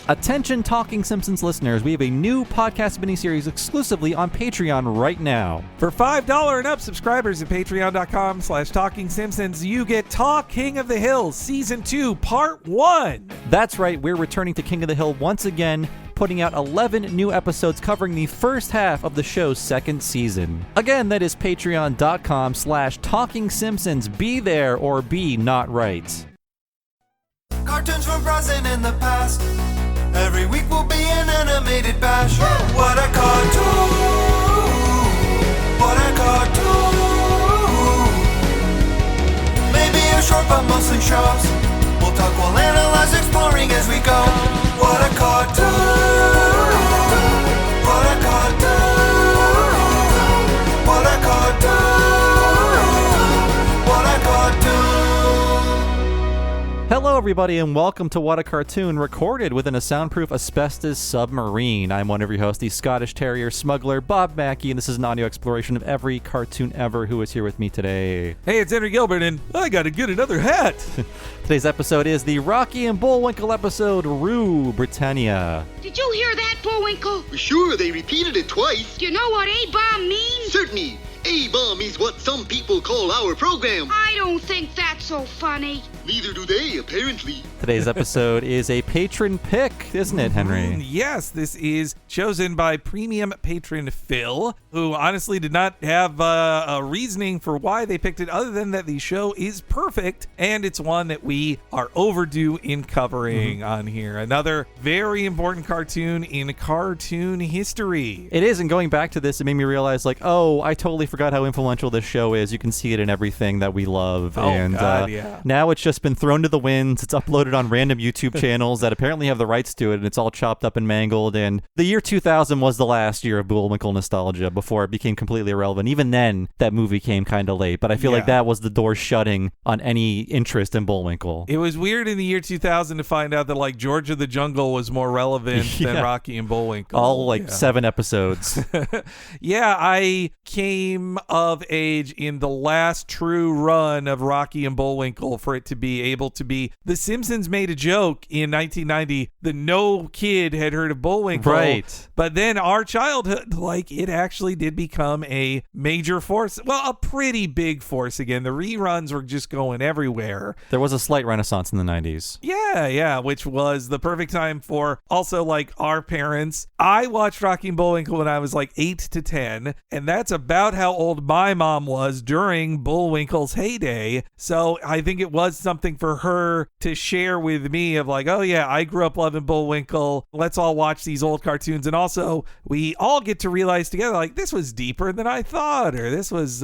Attention Talking Simpsons listeners, we have a new podcast miniseries exclusively on Patreon right now. For $5 and up subscribers at patreon.com/TalkingSimpsons, you get Talk King of the Hill Season 2, Part 1. That's right, we're returning to King of the Hill once again, putting out 11 new episodes covering the first half of the show's second season. Again, that is patreon.com/TalkingSimpsons. Be there or be not right. Cartoons from present and the past. Every week will be an animated bash. What a cartoon! What a cartoon! Maybe a short but mostly shows. We'll talk, we'll analyze, exploring as we go. What a cartoon! What a cartoon! What a cartoon! What a cartoon! Hello, everybody, and welcome to What a Cartoon, recorded within a soundproof asbestos submarine. I'm one of your hosts, the Scottish Terrier smuggler, Bob Mackey, and this is an audio exploration of every cartoon ever. Who is here with me today? Hey, it's Henry Gilbert, and I gotta get another hat. Today's episode is the Rocky and Bullwinkle episode, Rue, Britannia. Did you hear that, Bullwinkle? Sure, they repeated it twice. Do you know what A-bomb means? Certainly. A-bomb is what some people call our program. I don't think that's so funny. Neither do they, apparently. Today's episode is a patron pick, isn't it, Henry? Yes, this is chosen by premium patron Phil, who honestly did not have a reasoning for why they picked it other than that the show is perfect, and it's one that we are overdue in covering on here. Another very important cartoon in cartoon history. It is, and going back to this, it made me realize, like, oh, I totally forgot how influential this show is. You can see it in everything that we love. Oh, and God, yeah. Now it's just been thrown to the winds. It's uploaded on random YouTube channels that apparently have the rights to it, and it's all chopped up and mangled. And the year 2000 was the last year of Bullwinkle nostalgia before it became completely irrelevant. Even then, that movie came kind of late, but I feel like that was the door shutting on any interest in Bullwinkle. It was weird in the year 2000 to find out that, like, George of the Jungle was more relevant than Rocky and Bullwinkle. All, 7 episodes. Yeah, I came of age in the last true run of Rocky and Bullwinkle for it to be able to be. The Simpsons made a joke in 1990 that no kid had heard of Bullwinkle. Right. But then our childhood, it actually did become a major force. Well, a pretty big force again. The reruns were just going everywhere. There was a slight renaissance in the 90s. Yeah, which was the perfect time for also, our parents. I watched Rocky and Bullwinkle when I was 8 to 10, and that's about how old my mom was during Bullwinkle's heyday. So I think it was something for her to share with me of oh yeah, I grew up loving Bullwinkle. Let's all watch these old cartoons. And also we all get to realize together, this was deeper than I thought, or this was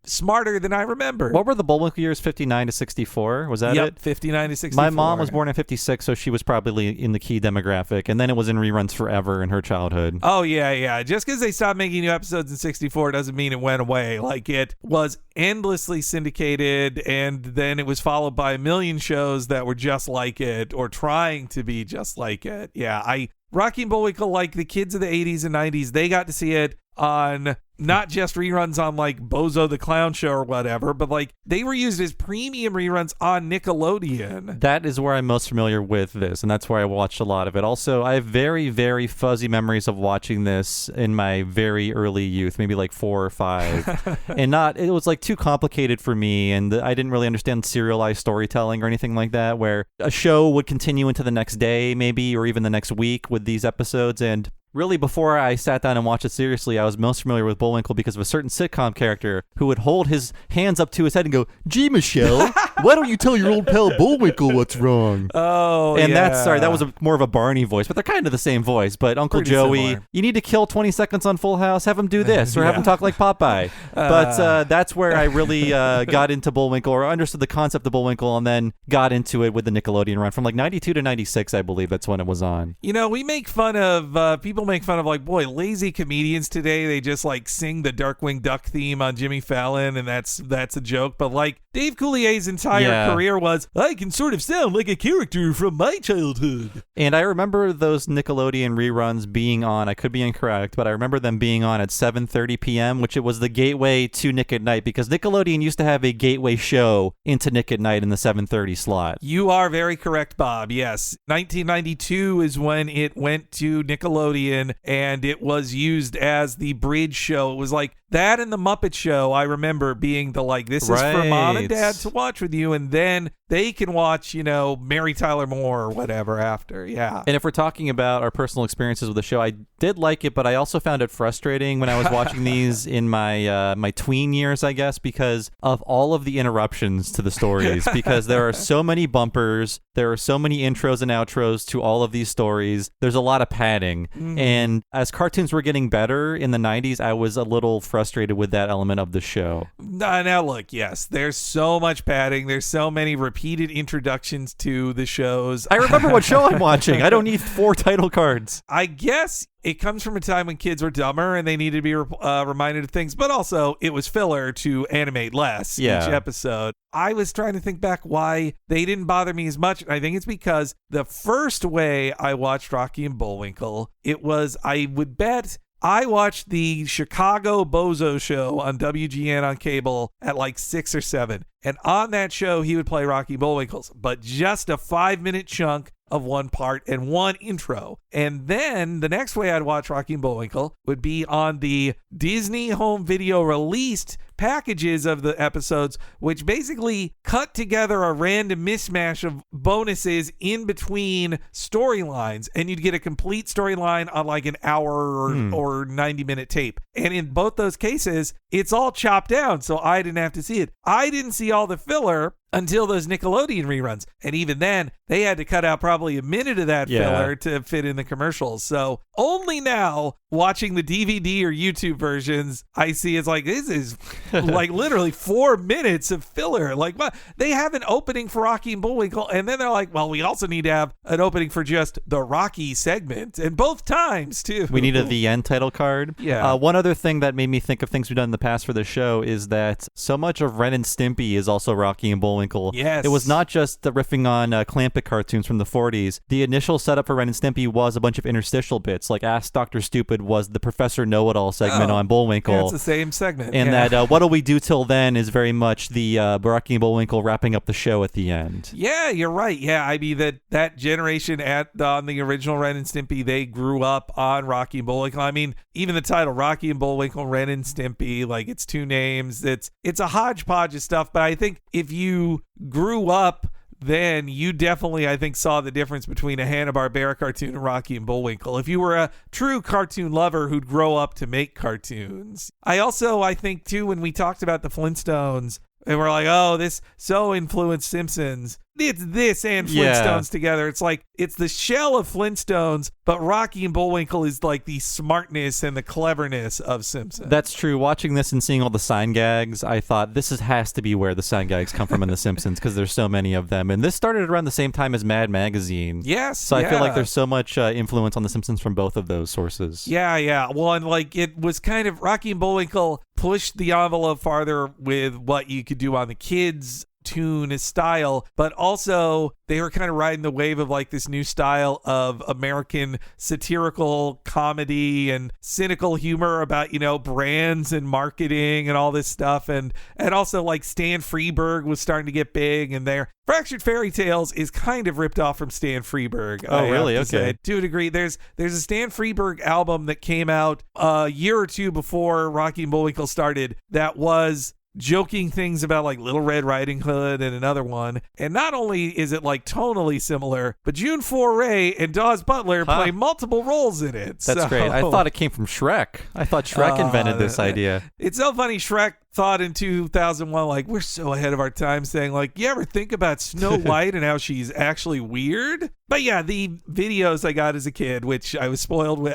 smarter than I remembered. What were the Bullwinkle years, 59 to 64? Was that it? 59 to 64. My mom was born in 56, so she was probably in the key demographic. And then it was in reruns forever in her childhood. Oh, yeah. Just because they stopped making new episodes in 64 doesn't mean it went away. It was endlessly syndicated, and then it was followed by a million shows that were just like it or trying to be just like it. Yeah, Rocky and Bullwinkle, the kids of the 80s and 90s, they got to see it on not just reruns on Bozo the Clown Show or whatever, but they were used as premium reruns on Nickelodeon. That is where I'm most familiar with this, and that's where I watched a lot of it. Also, I have very, very fuzzy memories of watching this in my very early youth, maybe 4 or 5. And it was too complicated for me, and I didn't really understand serialized storytelling or anything like that, where a show would continue into the next day maybe, or even the next week with these episodes. And really, before I sat down and watched it seriously, I was most familiar with Bullwinkle because of a certain sitcom character who would hold his hands up to his head and go, "Gee, Michelle, why don't you tell your old pal Bullwinkle what's wrong?" Oh, and yeah. that was more of a Barney voice, but they're kind of the same voice. But Uncle Pretty Joey, similar. You need to kill 20 seconds on Full House, have him do this, or have him talk like Popeye. But that's where I really got into Bullwinkle, or understood the concept of Bullwinkle, and then got into it with the Nickelodeon run from 92 to 96, I believe that's when it was on. We make fun of, people make fun of boy, lazy comedians today, they just sing the Darkwing Duck theme on Jimmy Fallon, and that's a joke. But Dave Coulier's entire career was, I can sort of sound like a character from my childhood. And I remember those Nickelodeon reruns being on, I could be incorrect, but I remember them being on at 7:30 p.m., which it was the gateway to Nick at Night, because Nickelodeon used to have a gateway show into Nick at Night in the 7:30 slot. You are very correct, Bob. Yes. 1992 is when it went to Nickelodeon, and it was used as the bridge show. It was like that and the Muppet Show, I remember being the like, this is for mom and dad to watch with you, and then they can watch, Mary Tyler Moore or whatever after. Yeah. And if we're talking about our personal experiences with the show, I did like it, but I also found it frustrating when I was watching these in my my tween years, I guess, because of all of the interruptions to the stories, because there are so many bumpers, there are so many intros and outros to all of these stories. There's a lot of padding. And as cartoons were getting better in the 90s, I was a little frustrated with that element of the show. Now look, yes, there's so much padding. There's so many repeated introductions to the shows. I remember what show I'm watching. I don't need 4 title cards. I guess it comes from a time when kids were dumber and they needed to be reminded of things, but also it was filler to animate less each episode. I was trying to think back why they didn't bother me as much. And I think it's because the first way I watched Rocky and Bullwinkle, it was, I would bet, I watched the Chicago Bozo show on WGN on cable at like 6 or 7. And on that show, he would play Rocky Bullwinkles, but just a 5-minute chunk of one part and one intro. And then the next way I'd watch Rocky and Bullwinkle would be on the Disney home video released packages of the episodes, which basically cut together a random mismatch of bonuses in between storylines, and you'd get a complete storyline on like an hour or 90-minute tape. And in both those cases, it's all chopped down, so I didn't have to see it. I didn't see all the filler until those Nickelodeon reruns. And even then, they had to cut out probably a minute of that filler to fit in the commercials. So only now, watching the DVD or YouTube versions, I see it's like, this is like literally 4 minutes of filler. Like, what? They have an opening for Rocky and Bullwinkle, and then they're like, well, we also need to have an opening for just the Rocky segment. And both times, too. We need a The End title card. Yeah. One other thing that made me think of things we've done in the past for the show is that so much of Ren and Stimpy is also Rocky and Bullwinkle. Yes. It was not just the riffing on Clampett cartoons from the 40s. The initial setup for Ren and Stimpy was a bunch of interstitial bits, like Ask Dr. Stupid was the Professor Know-It-All segment on Bullwinkle. Yeah, it's the same segment. And that What'll We Do Till Then is very much the Rocky and Bullwinkle wrapping up the show at the end. Yeah, you're right. Yeah, I mean, that generation on the original Ren and Stimpy, they grew up on Rocky and Bullwinkle. I mean, even the title, Rocky and Bullwinkle, Ren and Stimpy, like it's 2 names. It's a hodgepodge of stuff, but I think if you grew up then, you definitely, I think, saw the difference between a Hanna-Barbera cartoon and Rocky and Bullwinkle. If you were a true cartoon lover who'd grow up to make cartoons. I think, too, when we talked about the Flintstones, and we're like, oh, this so influenced Simpsons. It's this and Flintstones together. It's like, it's the shell of Flintstones, but Rocky and Bullwinkle is like the smartness and the cleverness of Simpsons. That's true. Watching this and seeing all the sign gags, I thought this has to be where the sign gags come from in The Simpsons, because there's so many of them. And this started around the same time as Mad Magazine. Yes. So I feel like there's so much influence on The Simpsons from both of those sources. Yeah. Well, and like it was kind of, Rocky and Bullwinkle pushed the envelope farther with what you could do on the kids' tune style, but also they were kind of riding the wave of like this new style of American satirical comedy and cynical humor about, brands and marketing and all this stuff. And also like Stan Freberg was starting to get big, and their Fractured Fairy Tales is kind of ripped off from Stan Freberg. Oh, really? Okay. To a degree. There's a Stan Freberg album that came out a year or two before Rocky and Bullwinkle started that was joking things about like Little Red Riding Hood and another one. And not only is it like tonally similar, but June Foray and Dawes Butler play multiple roles in it. That's great. I thought it came from Shrek. I thought Shrek invented this idea. It's so funny. Shrek thought in 2001, like, we're so ahead of our time, saying like, you ever think about Snow White and how she's actually weird? But yeah, the videos I got as a kid, which I was spoiled with,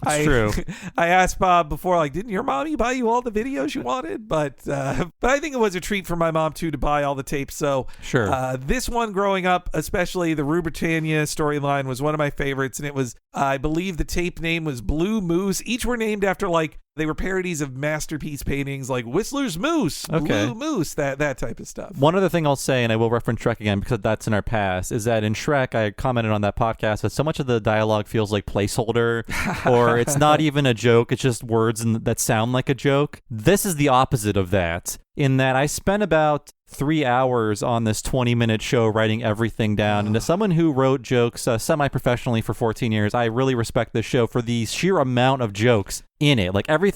True. I asked Bob before, like, didn't your mommy buy you all the videos you wanted? But I think it was a treat for my mom too to buy all the tapes. So sure. This one growing up, especially the Rue Britannia storyline, was one of my favorites, and it was, I believe the tape name was Blue Moose. Each were named after like They were parodies of masterpiece paintings like Whistler's Moose, Blue Moose, that type of stuff. One other thing I'll say, and I will reference Shrek again because that's in our past, is that in Shrek, I commented on that podcast that so much of the dialogue feels like placeholder, or it's not even a joke, it's just words that sound like a joke. This is the opposite of that, in that I spent about 3 hours on this 20-minute show writing everything down. And as someone who wrote jokes semi-professionally for 14 years, I really respect this show for the sheer amount of jokes in it. Like every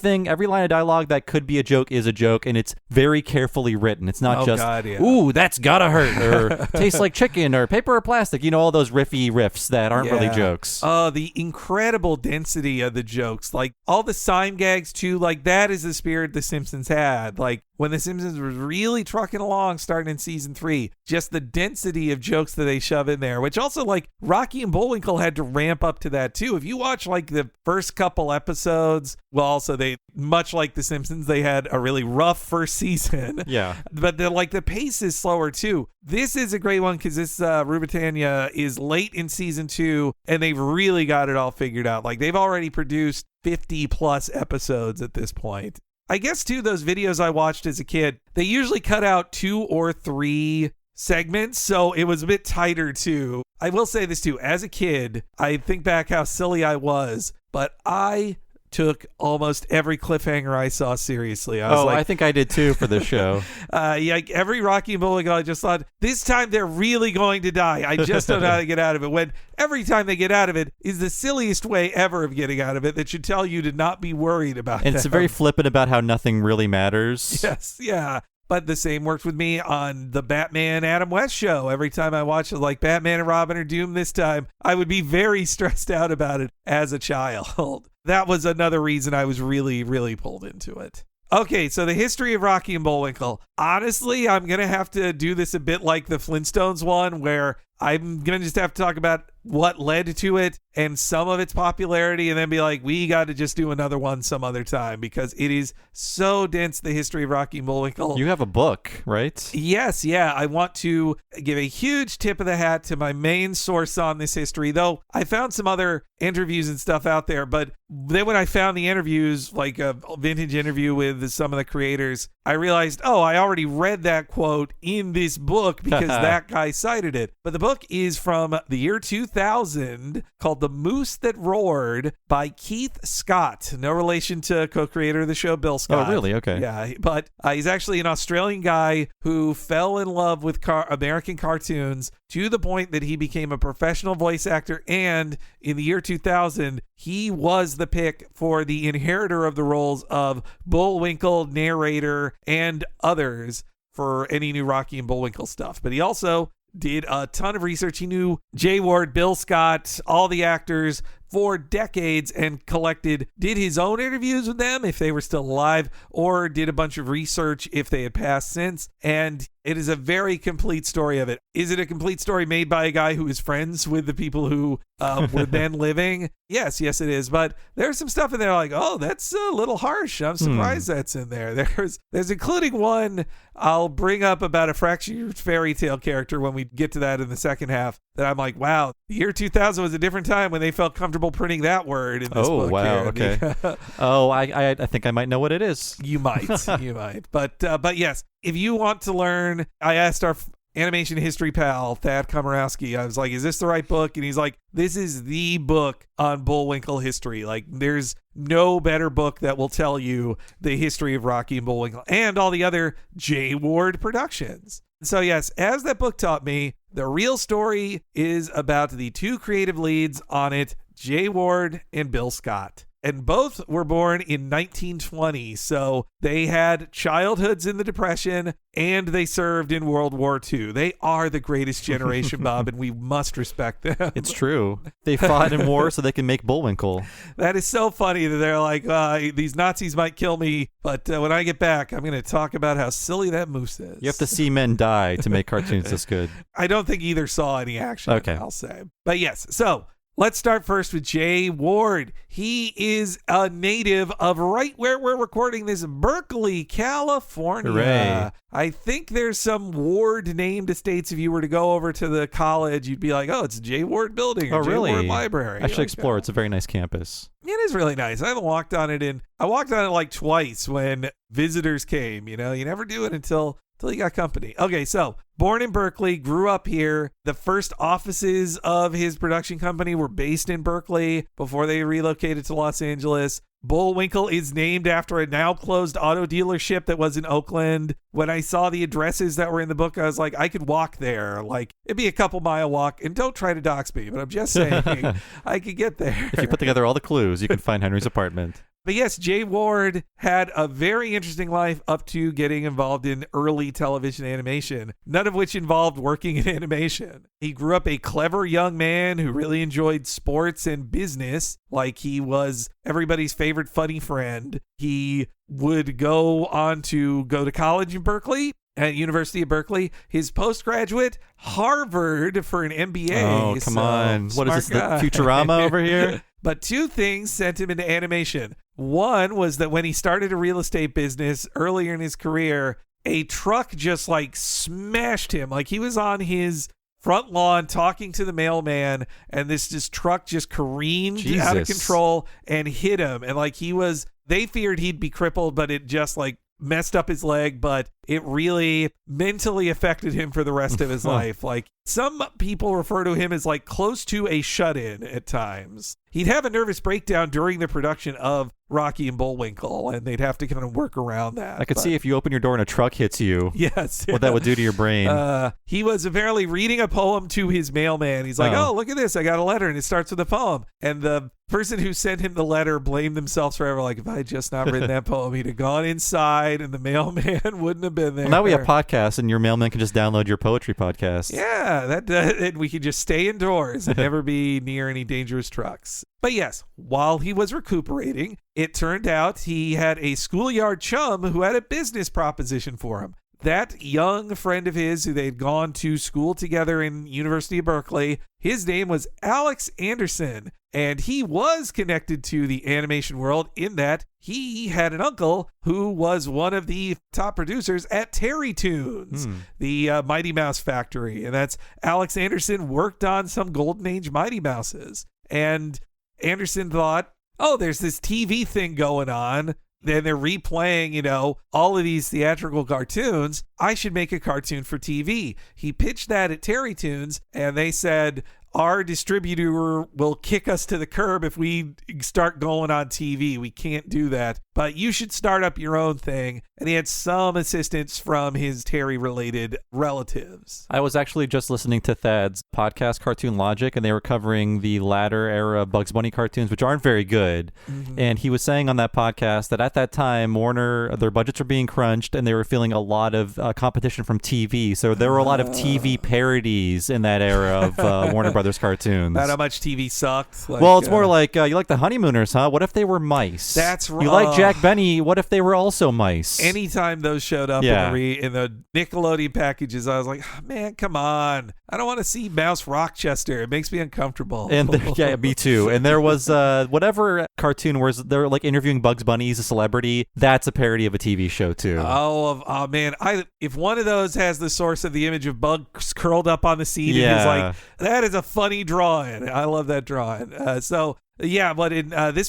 line of dialogue that could be a joke is a joke, and it's very carefully written. It's not ooh, that's gotta hurt, or tastes like chicken, or paper or plastic. You know, all those riffs that aren't really jokes. Oh, the incredible density of the jokes. Like all the sign gags too, like that is the spirit The Simpsons had. Like when The Simpsons was really trucking along starting in season 3, just the density of jokes that they shove in there, which also like Rocky and Bullwinkle had to ramp up to that too. If you watch like the first couple episodes, well, also they, much like The Simpsons, they had a really rough first season. Yeah. But the pace is slower too. This is a great one because this Britannia is late in season 2 and they've really got it all figured out. Like they've already produced 50 plus episodes at this point. I guess too, those videos I watched as a kid, they usually cut out 2 or 3 segments, so it was a bit tighter too. I will say this too, as a kid, I think back how silly I was, but I took almost every cliffhanger I saw seriously. I think I did too for this show. Every Rocky and Bullwinkle, I just thought, this time they're really going to die. I just don't know how to get out of it. When every time they get out of it is the silliest way ever of getting out of it that should tell you to not be worried about it. And it's very flippant about how nothing really matters. Yes, yeah. But the same worked with me on the Batman Adam West show. Every time I watched it, like Batman and Robin are doomed this time, I would be very stressed out about it as a child. That was another reason I was really, really pulled into it. Okay, so the history of Rocky and Bullwinkle. Honestly, I'm going to have to do this a bit like the Flintstones one, where I'm going to just have to talk about what led to it and some of its popularity, and then be like, we got to just do another one some other time because it is so dense, the history of Rocky and Bullwinkle. You have a book, right? Yes, yeah. I want to give a huge tip of the hat to my main source on this history, though I found some other interviews and stuff out there, but then when I found the interviews, like a vintage interview with some of the creators, I realized, I already read that quote in this book because that guy cited it. But the book is from the year 2000, called The Moose That Roared by Keith Scott. No relation to co-creator of the show, Bill Scott. Oh, really? Okay. Yeah, but he's actually an Australian guy who fell in love with American cartoons to the point that he became a professional voice actor, and in the year 2000, he was the pick for the inheritor of the roles of Bullwinkle, narrator, and others for any new Rocky and Bullwinkle stuff. But he also did a ton of research. He knew Jay Ward, Bill Scott, all the actors for decades, and did his own interviews with them if they were still alive, or did a bunch of research if they had passed since. And it is a very complete story of it. Is it a complete story made by a guy who is friends with the people who were then living? Yes, it is. But there's some stuff in there like, that's a little harsh. I'm surprised that's in there. There's including one I'll bring up about a fractured fairy tale character when we get to that in the second half, that I'm like, wow, the year 2000 was a different time when they felt comfortable printing that word in this book. Oh, wow, here. okay. I think I might know what it is. You might. But yes, if you want to learn, I asked our animation history pal, Thad Komorowski, I was like, is this the right book? And he's like, this is the book on Bullwinkle history. Like, there's no better book that will tell you the history of Rocky and Bullwinkle and all the other Jay Ward productions. So yes, as that book taught me, the real story is about the two creative leads on it, Jay Ward and Bill Scott. And both were born in 1920, so they had childhoods in the Depression, and they served in World War II. They are the greatest generation, Bob, and we must respect them. It's true. They fought in war so they can make Bullwinkle. That is so funny that they're like, these Nazis might kill me, but when I get back, I'm going to talk about how silly that moose is. You have to see men die to make cartoons this good. I don't think either saw any action, okay. I'll say. But yes, so Let's start first with Jay Ward. He is a native of right where we're recording this, Berkeley, California. Hooray. I think there's some Ward named estates. If you were to go over to the college, you'd be like, oh, it's Jay Ward Building or Oh, Jay really? Ward Library. I should Like, explore. It's a very nice campus. It is really nice. I haven't walked on it I walked on it like twice when visitors came. You never do it until you got company. Okay, so born in Berkeley, grew up here. The first offices of his production company were based in Berkeley before they relocated to Los Angeles. Bullwinkle is named after a now closed auto dealership that was in Oakland. When I saw the addresses that were in the book, I was like, I could walk there. Like, it'd be a couple mile walk. And don't try to dox me, but I'm just saying I could get there. If you put together all the clues, you can find Henry's apartment. But yes, Jay Ward had a very interesting life up to getting involved in early television animation, none of which involved working in animation. He grew up a clever young man who really enjoyed sports and business, like he was everybody's favorite funny friend. He would go on to go to college in Berkeley, at University of Berkeley. His postgraduate, Harvard for an MBA. Oh, come on. What is this, the guy. Futurama over here? But two things sent him into animation. One was that when he started a real estate business earlier in his career, a truck just like smashed him. Like he was on his front lawn talking to the mailman, and this truck just careened out of Jesus. control and hit him. And like they feared he'd be crippled, but it just like messed up his leg, but it really mentally affected him for the rest of his life. Like some people refer to him as like close to a shut-in at times. He'd have a nervous breakdown during the production of Rocky and Bullwinkle, and they'd have to kind of work around that. I could see if you open your door and a truck hits you, yes, what that would do to your brain. He was apparently reading a poem to his mailman. He's like, oh, look at this. I got a letter, and it starts with a poem. And the person who sent him the letter blamed themselves forever. Like, if I had just not written that poem, he'd have gone inside, and the mailman wouldn't have been there. Well, now we have podcasts, and your mailman can just download your poetry podcast. Yeah, and we could just stay indoors and never be near any dangerous trucks. But yes, while he was recuperating, it turned out he had a schoolyard chum who had a business proposition for him. That young friend of his who they'd gone to school together in University of Berkeley, his name was Alex Anderson, and he was connected to the animation world in that he had an uncle who was one of the top producers at Terry Toons, the Mighty Mouse factory. And that's Alex Anderson worked on some Golden Age Mighty Mouses. And Anderson thought, oh, there's this TV thing going on. Then they're replaying, all of these theatrical cartoons. I should make a cartoon for TV. He pitched that at Terry Toons, and they said, our distributor will kick us to the curb if we start going on TV. We can't do that. But you should start up your own thing. And he had some assistance from his Terry-related relatives. I was actually just listening to Thad's podcast, Cartoon Logic, and they were covering the latter era Bugs Bunny cartoons, which aren't very good. Mm-hmm. And he was saying on that podcast that at that time, Warner, their budgets were being crunched, and they were feeling a lot of competition from TV. So there were a lot of TV parodies in that era of Warner Brothers cartoons. About how much TV sucked. Well, it's more like, you like the Honeymooners, huh? What if they were mice? That's right. You like Jack Benny? What if they were also mice? Anytime those showed up in the Nickelodeon packages, I was like, oh, man, come on. I don't want to see Mouse Rochester. It makes me uncomfortable. And yeah, me too. And there was whatever cartoon where they're like interviewing Bugs Bunny as a celebrity. That's a parody of a TV show too. Oh man. If one of those has the source of the image of Bugs curled up on the seat, and he's like, that is a funny drawing. I love that drawing. But this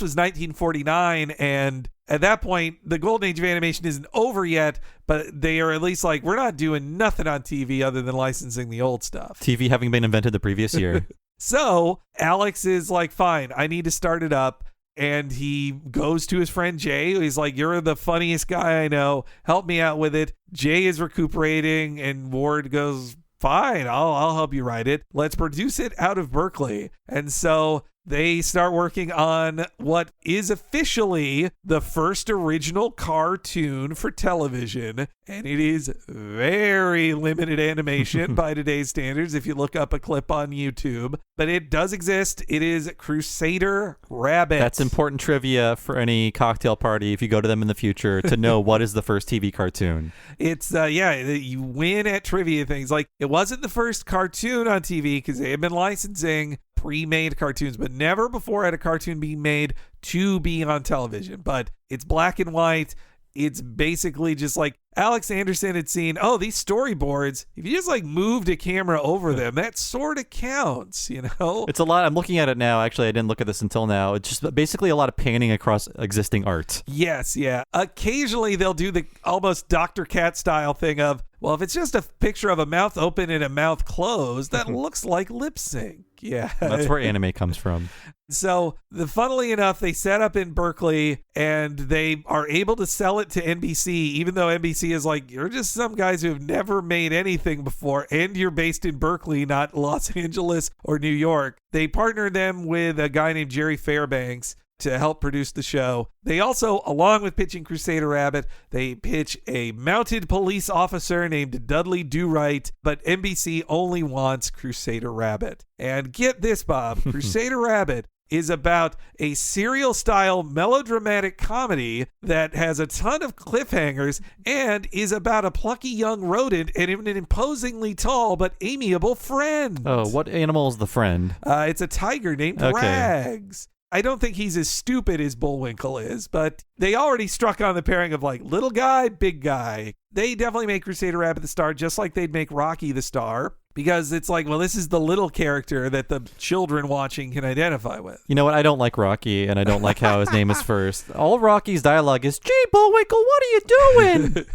was 1949, and at that point, the golden age of animation isn't over yet, but they are at least like, we're not doing nothing on TV other than licensing the old stuff. TV having been invented the previous year. So Alex is like, fine, I need to start it up. And he goes to his friend Jay. He's like, you're the funniest guy I know. Help me out with it. Jay is recuperating, and Ward goes, fine, I'll help you write it. Let's produce it out of Berkeley. And so they start working on what is officially the first original cartoon for television. And it is very limited animation by today's standards if you look up a clip on YouTube. But it does exist. It is Crusader Rabbit. That's important trivia for any cocktail party if you go to them in the future to know what is the first TV cartoon. It's, you win at trivia things. Like, it wasn't the first cartoon on TV because they had been licensing pre-made cartoons, but never before had a cartoon being made to be on television. But it's black and white. It's basically just like Alex Anderson had seen, these storyboards, if you just like moved a camera over them, that sort of counts, you know? It's a lot. I'm looking at it now. Actually, I didn't look at this until now. It's just basically a lot of panning across existing art. Yes, yeah. Occasionally they'll do the almost Dr. Cat style thing of, well, if it's just a picture of a mouth open and a mouth closed, that looks like lip sync. Yeah. That's where anime comes from. So, funnily enough, they set up in Berkeley and they are able to sell it to NBC, even though NBC is like, you're just some guys who have never made anything before and you're based in Berkeley, not Los Angeles or New York. They partnered them with a guy named Jerry Fairbanks to help produce the show. They also, along with pitching Crusader Rabbit, they pitch a mounted police officer named Dudley Do-Right, but NBC only wants Crusader Rabbit. And get this, Bob, Crusader Rabbit is about a serial-style melodramatic comedy that has a ton of cliffhangers and is about a plucky young rodent and an imposingly tall but amiable friend. Oh, what animal is the friend? It's a tiger named Rags. I don't think he's as stupid as Bullwinkle is, but they already struck on the pairing of like little guy, big guy. They definitely make Crusader Rabbit the star, just like they'd make Rocky the star. Because it's like, well, this is the little character that the children watching can identify with. You know what? I don't like Rocky, and I don't like how his name is first. All Rocky's dialogue is, gee, Bullwinkle, what are you doing?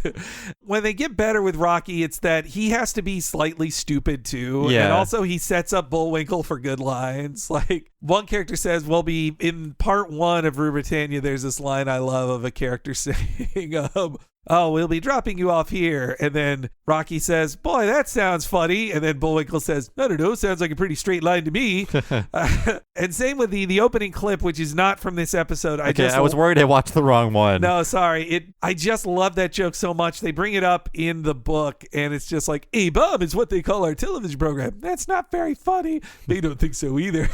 When they get better with Rocky, it's that he has to be slightly stupid, too. Yeah. And also, he sets up Bullwinkle for good lines. Like, one character says, in part 1 of Britannia, there's this line I love of a character saying, we'll be dropping you off here. And then Rocky says, boy, that sounds funny. And then Bullwinkle says, I don't know, sounds like a pretty straight line to me. And same with the opening clip, which is not from this episode. I was worried I watched the wrong one. No, sorry. I just love that joke so much. They bring it up in the book, and it's just like, hey, Bob is what they call our television program. That's not very funny. They don't think so either.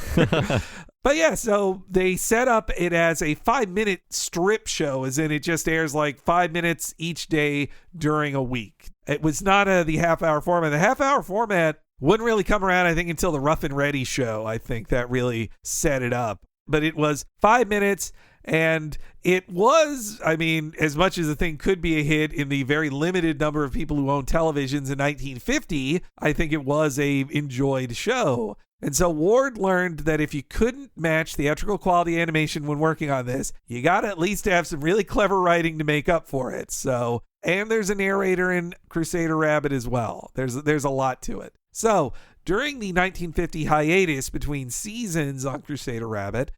But yeah, so they set up it as a 5-minute strip show, as in it just airs like 5 minutes each day during a week. It was not the half-hour format. The half-hour format wouldn't really come around, I think, until the Rough and Ready show. I think that really set it up. But it was 5 minutes, and it was, as much as the thing could be a hit in the very limited number of people who owned televisions in 1950, I think it was a enjoyed show. And so Ward learned that if you couldn't match theatrical quality animation when working on this, you got to at least have some really clever writing to make up for it. So, and there's a narrator in Crusader Rabbit as well. There's a lot to it. So, during the 1950 hiatus between seasons on Crusader Rabbit,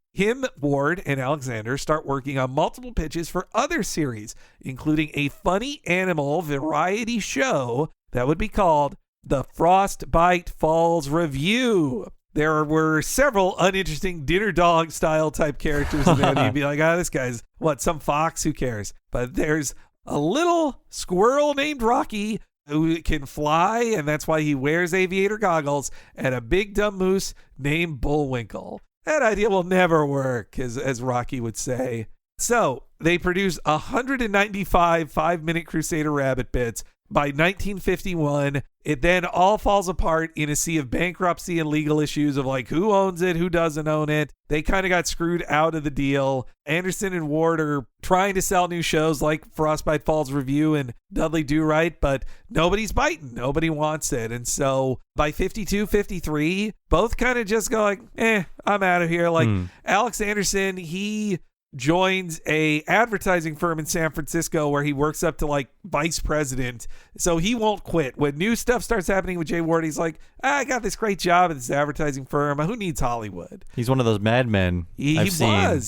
Ward, and Alexander start working on multiple pitches for other series, including a funny animal variety show that would be called The Frostbite Falls Review. There were several uninteresting dinner dog style type characters in there. You'd be like, this guy's some fox? Who cares? But there's a little squirrel named Rocky who can fly, and that's why he wears aviator goggles, and a big dumb moose named Bullwinkle. That idea will never work, as Rocky would say. So they produce 195 5-minute Crusader Rabbit bits. By 1951, it then all falls apart in a sea of bankruptcy and legal issues of like who owns it, who doesn't own it. They kind of got screwed out of the deal. Anderson and Ward are trying to sell new shows like Frostbite Falls Review and Dudley Do-Right, but nobody's biting. Nobody wants it. And so by 52, 53, both kind of just go like, I'm out of here. Like Alex Anderson, he joins a advertising firm in San Francisco where he works up to like vice president. So he won't quit. When new stuff starts happening with Jay Ward, he's like, I got this great job at this advertising firm. Who needs Hollywood? He's one of those madmen. He was a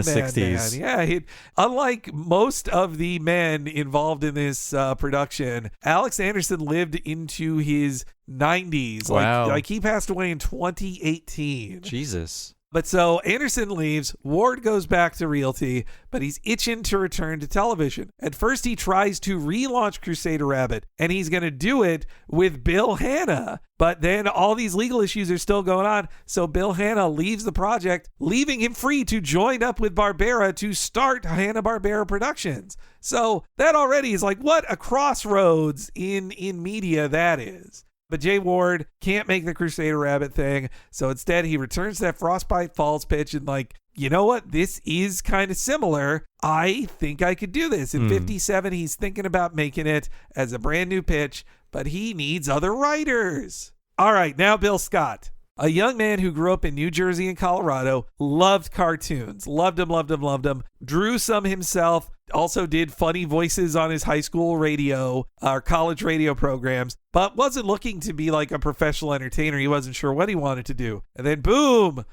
madman. Yeah. Unlike most of the men involved in this production, Alex Anderson lived into his 90s. Wow. Like he passed away in 2018. Jesus. But so Anderson leaves, Ward goes back to realty, but he's itching to return to television. At first, he tries to relaunch Crusader Rabbit, and he's going to do it with Bill Hanna. But then all these legal issues are still going on, so Bill Hanna leaves the project, leaving him free to join up with Barbera to start Hanna-Barbera Productions. So that already is like, what a crossroads in media that is. But Jay Ward can't make the Crusader Rabbit thing. So instead, he returns to that Frostbite Falls pitch and like, you know what? This is kind of similar. I think I could do this. In 57, he's thinking about making it as a brand new pitch, but he needs other writers. All right, now Bill Scott. A young man who grew up in New Jersey and Colorado, loved cartoons, loved them, drew some himself, also did funny voices on his high school radio or college radio programs, but wasn't looking to be like a professional entertainer. He wasn't sure what he wanted to do. And then boom,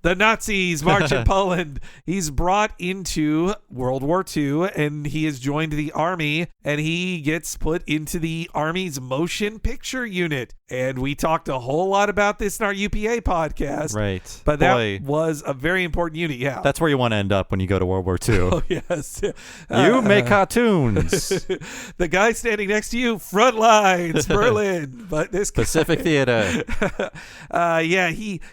the Nazis march in Poland. He's brought into World War II and he has joined the army and he gets put into the army's motion picture unit. And we talked a whole lot about this in our UPA podcast. Right. But that was a very important unit. Yeah. That's where you want to end up when you go to World War II. Oh, yes. You make cartoons. The guy standing next to you, front lines, Berlin. But this guy, Pacific Theater.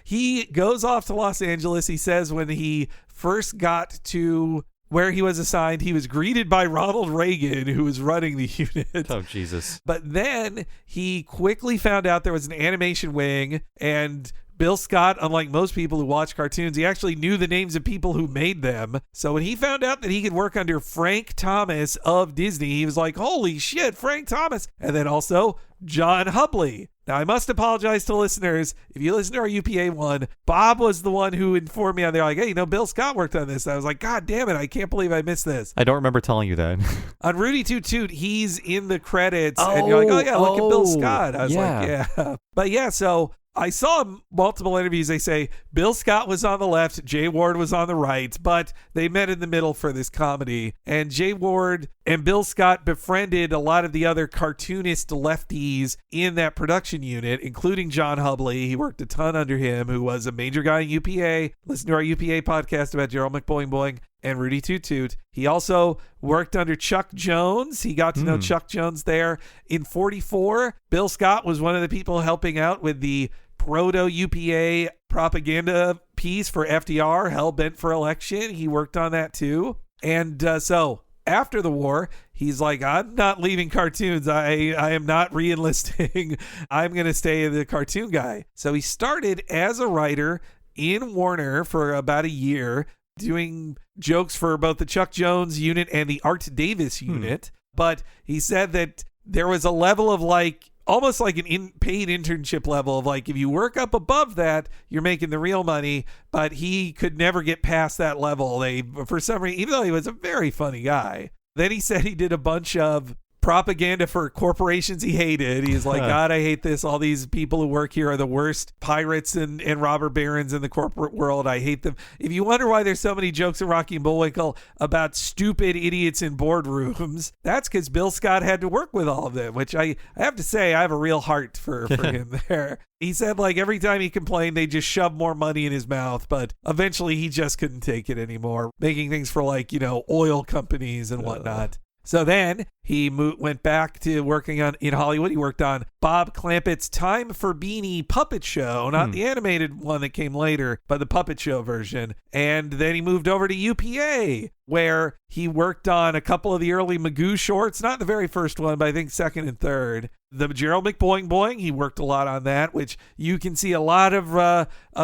He goes off to Los Angeles. He says when he first got to where he was assigned, he was greeted by Ronald Reagan, who was running the unit. Oh, Jesus. But then he quickly found out there was an animation wing, and Bill Scott, unlike most people who watch cartoons, he actually knew the names of people who made them. So when he found out that he could work under Frank Thomas of Disney, he was like, holy shit, Frank Thomas. And then also John Hubley. Now, I must apologize to listeners. If you listen to our UPA one, Bob was the one who informed me on there, like, hey, Bill Scott worked on this. I was like, God damn it, I can't believe I missed this. I don't remember telling you that. On Rudy Toot Toot, he's in the credits, and you're like, oh, yeah, look at Bill Scott. I was like, yeah. But yeah, so I saw multiple interviews. They say Bill Scott was on the left, Jay Ward was on the right, but they met in the middle for this comedy. And Jay Ward and Bill Scott befriended a lot of the other cartoonist lefties in that production unit, including John Hubley. He worked a ton under him, who was a major guy in UPA. Listen to our UPA podcast about Gerald McBoing Boing and Rudy Toot Toot. He also worked under Chuck Jones. He got to know Chuck Jones there. In 44, Bill Scott was one of the people helping out with the proto-UPA propaganda piece for FDR, Hell Bent for Election. He worked on that too. And so after the war, he's like, I'm not leaving cartoons. I am not re-enlisting. I'm going to stay the cartoon guy. So he started as a writer in Warner for about a year, doing jokes for both the Chuck Jones unit and the Art Davis unit. But he said that there was a level of like, almost like an paid internship level of like, if you work up above that, you're making the real money. But he could never get past that level. For some reason, even though he was a very funny guy. Then he said he did a bunch of propaganda for corporations he hated. He's like, God, I hate this. All these people who work here are the worst pirates and robber barons in the corporate world. I hate them. If you wonder why there's so many jokes in Rocky and Bullwinkle about stupid idiots in boardrooms, that's because Bill Scott had to work with all of them, which I have to say, I have a real heart for him there. He said like every time he complained, they just shoved more money in his mouth, but eventually he just couldn't take it anymore, making things for like, oil companies and whatnot. So then he went back to working in Hollywood. He worked on Bob Clampett's Time for Beanie puppet show, not the animated one that came later, but the puppet show version. And then he moved over to UPA, where he worked on a couple of the early Magoo shorts, not the very first one, but I think second and third. The Gerald McBoing Boing, he worked a lot on that, which you can see a lot of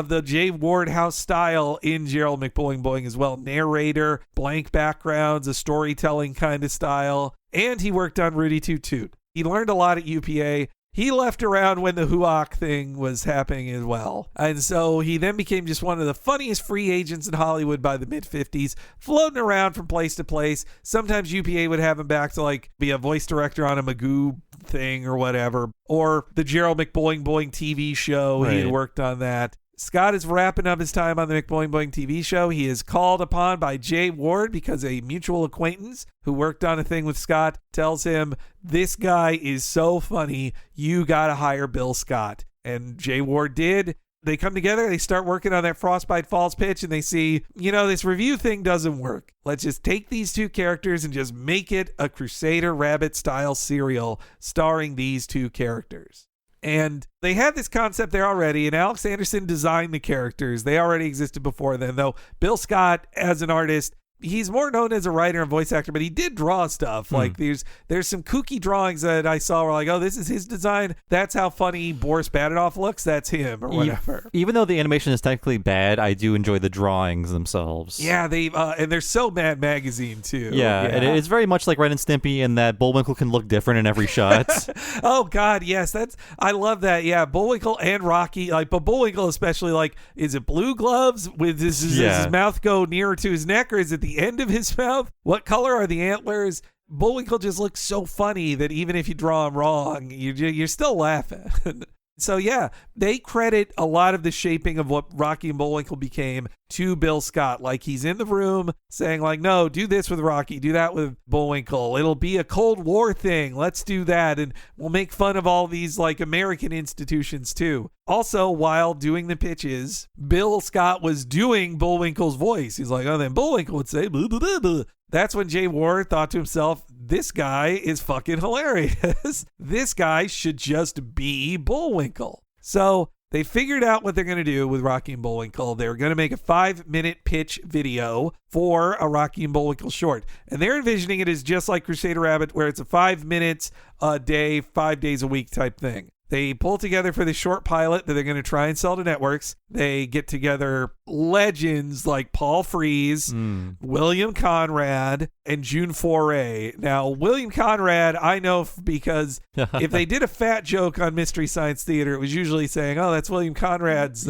the Jay Ward House style in Gerald McBoing Boing as well. Narrator, blank backgrounds, a storytelling kind of style. And he worked on Rudy Toot Toot. He learned a lot at UPA. He left around when the HUAC thing was happening as well. And so he then became just one of the funniest free agents in Hollywood by the mid-50s, floating around from place to place. Sometimes UPA would have him back to like be a voice director on a Magoo thing or whatever. Or the Gerald McBoing Boing TV show. Right. He had worked on that. Scott is wrapping up his time on the McBoing Boing TV show. He is called upon by Jay Ward because a mutual acquaintance who worked on a thing with Scott tells him, this guy is so funny, you got to hire Bill Scott. And Jay Ward did. They come together, they start working on that Frostbite Falls pitch, and they see, this review thing doesn't work. Let's just take these two characters and just make it a Crusader Rabbit style serial starring these two characters. And they had this concept there already, and Alex Anderson designed the characters. They already existed before then, though Bill Scott, as an artist, he's more known as a writer and voice actor, but he did draw stuff. Like there's some kooky drawings that I saw where like, oh, this is his design. That's how funny Boris Badadoff looks. That's him or whatever. Even though the animation is technically bad, I do enjoy the drawings themselves. Yeah, and they're so Mad Magazine too. Yeah, and it's very much like Ren and Stimpy in that Bullwinkle can look different in every shot. Oh God, yes, I love that. Yeah, Bullwinkle and Rocky, like, but Bullwinkle especially, like, is it blue gloves? Does his mouth go nearer to his neck, or is it the end of his mouth? What color are the antlers? Bullwinkle just looks so funny that even if you draw him wrong, you're still laughing. So yeah, they credit a lot of the shaping of what Rocky and Bullwinkle became to Bill Scott. Like, he's in the room saying like, no, do this with Rocky, do that with Bullwinkle. It'll be a Cold War thing. Let's do that. And we'll make fun of all these like American institutions too. Also, while doing the pitches, Bill Scott was doing Bullwinkle's voice. He's like, oh, then Bullwinkle would say, blah, blah, blah, blah. That's when Jay Ward thought to himself, this guy is fucking hilarious. This guy should just be Bullwinkle. So they figured out what they're going to do with Rocky and Bullwinkle. They're going to make a 5-minute pitch video for a Rocky and Bullwinkle short. And they're envisioning it as just like Crusader Rabbit, where it's a 5 minutes a day, 5 days a week type thing. They pull together for the short pilot that they're going to try and sell to networks. They get together legends like Paul Frees, William Conrad, and June Foray. Now, William Conrad, I know because if they did a fat joke on Mystery Science Theater, it was usually saying, oh, that's William Conrad's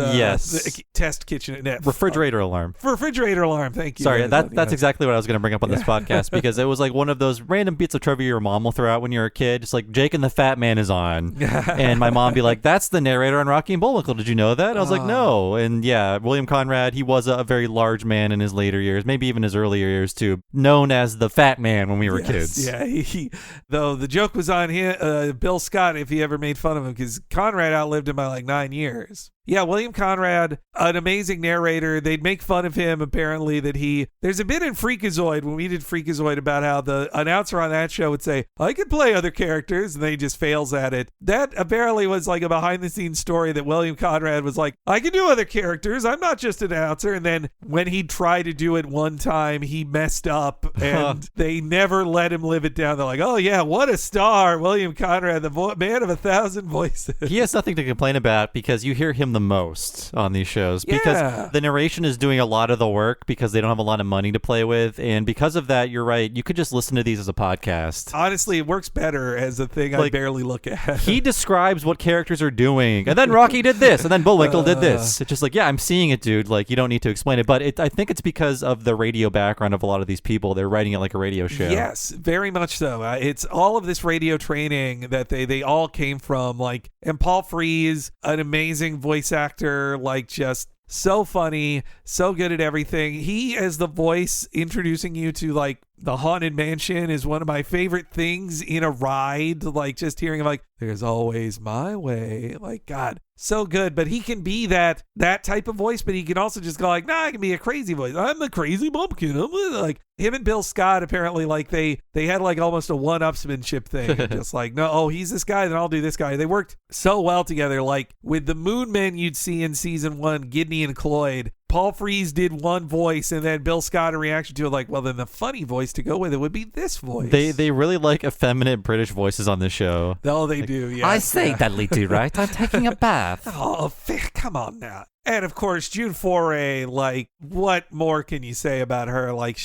test kitchen at net. Refrigerator alarm. Refrigerator alarm, thank you. Sorry, that's exactly what I was going to bring up on this podcast, because it was like one of those random bits of trivia your mom will throw out when you're a kid. Just like, Jake and the Fat Man is on. And my mom be like, that's the narrator on Rocky and Bullwinkle. Did you know that? I was like, no. And yeah, William Conrad, he was a very large man in his later years, maybe even his earlier years too, known as the Fat Man when we were kids. Yeah, though the joke was on him, Bill Scott, if he ever made fun of him, because Conrad outlived him by like 9 years. Yeah, William Conrad, an amazing narrator. They'd make fun of him, apparently, there's a bit in Freakazoid, when we did Freakazoid, about how the announcer on that show would say, I could play other characters, and then he just fails at it. That apparently was like a behind-the-scenes story that William Conrad was like, I can do other characters, I'm not just an announcer. And then when he tried to do it one time, he messed up, and they never let him live it down. They're like, oh yeah, what a star, William Conrad, the man of 1,000 voices. He has nothing to complain about, because you hear him the most on these shows, because the narration is doing a lot of the work, because they don't have a lot of money to play with, and because of that, you're right, you could just listen to these as a podcast. Honestly, it works better as a thing I barely look at. He describes what characters are doing, and then Rocky did this, and then Bullwinkle did this. It's just like, yeah, I'm seeing it, dude. Like, you don't need to explain it, but I think it's because of the radio background of a lot of these people. They're writing it like a radio show. Yes, very much so. It's all of this radio training that they all came from, like, and Paul Frees, an amazing voice actor, like, just so funny, so good at everything. He, as the voice introducing you to like the Haunted Mansion, is one of my favorite things in a ride. Like, just hearing him like, there's always my way. Like, God, so good. But he can be that type of voice, but he can also just go like, nah, I can be a crazy voice. I'm the crazy bumpkin. I'm like, him and Bill Scott, apparently, like they had like almost a one-upsmanship thing. Just like, no, oh, he's this guy, then I'll do this guy. They worked so well together. Like with the Moon Men you'd see in season 1, Gidney and Cloyd, Paul Frees did one voice, and then Bill Scott, in reaction to it, like, well, then the funny voice to go with it would be this voice. They really like effeminate British voices on this show. Oh, they do, yeah. I say, Dudley Do Right, I'm taking a bath. Oh, come on now. And of course, June Foray, like, what more can you say about her? Like,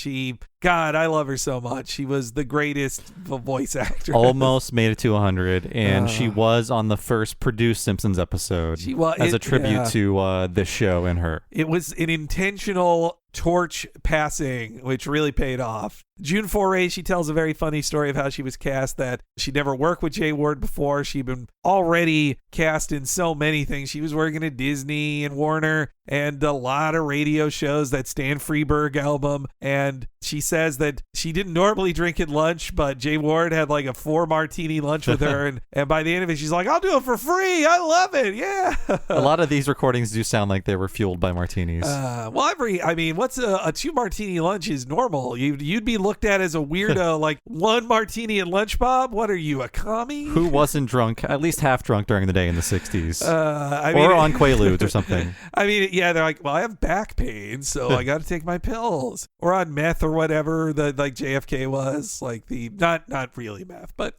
God, I love her so much. She was the greatest voice actor. Almost made it to 100, and she was on the first produced Simpsons episode as a tribute to this show and her. It was an intentional torch passing, which really paid off. June Foray, she tells a very funny story of how she was cast, that she'd never worked with Jay Ward before. She'd been already cast in so many things. She was working at Disney and Warner and a lot of radio shows, that Stan Freberg album. And she says that she didn't normally drink at lunch, but Jay Ward had like a 4-martini lunch with her. and by the end of it, she's like, I'll do it for free. I love it. Yeah. A lot of these recordings do sound like they were fueled by martinis. Well, what's a 2 martini lunch is normal. You'd be looked at as a weirdo, like 1 martini at lunch, Bob? What are you, a commie? Who wasn't drunk, at least half drunk during the day in the 60s? Or on Quaaludes or something. I mean, yeah, they're like, well, I have back pain, so I got to take my pills. Or on meth or whatever, like JFK was, like the, not really meth, but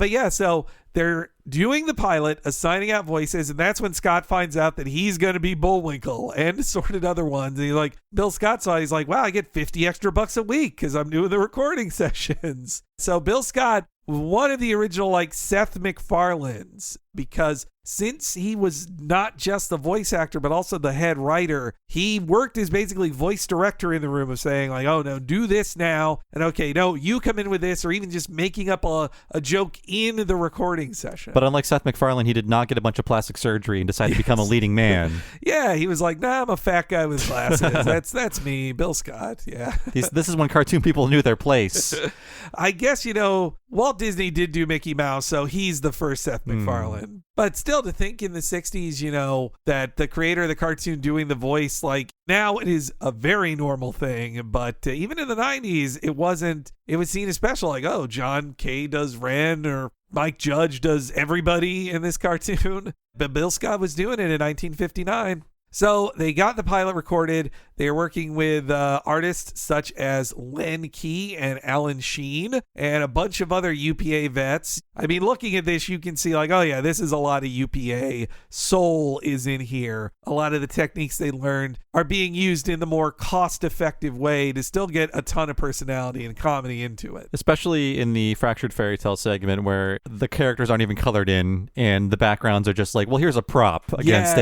yeah, so they're doing the pilot, assigning out voices, and that's when Scott finds out that he's going to be Bullwinkle and assorted other ones. And he's like, Bill Scott saw, he's like, wow, I get $50 extra a week because I'm doing the recording sessions. So Bill Scott, one of the original like Seth MacFarlane's, because since he was not just the voice actor but also the head writer, he worked as basically voice director in the room of saying like, oh no, do this now, and okay, no, you come in with this, or even just making up a joke in the recording session. But unlike Seth MacFarlane, he did not get a bunch of plastic surgery and decide to become a leading man. Yeah, he was like, nah, I'm a fat guy with glasses. That's me, Bill Scott. Yeah. This is when cartoon people knew their place. I guess, Walt Disney did do Mickey Mouse, so he's the first Seth MacFarlane. But still, to think in the 60s, that the creator of the cartoon doing the voice, like now it is a very normal thing. But even in the 90s, it wasn't, it was seen as special. Like, oh, John Kay does Ren, or Mike Judge does everybody in this cartoon. But Bill Scott was doing it in 1959. So they got the pilot recorded. They were working with artists such as Len Key and Alan Sheen and a bunch of other UPA vets. I mean, looking at this, you can see like, oh yeah, this is a lot of UPA. Soul is in here. A lot of the techniques they learned are being used in the more cost-effective way to still get a ton of personality and comedy into it. Especially in the Fractured Fairy Tale segment where the characters aren't even colored in and the backgrounds are just like, well, here's a prop against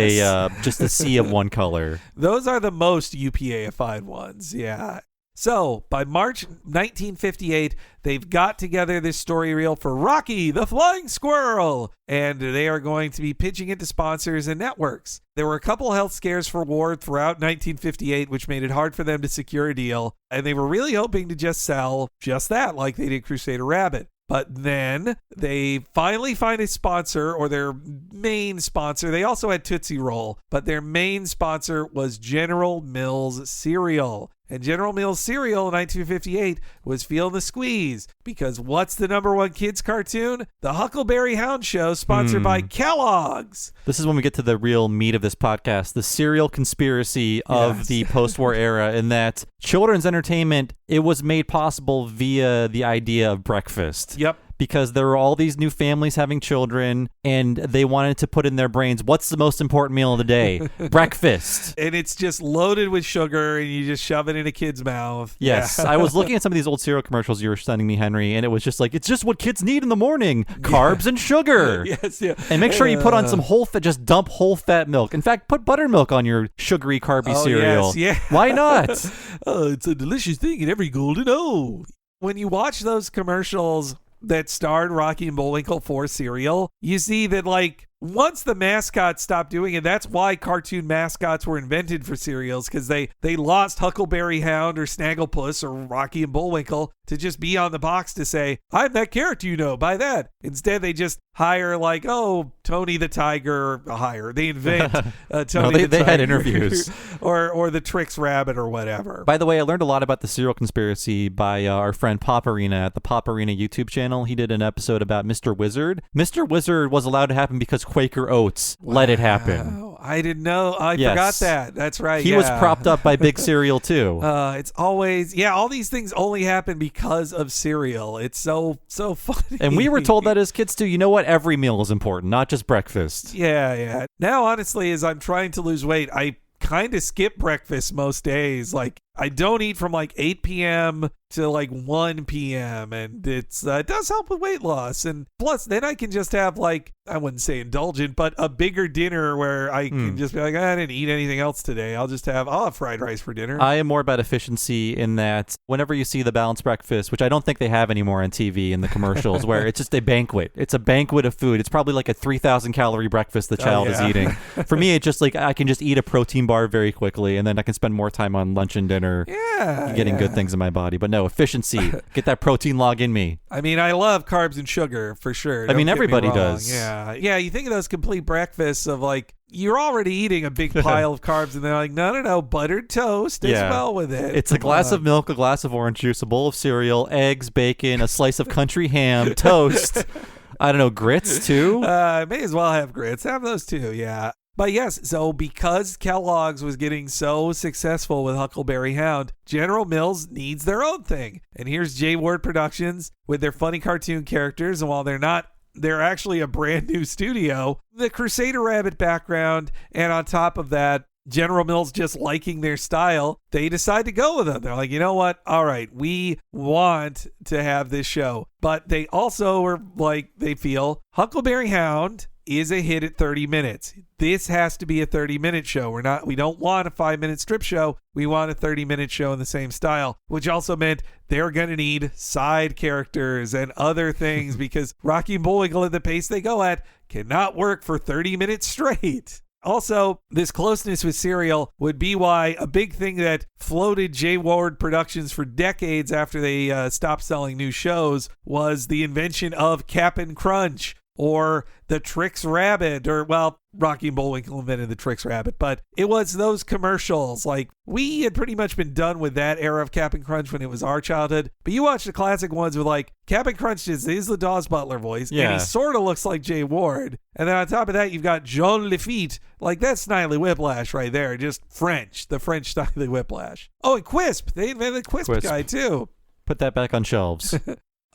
just a sea of one color. Those are the most UPA-ified ones, yeah. So, by March 1958, they've got together this story reel for Rocky the Flying Squirrel, and they are going to be pitching it to sponsors and networks. There were a couple health scares for Ward throughout 1958, which made it hard for them to secure a deal, and they were really hoping to just sell just that, like they did Crusader Rabbit. But then they finally find a sponsor, or their main sponsor. They also had Tootsie Roll, but their main sponsor was General Mills Cereal. And General Mills Cereal in 1958 was feeling the squeeze because what's the number one kids cartoon? The Huckleberry Hound Show, sponsored by Kellogg's. This is when we get to the real meat of this podcast, the cereal conspiracy of the post-war era, in that children's entertainment, it was made possible via the idea of breakfast. Yep. Because there were all these new families having children, and they wanted to put in their brains, what's the most important meal of the day? Breakfast. And it's just loaded with sugar, and you just shove it in a kid's mouth. Yes. Yeah. I was looking at some of these old cereal commercials you were sending me, Henry, and it was just like, it's just what kids need in the morning. Carbs and sugar. Yes, yeah. And make sure you put on some whole fat, just dump whole fat milk. In fact, put buttermilk on your sugary, carby cereal. Yes, yeah. Why not? It's a delicious thing in every golden O. When you watch those commercials that starred Rocky and Bullwinkle for cereal, you see that like once the mascots stopped doing it, that's why cartoon mascots were invented for cereals, because they lost Huckleberry Hound or Snagglepuss or Rocky and Bullwinkle to just be on the box to say, I'm that character, buy that. Instead, they just hire like, oh, Tony the Tiger, They invent Tony the Tiger. They had interviews. or the Trix Rabbit or whatever. By the way, I learned a lot about the cereal conspiracy by our friend Pop Arena at the Pop Arena YouTube channel. He did an episode about Mr. Wizard. Mr. Wizard was allowed to happen because Quaker Oats let it happen. I didn't know. I forgot that. That's right. He was propped up by big cereal too. It's always, all these things only happen because of cereal. It's so funny. And we were told that as kids too. You know what? Every meal is important, not just breakfast. Yeah. Now, honestly, as I'm trying to lose weight, I kind of skip breakfast most days. Like, I don't eat from like 8 p.m. to like 1 p.m. and it does help with weight loss. And plus, then I can just have like, I wouldn't say indulgent, but a bigger dinner where I can just be like, I didn't eat anything else today. I'll have fried rice for dinner. I am more about efficiency in that whenever you see the balanced breakfast, which I don't think they have anymore on TV in the commercials, where it's just a banquet. It's a banquet of food. It's probably like a 3,000 calorie breakfast the child is eating. For me, it's just like I can just eat a protein bar very quickly, and then I can spend more time on lunch and dinner. protein or getting Yeah. good things in my body. But no, efficiency. Get that protein log in me. I mean, I love carbs and sugar for sure. I mean, Don't get me everybody wrong. does. Yeah. You think of those complete breakfasts of like, you're already eating a big pile of carbs, and they're like, no, buttered toast as well with it. It's a glass of milk, a glass of orange juice, a bowl of cereal, eggs, bacon, a slice of country ham, toast. I don't know, grits too? May as well have grits. Have those too, yeah. But yes, so because Kellogg's was getting so successful with Huckleberry Hound, General Mills needs their own thing. And here's J. Ward Productions with their funny cartoon characters. And while they're actually a brand new studio, the Crusader Rabbit background, and on top of that, General Mills just liking their style, they decide to go with them. They're like, you know what? All right, we want to have this show. But they also are like, they feel Huckleberry Hound is a hit at 30 minutes. This has to be a 30-minute show. We don't want a 5-minute strip show. We want a 30-minute show in the same style, which also meant they're going to need side characters and other things because Rocky and Bullwinkle at the pace they go at cannot work for 30 minutes straight. Also, this closeness with cereal would be why a big thing that floated J. Ward Productions for decades after they stopped selling new shows was the invention of Cap'n Crunch or the Trix Rabbit, or, well, Rocky and Bullwinkle invented the Trix Rabbit, but it was those commercials. Like, we had pretty much been done with that era of Cap'n Crunch when it was our childhood, but you watch the classic ones with, like, Cap'n Crunch is the Dawes Butler voice, and he sort of looks like Jay Ward, and then on top of that, you've got Jean Lafitte. Like, that's Snidely Whiplash right there, just French, the French Snidely Whiplash. Oh, and Quisp. They invented the Quisp guy, too. Put that back on shelves.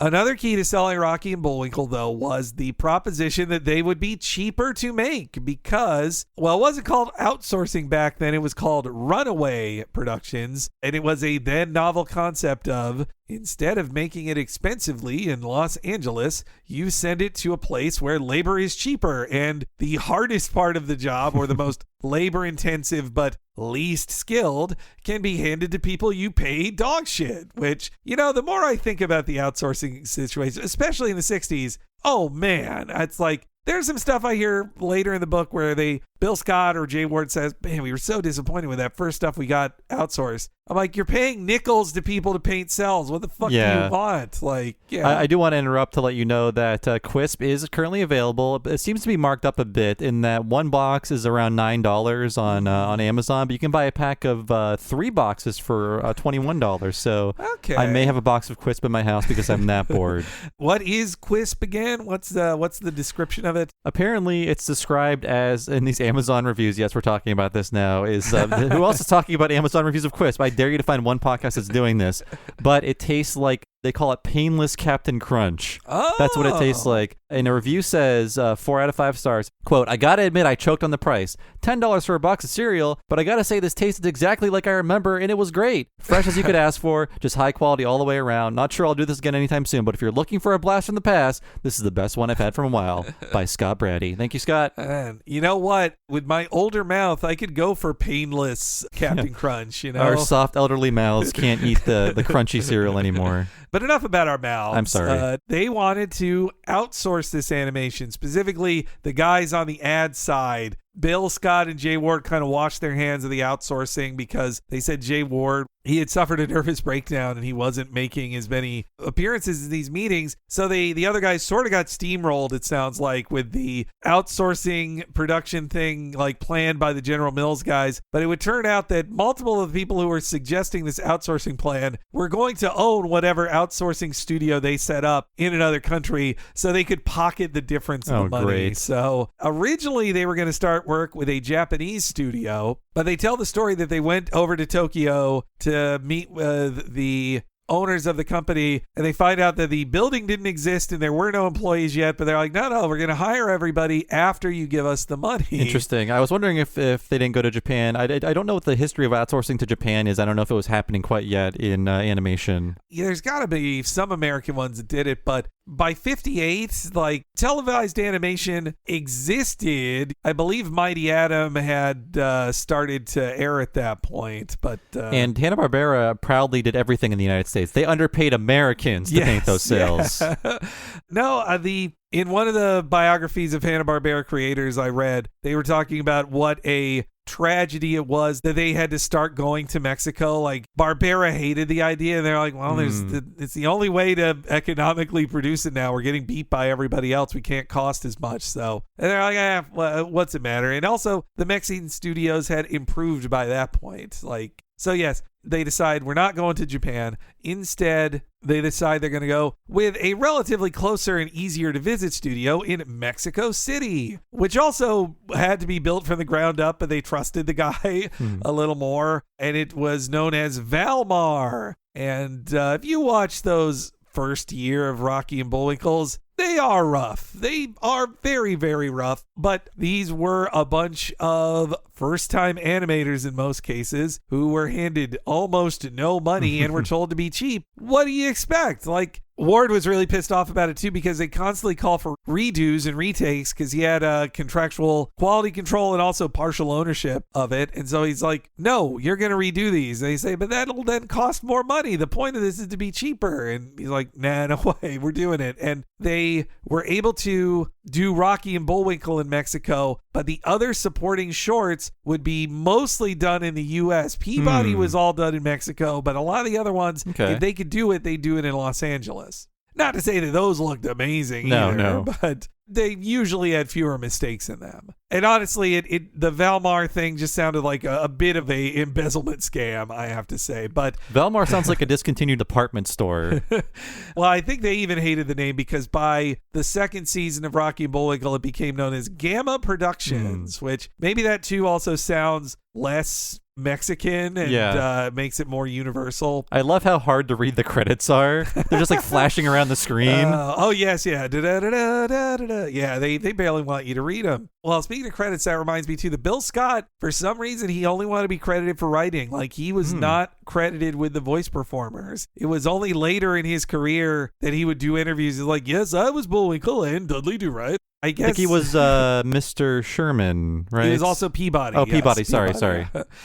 Another key to selling Rocky and Bullwinkle, though, was the proposition that they would be cheaper to make because, well, it wasn't called outsourcing back then. It was called runaway productions. And it was a then novel concept of, instead of making it expensively in Los Angeles, you send it to a place where labor is cheaper. And the hardest part of the job, or the most labor intensive but least skilled, can be handed to people you pay dog shit. Which, you know, the more I think about the outsourcing situation, especially in the 60s, oh man, it's like, there's some stuff I hear later in the book where Bill Scott or Jay Ward says, man, we were so disappointed with that first stuff we got outsourced. I'm like, you're paying nickels to people to paint cells. What the fuck do you want? Like, I do want to interrupt to let you know that Quisp is currently available. It seems to be marked up a bit in that one box is around $9 on Amazon, but you can buy a pack of 3 boxes for $21. So I may have a box of Quisp in my house because I'm that bored. What is Quisp again? What's the description of it? Apparently, it's described as, in these Amazon reviews, yes, we're talking about this now, is who else is talking about Amazon reviews of Quisp? I dare you to find one podcast that's doing this, but it tastes like, they call it painless Captain Crunch. Oh. That's what it tastes like. And a review says 4 out of 5 stars. Quote, I gotta admit I choked on the price. $10 for a box of cereal, but I gotta say this tasted exactly like I remember and it was great. Fresh as you could ask for, just high quality all the way around. Not sure I'll do this again anytime soon, but if you're looking for a blast from the past, this is the best one I've had from a while. By Scott Brady. Thank you, Scott. And you know what? With my older mouth, I could go for painless Captain Crunch, you know? Our soft elderly mouths can't eat the crunchy cereal anymore. But enough about our mouths. I'm sorry. They wanted to outsource this animation, specifically the guys on the ad side. Bill Scott and Jay Ward kind of washed their hands of the outsourcing because they said Jay Ward, he had suffered a nervous breakdown and he wasn't making as many appearances in these meetings. So the other guys sort of got steamrolled, it sounds like, with the outsourcing production thing like planned by the General Mills guys. But it would turn out that multiple of the people who were suggesting this outsourcing plan were going to own whatever outsourcing studio they set up in another country so they could pocket the difference in the money. Great. So originally they were going to start work with a Japanese studio, but they tell the story that they went over to Tokyo to meet with the owners of the company, and they find out that the building didn't exist and there were no employees yet, but they're like, no, we're going to hire everybody after you give us the money. Interesting. I was wondering if they didn't go to Japan. I don't know what the history of outsourcing to Japan is. I don't know if it was happening quite yet in animation. Yeah, there's got to be some American ones that did it, but by 58, like, televised animation existed. I believe Mighty Atom had started to air at that point, but and Hanna-Barbera proudly did everything in the United States. They underpaid Americans to paint those sales. Yeah. No, in one of the biographies of Hanna-Barbera creators I read, they were talking about what a tragedy it was that they had to start going to Mexico. Like Barbera hated the idea, and they're like, well, it's the only way to economically produce it now. We're getting beat by everybody else. We can't cost as much. So, and they're like, well, what's it matter? And also the Mexican studios had improved by that point. Like, so yes, they decide we're not going to Japan. Instead, they decide they're going to go with a relatively closer and easier to visit studio in Mexico City, which also had to be built from the ground up, but they trusted the guy a little more. And it was known as Valmar. And if you watch those first year of Rocky and Bullwinkle's, they are rough. They are very, very rough. But these were a bunch of first-time animators in most cases who were handed almost no money and were told to be cheap. What do you expect? Like, Ward was really pissed off about it too because they constantly call for redos and retakes because he had contractual quality control and also partial ownership of it. And so he's like, no, you're going to redo these. And they say, but that'll then cost more money. The point of this is to be cheaper. And he's like, nah, no way, we're doing it. And they were able to do Rocky and Bullwinkle in Mexico, but the other supporting shorts would be mostly done in the U.S. Peabody was all done in Mexico, but a lot of the other ones, if they could do it, they do it in Los Angeles. Not to say that those looked amazing either, but they usually had fewer mistakes in them. And honestly, the Valmar thing just sounded like a bit of a embezzlement scam, I have to say. But Valmar sounds like a discontinued department store. Well, I think they even hated the name because by the second season of Rocky and Bullwinkle, it became known as Gamma Productions, which maybe that too also sounds less Mexican and makes it more universal. I love how hard to read the credits are. They're just like flashing around the screen. Oh yes, yeah. Yeah, they barely want you to read them. Well, speaking of credits, that reminds me too that Bill Scott, for some reason, he only wanted to be credited for writing. Like, he was not credited with the voice performers. It was only later in his career that he would do interviews. He's like, yes, I was Bullwinkle and Dudley Do Right. I guess he was Mr. Sherman, right? He was also Peabody. Oh, yes, Peabody. Sorry.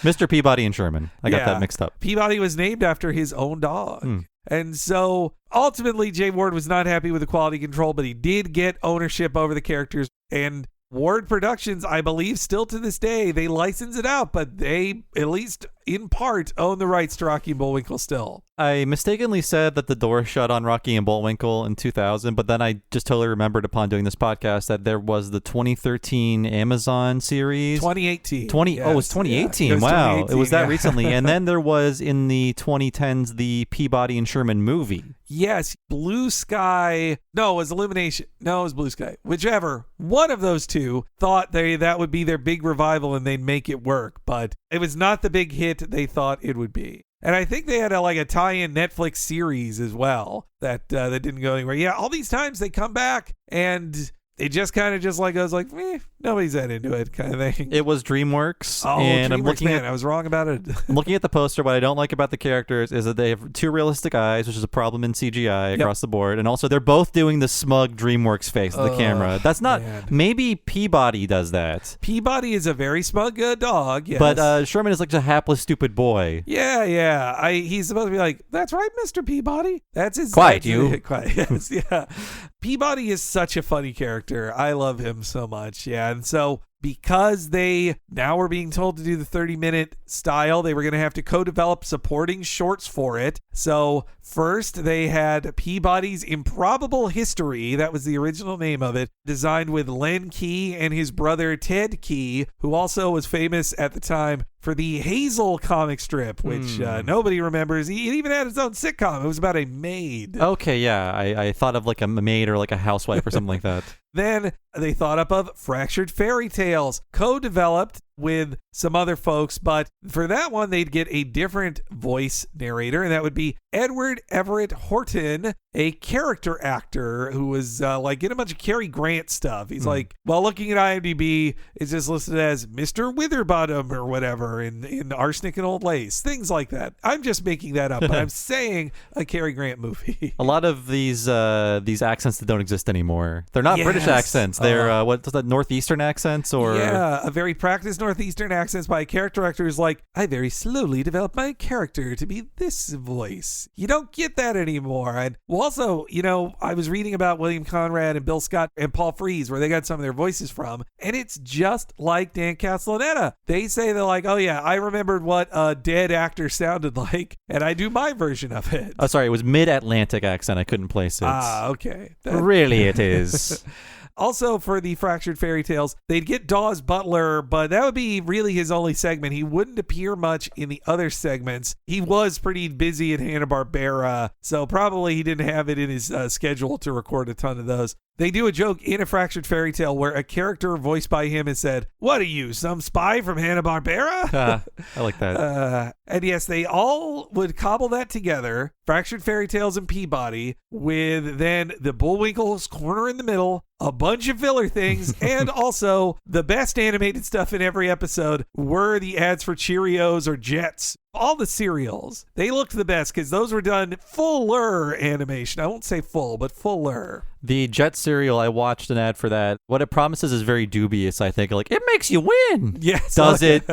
Mr. Peabody and Sherman. I got that mixed up. Peabody was named after his own dog. And so ultimately, Jay Ward was not happy with the quality control, but he did get ownership over the characters. And Ward Productions, I believe, still to this day, they license it out, but they, at least in part, own the rights to Rocky and Bullwinkle still. I mistakenly said that the door shut on Rocky and Bullwinkle in 2000, but then I just totally remembered upon doing this podcast that there was the 2013 Amazon series. 2018. Oh, it was 2018. Yeah, it was wow. 2018, it was that recently. And then there was in the 2010s the Peabody and Sherman movie. Yes, Blue Sky. No, it was Illumination. No, it was Blue Sky. Whichever. One of those two thought that would be their big revival and they'd make it work, but it was not the big hit they thought it would be. And I think they had a tie-in Netflix series as well that didn't go anywhere. Yeah, all these times they come back and it just kind of just like goes like, nobody's that into it kind of thing. It was DreamWorks. Oh, and DreamWorks, I'm looking man, I was wrong about it. I'm looking at the poster. What I don't like about the characters is that they have too realistic eyes, which is a problem in CGI across the board. And also, they're both doing the smug DreamWorks face of the camera. That's not. Man. Maybe Peabody does that. Peabody is a very smug dog. Yes. But Sherman is like a hapless, stupid boy. Yeah. He's supposed to be like, that's right, Mr. Peabody. That's his. Quiet, you. Quiet. Yes. Yeah. Peabody is such a funny character. I love him so much. Yeah. And so because they now were being told to do the 30-minute style, they were going to have to co-develop supporting shorts for it. So first they had Peabody's Improbable History. That was the original name of it, designed with Len Key and his brother Ted Key, who also was famous at the time for the Hazel comic strip, which nobody remembers. He even had his own sitcom. It was about a maid. Okay, yeah. I thought of like a maid or like a housewife or something like that. Then they thought up of Fractured Fairy Tales, co-developed with some other folks, but for that one, they'd get a different voice narrator, and that would be Edward Everett Horton, a character actor who was in a bunch of Cary Grant stuff. He's like, while looking at IMDb, it's just listed as Mr. Witherbottom or whatever in Arsenic and Old Lace, things like that. I'm just making that up, but I'm saying a Cary Grant movie. A lot of these accents that don't exist anymore. They're not British accents. They're what's that, northeastern accents or a very practiced Northeastern accents by a character actor who's like, I very slowly developed my character to be this voice. You don't get that anymore. And also, I was reading about William Conrad and Bill Scott and Paul Frees, where they got some of their voices from, and it's just like Dan Castellaneta. They say they're like, oh yeah, I remembered what a dead actor sounded like, and I do my version of it. Oh, sorry, it was mid-Atlantic accent. I couldn't place it. Okay. Really, it is. Also, for the Fractured Fairy Tales, they'd get Dawes Butler, but that would be really his only segment. He wouldn't appear much in the other segments. He was pretty busy at Hanna-Barbera, so probably he didn't have it in his schedule to record a ton of those. They do a joke in A Fractured Fairy Tale where a character voiced by him has said, what are you, some spy from Hanna-Barbera? I like that. And yes, they all would cobble that together, Fractured Fairy Tales and Peabody, with then the Bullwinkle's corner in the middle, a bunch of filler things, and also the best animated stuff in every episode were the ads for Cheerios or Jets. All the cereals, they looked the best because those were done fuller animation. I won't say full, but fuller. The Jet cereal, I watched an ad for that. What it promises is very dubious, I think. Like, it makes you win. Yes. Does it?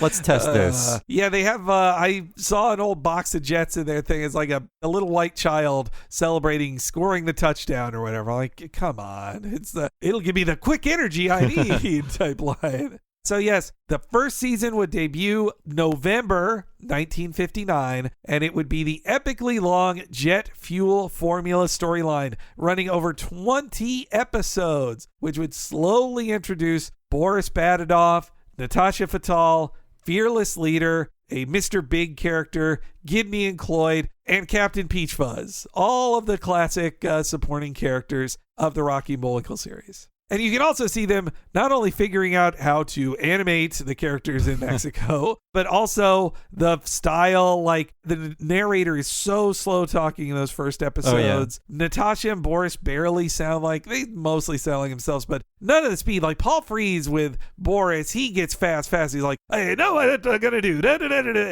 Let's test this. Yeah, they have, I saw an old box of Jets in their thing. It's like a little white child celebrating scoring the touchdown or whatever. I'm like, come on. It'll give me the quick energy I need type line. So yes, the first season would debut November 1959, and it would be the epically long jet fuel formula storyline running over 20 episodes, which would slowly introduce Boris Badadoff, Natasha Fatale, Fearless Leader, a Mr. Big character, Gidney and Cloyd, and Captain Peach Fuzz, all of the classic supporting characters of the Rocky and Bullwinkle series. And you can also see them not only figuring out how to animate the characters in Mexico, but also the style. Like, the narrator is so slow talking in those first episodes. Oh, yeah. Natasha and Boris barely sound like, they mostly sound like themselves, but none of the speed. Like Paul Frees with Boris, he gets fast. He's like, I know what I'm going to do.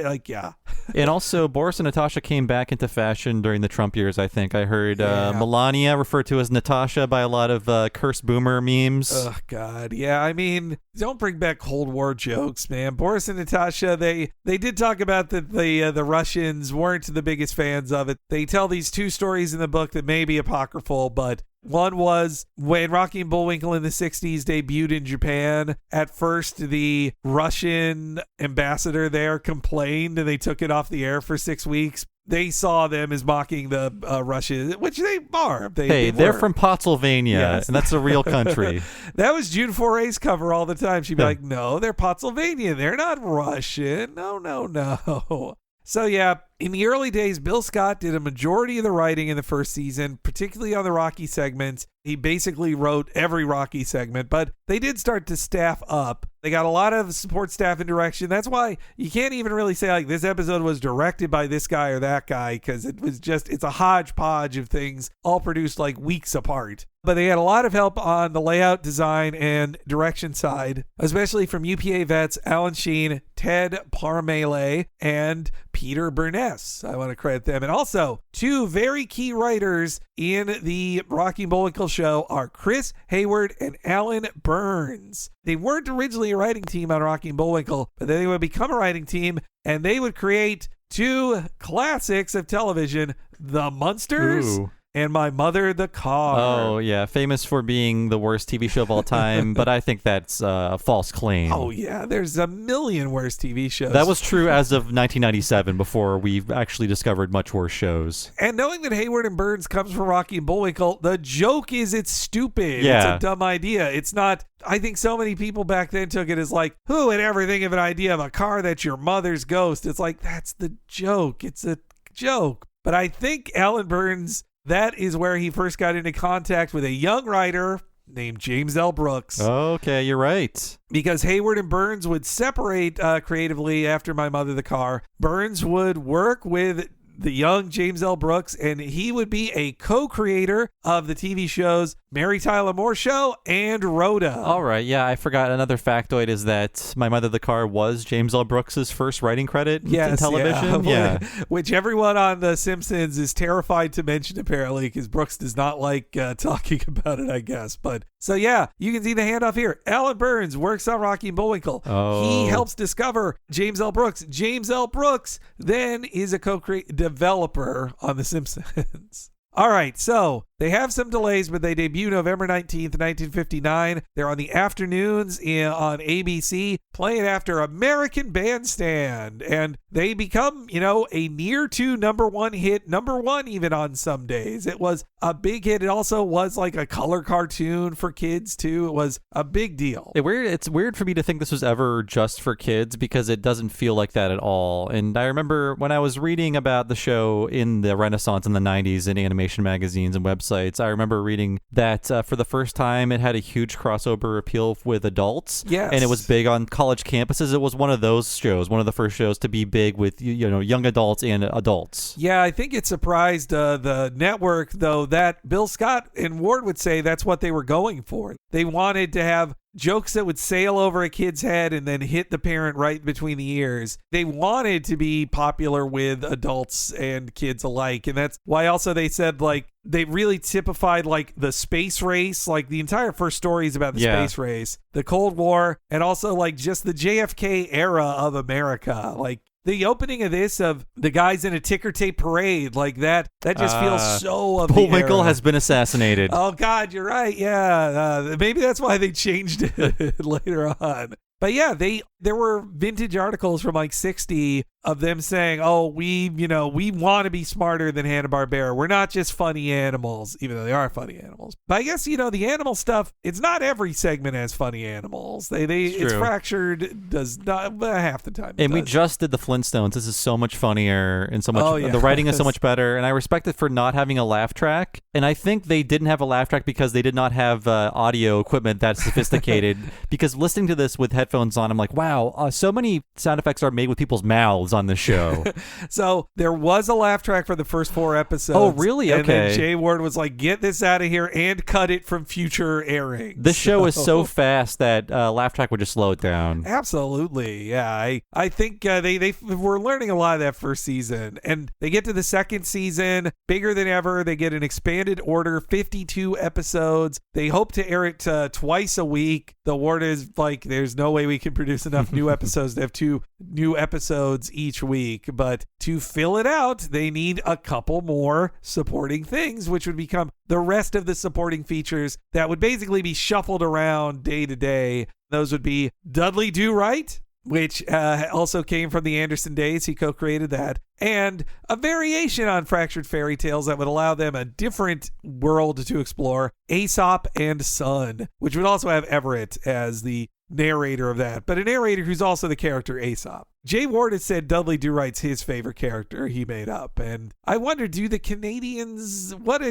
Like, yeah. And also, Boris and Natasha came back into fashion during the Trump years, I think. I heard Melania referred to as Natasha by a lot of cursed boomer memes. Oh, God. Yeah, I mean, don't bring back Cold War jokes, man. Boris and Natasha, they did talk about that the Russians weren't the biggest fans of it. They tell these two stories in the book that may be apocryphal, but one was when Rocky and Bullwinkle in the 60s debuted in Japan. At first, the Russian ambassador there complained and they took it off the air for 6 weeks. They saw them as mocking the Russians, which they are. They're from Pennsylvania, yes. And that's a real country. That was June Foray's cover all the time. She'd be like, no, they're Pennsylvania. They're not Russian. No. So yeah, in the early days, Bill Scott did a majority of the writing in the first season, particularly on the Rocky segments. He basically wrote every Rocky segment, but they did start to staff up. They got a lot of support staff and direction. That's why you can't even really say like this episode was directed by this guy or that guy, because it's a hodgepodge of things all produced like weeks apart. But they had a lot of help on the layout, design, and direction side, especially from UPA vets Alan Sheen, Ted Parmalee, and Peter Burness. I want to credit them. And also, two very key writers in the Rocky and Bullwinkle show are Chris Hayward and Alan Burns. They weren't originally a writing team on Rocky and Bullwinkle, but then they would become a writing team, and they would create two classics of television, The Munsters. Ooh. And My Mother the Car. Oh, yeah. Famous for being the worst TV show of all time, but I think that's a false claim. Oh, yeah. There's a million worse TV shows. That was true as of 1997, before we've actually discovered much worse shows. And knowing that Hayward and Burns comes from Rocky and Bullwinkle, the joke is it's stupid. Yeah. It's a dumb idea. It's not... I think so many people back then took it as like, who would ever think of an idea of a car that's your mother's ghost? It's like, that's the joke. It's a joke. But I think Alan Burns... that is where he first got into contact with a young writer named James L. Brooks. Okay, you're right. Because Hayward and Burns would separate creatively after My Mother the Car. Burns would work with the young James L. Brooks, and he would be a co-creator of the TV shows Mary Tyler Moore Show, and Rhoda. All right, yeah, I forgot. Another factoid is that My Mother the Car was James L. Brooks' first writing credit in television. Yeah. Which everyone on The Simpsons is terrified to mention, apparently, because Brooks does not like talking about it, I guess. But so, yeah, you can see the handoff here. Alan Burns works on Rocky and Bullwinkle. Oh. He helps discover James L. Brooks. James L. Brooks then is a developer on The Simpsons. All right, so they have some delays, but they debut November 19th, 1959. They're on the afternoons on ABC, playing after American Bandstand. And they become, a near to number one hit, number one even on some days. It was a big hit. It also was like a color cartoon for kids, too. It was a big deal. It's weird for me to think this was ever just for kids because it doesn't feel like that at all. And I remember when I was reading about the show in the Renaissance in the 90s in animation magazines and websites, I remember reading that for the first time it had a huge crossover appeal with adults. Yes. And it was big on college campuses. It was one of those shows, one of the first shows to be big with young adults and adults. Yeah, I think it surprised the network, though, that Bill Scott and Ward would say that's what they were going for. They wanted to have jokes that would sail over a kid's head and then hit the parent right between the ears. They wanted to be popular with adults and kids alike. And that's why also they said, like, they really typified, like, the space race. Like, the entire first story is about the space race, the Cold War, and also, like, just the JFK era of America. Like, the opening of this, of the guys in a ticker tape parade, like that just feels so of Bullwinkle the era. has been assassinated. Oh, God, you're right. Yeah. Maybe that's why they changed it later on. But yeah, there were vintage articles from like 60 of them saying, oh, we want to be smarter than Hanna-Barbera. We're not just funny animals, even though they are funny animals. But I guess, the animal stuff, it's not every segment has funny animals. It's fractured, does not half the time. And we just did the Flintstones. This is so much funnier and so much, the writing is so much better. And I respect it for not having a laugh track. And I think they didn't have a laugh track because they did not have audio equipment that sophisticated. Because listening to this with headphones on, I'm like, wow, so many sound effects are made with people's mouths on this show. So there was a laugh track for the first 4 episodes. Oh, really? Okay. And then Jay Ward was like, get this out of here and cut it from future airings. This show is so fast that laugh track would just slow it down. Absolutely. Yeah. I think they were learning a lot of that first season. And they get to the second season, bigger than ever. They get an expanded order, 52 episodes. They hope to air it twice a week. The Ward is like, there's no way we can produce enough new episodes to have 2 new episodes each week. But to fill it out, they need a couple more supporting things, which would become the rest of the supporting features that would basically be shuffled around day to day. Those would be Dudley Do Right, which also came from the Anderson days. He co-created that. And a variation on Fractured Fairy Tales that would allow them a different world to explore, Aesop and Son, which would also have Everett as the narrator of that, but a narrator who's also the character Aesop. Jay Ward has said Dudley Do Right's his favorite character he made up. And I wonder, what do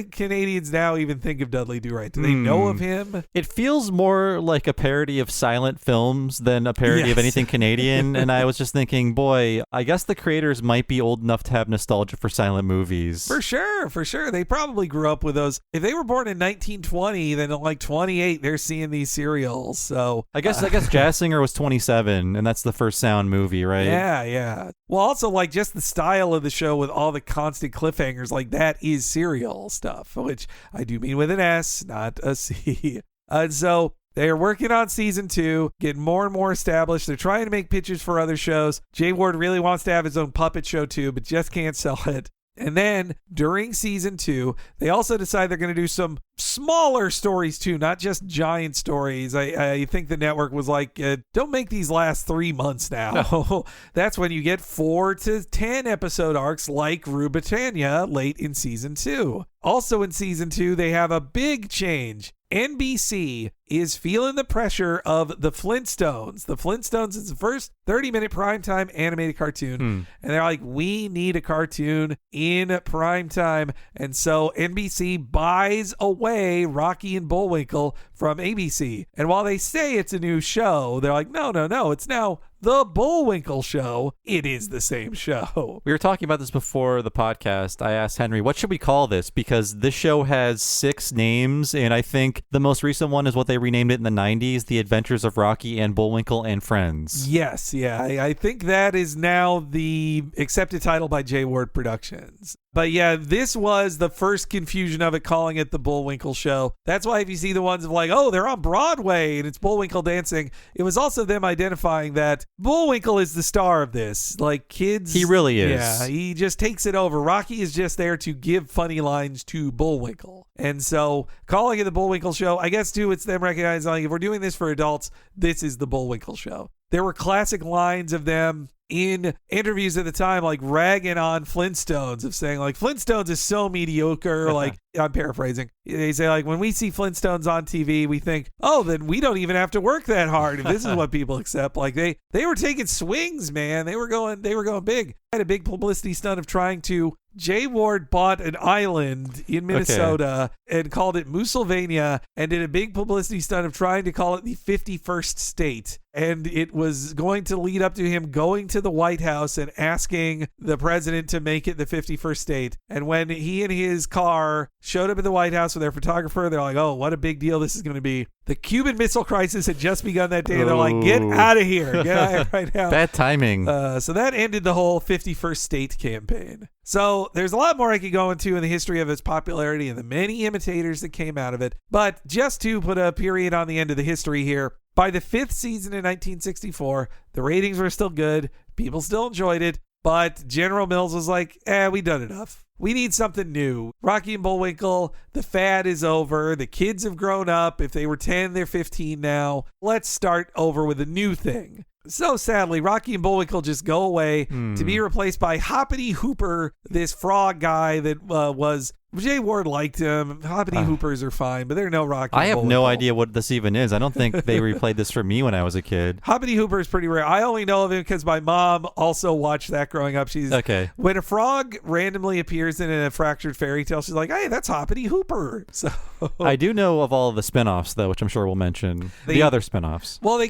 Canadians now even think of Dudley Do Right? Do they know of him? It feels more like a parody of silent films than a parody of anything Canadian. And I was just thinking, boy, I guess the creators might be old enough to have nostalgia for silent movies. For sure. They probably grew up with those. If they were born in 1920, then at like 28, they're seeing these serials. So I guess Jazz Singer was 27, and that's the first sound movie, right? Yeah. Well, also, like, just the style of the show with all the constant cliffhangers, like, that is serial stuff, which I do mean with an S, not a C. So they're working on season 2, getting more and more established. They're trying to make pitches for other shows. Jay Ward really wants to have his own puppet show, too, but just can't sell it. And then during season 2, they also decide they're going to do some smaller stories too, not just giant stories. I think the network was like, don't make these last 3 months now. No. That's when you get 4 to 10 episode arcs like Rue Britannia late in season 2. Also in season 2, they have a big change. NBC is feeling the pressure of the Flintstones. The Flintstones is the first 30-minute primetime animated cartoon. And they're like, we need a cartoon in primetime. And so NBC buys away Rocky and Bullwinkle from ABC. And while they say it's a new show, they're like, no, it's now The Bullwinkle Show. It is the same show. We were talking about this before the podcast. I asked Henry, what should we call this? Because this show has 6 names, and I think the most recent one is what they renamed it in the 90s, The Adventures of Rocky and Bullwinkle and Friends. Yes, yeah. I think that is now the accepted title by J. Ward Productions. But yeah, this was the first confusion of it, calling it The Bullwinkle Show. That's why if you see the ones of like, oh, they're on Broadway and it's Bullwinkle dancing, it was also them identifying that Bullwinkle is the star of this. Like, kids. He really is. Yeah, he just takes it over. Rocky is just there to give funny lines to Bullwinkle. And so calling it The Bullwinkle Show, I guess too, it's them recognizing, like, if we're doing this for adults, this is The Bullwinkle Show. There were classic lines of them in interviews at the time, like ragging on Flintstones, of saying like, Flintstones is so mediocre. Like, I'm paraphrasing. They say like, when we see Flintstones on TV, we think, oh, then we don't even have to work that hard if this is what people accept. Like, they were taking swings, man. They were going big. I had a big publicity stunt of trying to. J. Ward bought an island in Minnesota and called it Moosylvania, and did a big publicity stunt of trying to call it the 51st state. And it was going to lead up to him going to the White House and asking the president to make it the 51st state. And when he and his car showed up at the White House with their photographer, they're like, oh, what a big deal this is going to be. The Cuban Missile Crisis had just begun that day. They're like, get out of here. Get out of here right now. Bad timing. So that ended the whole 51st state campaign. So there's a lot more I could go into in the history of its popularity and the many imitators that came out of it. But just to put a period on the end of the history here, by the 5th season in 1964, the ratings were still good. People still enjoyed it. But General Mills was like, we've done enough. We need something new. Rocky and Bullwinkle, the fad is over. The kids have grown up. If they were 10, they're 15 now. Let's start over with a new thing. So sadly, Rocky and Bullwinkle just go away to be replaced by Hoppity Hooper, this frog guy that was... J. Ward liked him. Hoppity Hoopers are fine, but they're no Rocky and I have Bullwinkle. no idea what this even is. I don't think they replayed this for me when I was a kid. Hoppity Hooper is pretty rare. I only know of him because my mom also watched that growing up. She's Okay. When a frog randomly appears in a fractured fairy tale, she's like, hey, that's Hoppity Hooper. So I do know of all of the spinoffs, though, which I'm sure we'll mention. The other spinoffs. Well,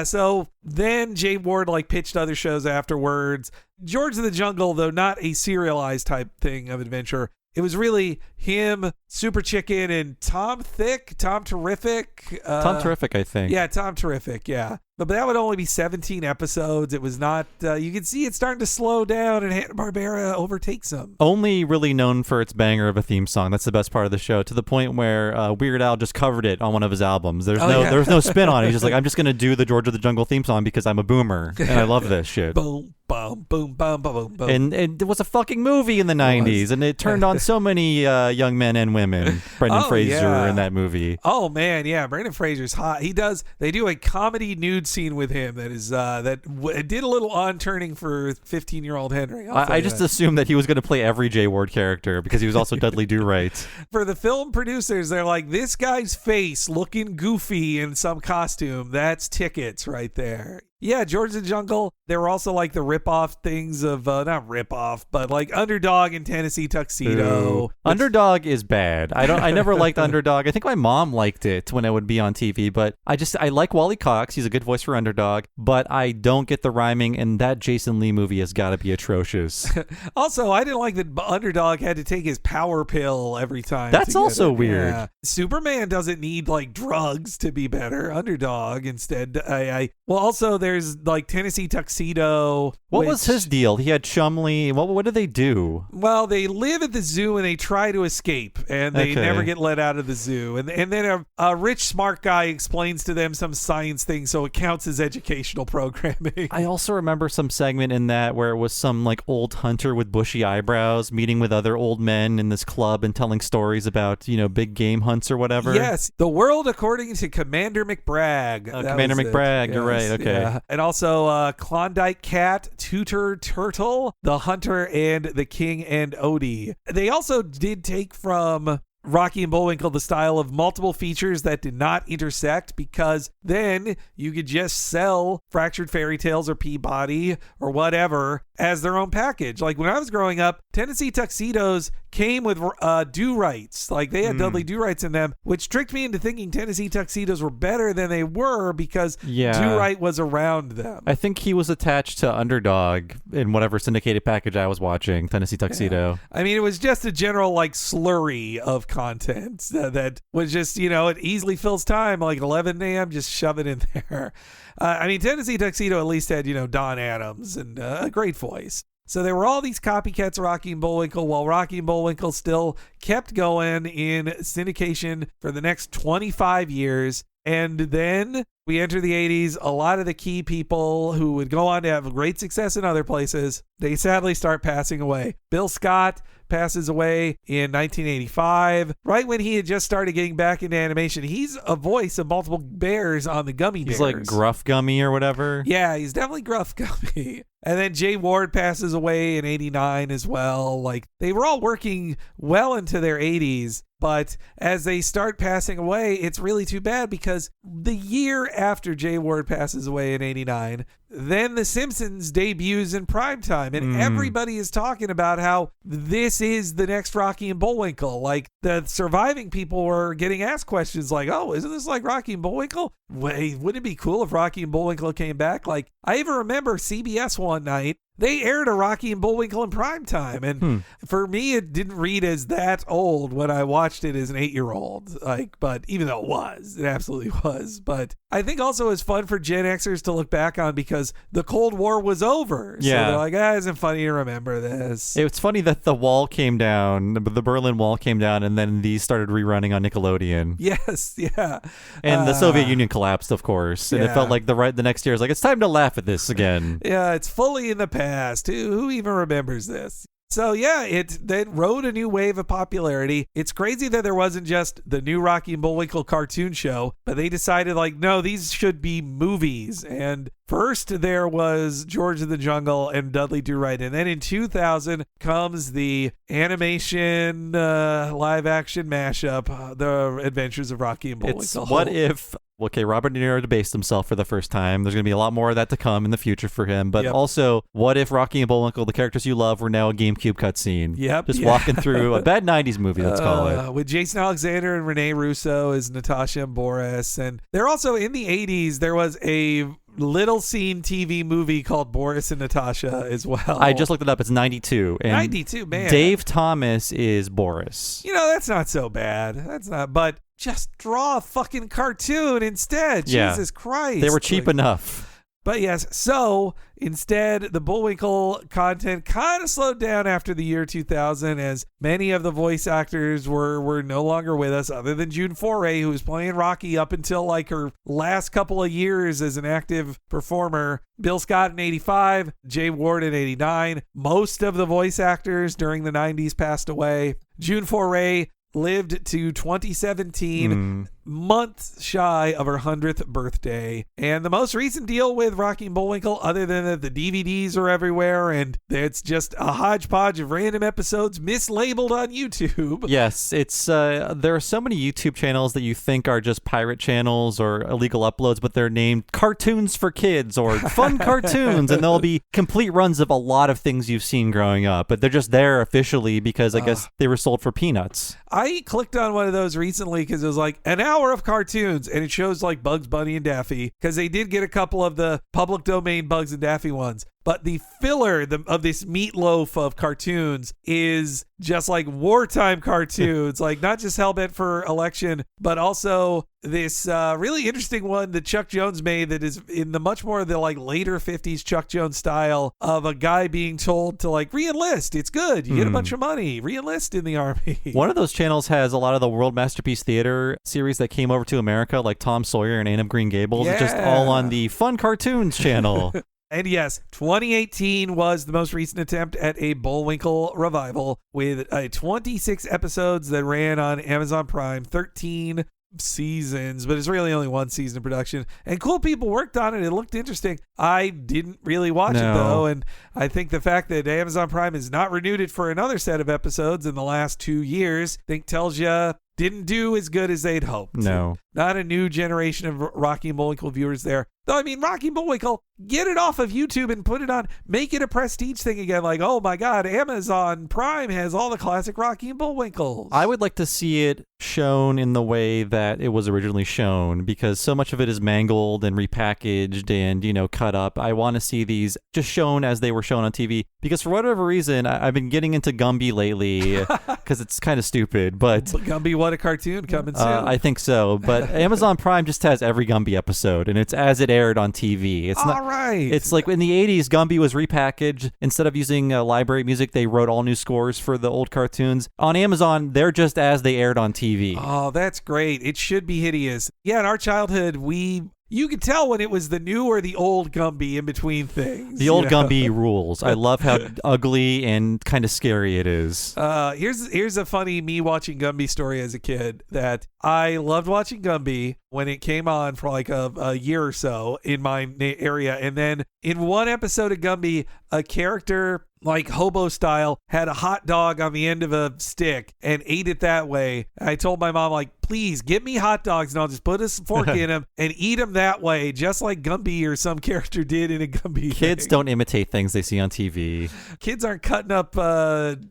so then J. Ward pitched other shows afterwards. George of the Jungle, though not a serialized type thing of adventure, it was really him, Super Chicken, and Tom Terrific. Tom Terrific, I think. Yeah, Tom Terrific, yeah. But that would only be 17 episodes. It was not, you can see it's starting to slow down, and Hanna-Barbera overtakes them. Only really known for its banger of a theme song. That's the best part of the show, to the point where Weird Al just covered it on one of his albums. There was no spin on it. He's just like, I'm just going to do the George of the Jungle theme song because I'm a boomer, and I love this shit. Boom, boom, boom, boom, boom, boom. And it was a fucking movie in the 90s, and it turned on so many young men and women. Brendan Fraser in that movie. Oh, man, yeah. Brendan Fraser's hot. They do a comedy nude scene with him that is did a little on-turning for 15-year-old Henry. I just assumed that he was going to play every J. Ward character because he was also Dudley Do-Right. For the film producers, they're like, this guy's face looking goofy in some costume, that's tickets right there. Yeah, George of the Jungle. There were also the rip-off things of, not rip-off, but Underdog and Tennessee Tuxedo. Underdog is bad. I never liked Underdog. I think my mom liked it when it would be on TV, but I like Wally Cox. He's a good voice for Underdog, but I don't get the rhyming, and that Jason Lee movie has got to be atrocious. Also, I didn't like that Underdog had to take his power pill every time. That's also weird. Yeah. Superman doesn't need drugs to be better. Underdog instead. Also there's Tennessee Tuxedo. What was his deal? He had Chumley. What did they do? Well, they live at the zoo and they try to escape, and they never get let out of the zoo. And then a rich smart guy explains to them some science thing, so it counts as educational programming. I also remember some segment in that where it was some old hunter with bushy eyebrows meeting with other old men in this club and telling stories about big game hunts or whatever. Yes, the world according to Commander McBragg. Commander McBragg. You're right. Okay. Yeah. And also Klondike Cat, Tutor Turtle, The Hunter, and The King and Odie. They also did take from Rocky and Bullwinkle the style of multiple features that did not intersect, because then you could just sell Fractured Fairy Tales or Peabody or whatever as their own package. Like when I was growing up, Tennessee Tuxedos came with do-rights. Like they had Dudley do-rights in them, which tricked me into thinking Tennessee Tuxedos were better than they were because do-right was around them. I think he was attached to Underdog in whatever syndicated package I was watching, Tennessee Tuxedo. Yeah. I mean, it was just a general like slurry of content that was just, it easily fills time, like 11 a.m., just shove it in there. I mean, Tennessee Tuxedo at least had, Don Adams and a great voice. So there were all these copycats of Rocky and Bullwinkle, while Rocky and Bullwinkle still kept going in syndication for the next 25 years. And then we enter the 80s. A lot of the key people who would go on to have great success in other places, they sadly start passing away. Bill Scott passes away in 1985, right when he had just started getting back into animation. He's a voice of multiple bears on the Gummy Bears. He's like Gruff Gummy or whatever. Yeah, he's definitely Gruff Gummy. And then Jay Ward passes away in 89 as well. Like, they were all working well into their 80s. But as they start passing away, it's really too bad, because the year after Jay Ward passes away in 89, then The Simpsons debuts in primetime, and everybody is talking about how this is the next Rocky and Bullwinkle. Like, the surviving people were getting asked questions like, oh, isn't this like Rocky and Bullwinkle? Wait, wouldn't it be cool if Rocky and Bullwinkle came back? Like, I even remember CBS one night, they aired a Rocky and Bullwinkle in primetime, and for me, it didn't read as that old when I watched it as an 8-year-old. Like, but even though it absolutely was. But I think also it's fun for Gen Xers to look back on, because the Cold War was over. So they're like, isn't funny to remember this. It's funny that the wall came down, the Berlin Wall came down, and then these started rerunning on Nickelodeon. Yes, yeah. And the Soviet Union collapsed, of course, and it felt like the next year, it's time to laugh at this again. Yeah, it's fully in the past. Who even remembers this? So yeah, it rode a new wave of popularity. It's crazy that there wasn't just the new Rocky and Bullwinkle cartoon show, but they decided no, these should be movies. And first there was George of the Jungle and Dudley Do-Right, and then in 2000 comes the animation live action mashup, The Adventures of Rocky and Bullwinkle. It's what if... Okay, Robert De Niro debased himself for the first time. There's going to be a lot more of that to come in the future for him. But also, what if Rocky and Bullwinkle, the characters you love, were now a GameCube cutscene? Yep. Just walking through a bad 90s movie, let's call it. With Jason Alexander and Rene Russo as Natasha and Boris. And they're also, in the 80s, there was a little seen TV movie called Boris and Natasha as well. I just looked it up. It's 92. And 92, man. Dave Thomas is Boris. That's not so bad. That's not, but just draw a fucking cartoon instead. Yeah. Jesus Christ. They were cheap enough. But yes, so instead, the Bullwinkle content kind of slowed down after the year 2000, as many of the voice actors were no longer with us, other than June Foray, who was playing Rocky up until her last couple of years as an active performer. Bill Scott in 85, Jay Ward in 89. Most of the voice actors during the 90s passed away. June Foray lived to 2017, months shy of her 100th birthday. And the most recent deal with Rocky and Bullwinkle, other than that the DVDs are everywhere and it's just a hodgepodge of random episodes mislabeled on YouTube. Yes, it's there are so many YouTube channels that you think are just pirate channels or illegal uploads, but they're named Cartoons for Kids or Fun Cartoons, and there'll be complete runs of a lot of things you've seen growing up, but they're just there officially because I guess they were sold for peanuts. I clicked on one of those recently because it was like an hour of cartoons, and it shows Bugs Bunny and Daffy, because they did get a couple of the public domain Bugs and Daffy ones. But the filler of this meatloaf of cartoons is just wartime cartoons, not just Hellbent for Election, but also this really interesting one that Chuck Jones made that is in the much more the later 50s Chuck Jones style of a guy being told to re-enlist. It's good. You get a bunch of money. Re-enlist in the army. One of those channels has a lot of the World Masterpiece Theater series that came over to America, like Tom Sawyer and Anne of Green Gables. Yeah. It's just all on the Fun Cartoons channel. And yes, 2018 was the most recent attempt at a Bullwinkle revival with 26 episodes that ran on Amazon Prime, 13 seasons, but it's really only one season of production. And cool people worked on it. It looked interesting. I didn't really watch it, though. And I think the fact that Amazon Prime has not renewed it for another set of episodes in the last 2 years, I think tells you didn't do as good as they'd hoped. No. Not a new generation of Rocky and Bullwinkle viewers there. Though, I mean, Rocky and Bullwinkle, get it off of YouTube and put it on. Make it a prestige thing again. Like, oh my God, Amazon Prime has all the classic Rocky and Bullwinkles. I would like to see it shown in the way that it was originally shown, because so much of it is mangled and repackaged and, cut up. I want to see these just shown as they were shown on TV, because for whatever reason, I've been getting into Gumby lately because it's kind of stupid. But Gumby, what a cartoon coming soon. I think so. But Amazon Prime just has every Gumby episode, and it's as it aired on TV. It's not right. It's like in the 80s, Gumby was repackaged. Instead of using library music, they wrote all new scores for the old cartoons. On Amazon, they're just as they aired on TV. Oh, that's great. It should be hideous. Yeah, in our childhood, you could tell when it was the new or the old Gumby in between things. The old Gumby rules. I love how ugly and kind of scary it is. Here's a funny me watching Gumby story as a kid, that I loved watching Gumby when it came on for like a year or so in my area. And then in one episode of Gumby, a character, like hobo style, had a hot dog on the end of a stick and ate it that way. I told my mom, like, please get me hot dogs and I'll just put a fork in them and eat them that way, just like Gumby or some character did in a Gumby Kids thing. don't imitate things they see on TV. Kids aren't cutting up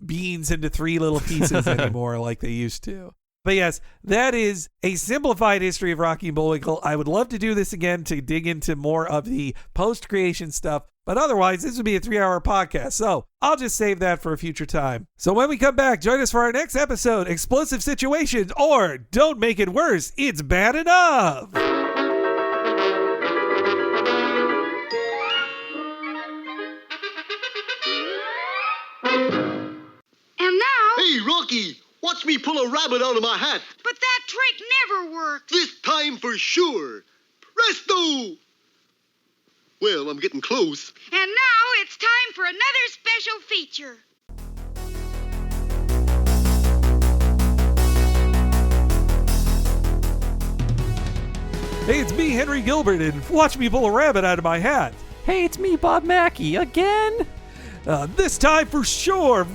beans into 3 little pieces anymore like they used to. But yes, that is a simplified history of Rocky and Bullwinkle. I would love to do this again to dig into more of the post-creation stuff. But otherwise, this would be a 3-hour podcast. So I'll just save that for a future time. So when we come back, join us for our next episode, Explosive Situations, or Don't Make It Worse, It's Bad Enough. And now... Hey, Rocky, watch me pull a rabbit out of my hat. But that trick never worked. This time for sure. Presto! Well, I'm getting close. And now it's time for another special feature. Hey, it's me, Henry Gilbert, and watch me pull a rabbit out of my hat. Hey, it's me, Bob Mackey, again. This time for sure.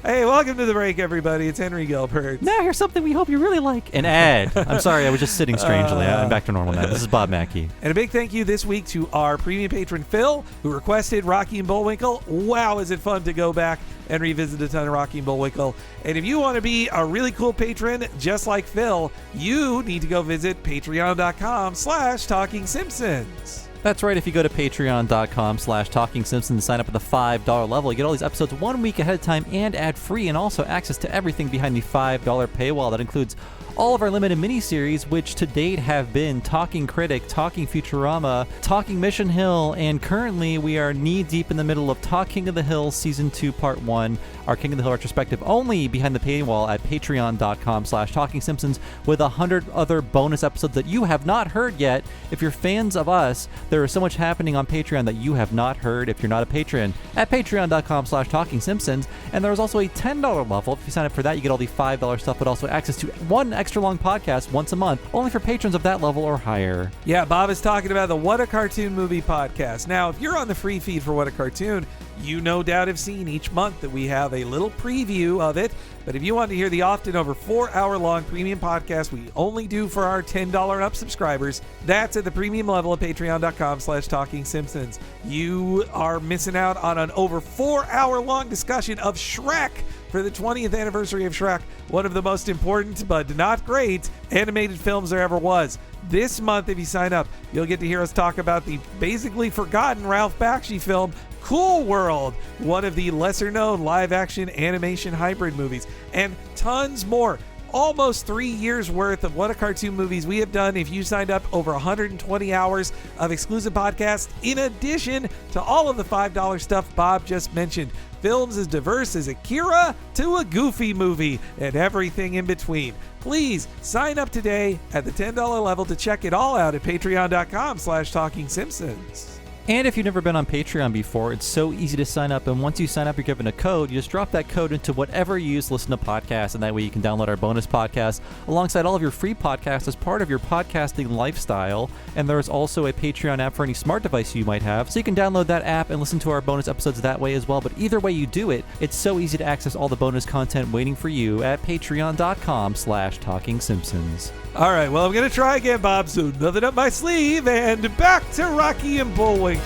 Hey, welcome to the break, everybody. It's Henry Gilbert. Now here's something we hope you really like. An ad. I'm sorry, I was just sitting strangely. I'm back to normal now. This is Bob Mackey. And a big thank you this week to our premium patron, Phil, who requested Rocky and Bullwinkle. Wow, is it fun to go back and revisit a ton of Rocky and Bullwinkle. And if you want to be a really cool patron, just like Phil, you need to go visit patreon.com/TalkingSimpsons. That's right. If you go to patreon.com/TalkingSimpsons and sign up at the $5 level, you get all these episodes 1 week ahead of time and ad-free, and also access to everything behind the $5 paywall. That includes all of our limited miniseries, which to date have been Talking Critic, Talking Futurama, Talking Mission Hill, and currently we are knee-deep in the middle of Talking of the Hill Season 2 Part 1, our King of the Hill retrospective, only behind the paywall at patreon.com/TalkingSimpsons, with 100 other bonus episodes that you have not heard yet. If you're fans of us, there is so much happening on Patreon that you have not heard if you're not a patron at patreon.com/TalkingSimpsons. And there's also a $10 level. If you sign up for that, you get all the $5 stuff, but also access to one extra long podcast once a month, only for patrons of that level or higher. Yeah, Bob is talking about the What a Cartoon Movie podcast. Now, if you're on the free feed for What a Cartoon, you no doubt have seen each month that we have a little preview of it. But if you want to hear the often over 4-hour-long premium podcast we only do for our $10 and up subscribers, that's at the premium level at patreon.com/TalkingSimpsons. You are missing out on an over 4-hour-long discussion of Shrek for the 20th anniversary of Shrek, one of the most important but not great animated films there ever was. This month, if you sign up, you'll get to hear us talk about the basically forgotten Ralph Bakshi film, Cool World, one of the lesser-known live-action animation hybrid movies, and tons more. Almost 3 years worth of What a Cartoon movies we have done if you signed up, over 120 hours of exclusive podcasts, in addition to all of the $5 stuff Bob just mentioned. Films as diverse as Akira to a Goofy movie and everything in between. Please sign up today at the $10 level to check it all out at patreon.com/TalkingSimpsons. And if you've never been on Patreon before, it's so easy to sign up. And once you sign up, you're given a code. You just drop that code into whatever you use to listen to podcasts. And that way you can download our bonus podcast alongside all of your free podcasts as part of your podcasting lifestyle. And there's also a Patreon app for any smart device you might have. So you can download that app and listen to our bonus episodes that way as well. But either way you do it, it's so easy to access all the bonus content waiting for you at patreon.com/TalkingSimpsons. All right, well, I'm going to try again, Bob, so nothing up my sleeve, and back to Rocky and Bullwinkle.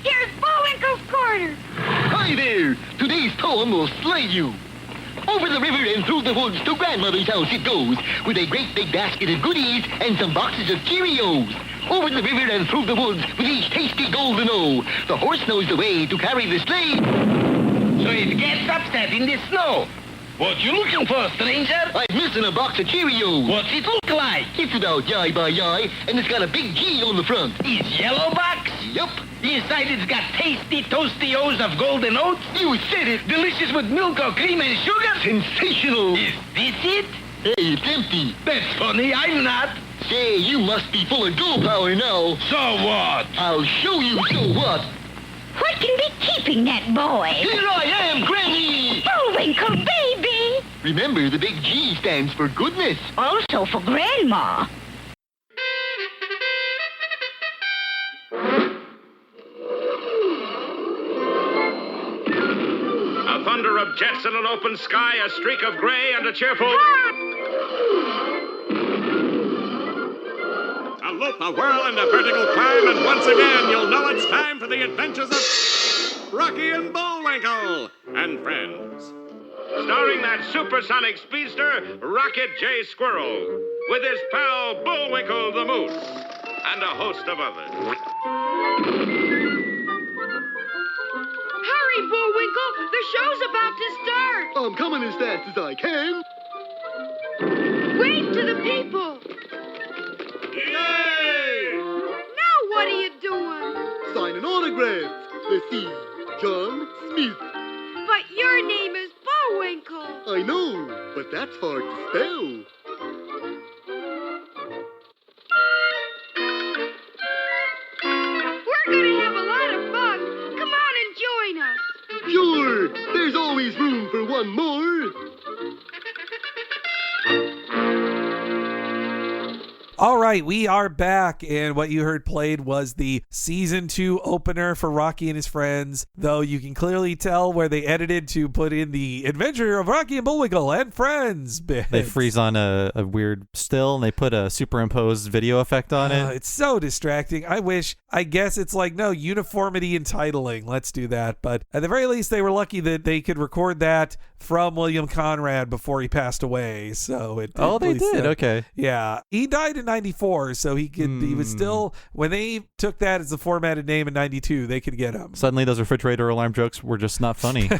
Here's Bullwinkle's corner. Hi there! Today's poem will slay you. Over the river and through the woods to grandmother's house it goes, with a great big basket of goodies and some boxes of Cheerios. Over the river and through the woods with each tasty golden O. The horse knows the way to carry the sleigh. So it gets upset in the snow. What you looking for, stranger? I'm missing a box of Cheerios. What's it look like? It's about yai by yai, and it's got a big G on the front. Is yellow box? Yup. Inside it's got tasty toasty O's of golden oats. You said it. Delicious with milk or cream and sugar. Sensational. Is this it? Hey, it's empty. That's funny, I'm not. Say, you must be full of girl power now. So what? I'll show you so what. What can be keeping that boy? Here I am, Granny! Bullwinkle, baby. Remember, the big G stands for goodness. Also for Grandma. A thunder of jets in an open sky, a streak of gray, and a cheerful... A loop, a whirl, and a vertical climb, and once again, you'll know it's time for the adventures of Rocky and Bullwinkle and Friends. Starring that supersonic speedster, Rocket J. Squirrel, with his pal Bullwinkle the Moose, and a host of others. Hurry, Bullwinkle. The show's about to start. I'm coming as fast as I can. Wave to the people. Yay! Now what are you doing? Signing autographs. Let's see. John Smith. But your name is Bullwinkle. I know, but that's hard to spell. We're gonna have a lot of fun. Come on and join us. Sure, there's always room for one more. All right, we are back, and what you heard played was the Season 2 opener for Rocky and his Friends, though you can clearly tell where they edited to put in the Adventure of Rocky and Bullwinkle and Friends bit. They freeze on a weird still, and they put a superimposed video effect on it. It's so distracting. I guess it's like, no, uniformity in titling. Let's do that. But at the very least, they were lucky that they could record that from William Conrad before he passed away. So it. Oh, they did? Okay. Yeah. He died in 94, so he was still, when they took that as the formatted name in 92, they could get him. Suddenly those refrigerator alarm jokes were just not funny.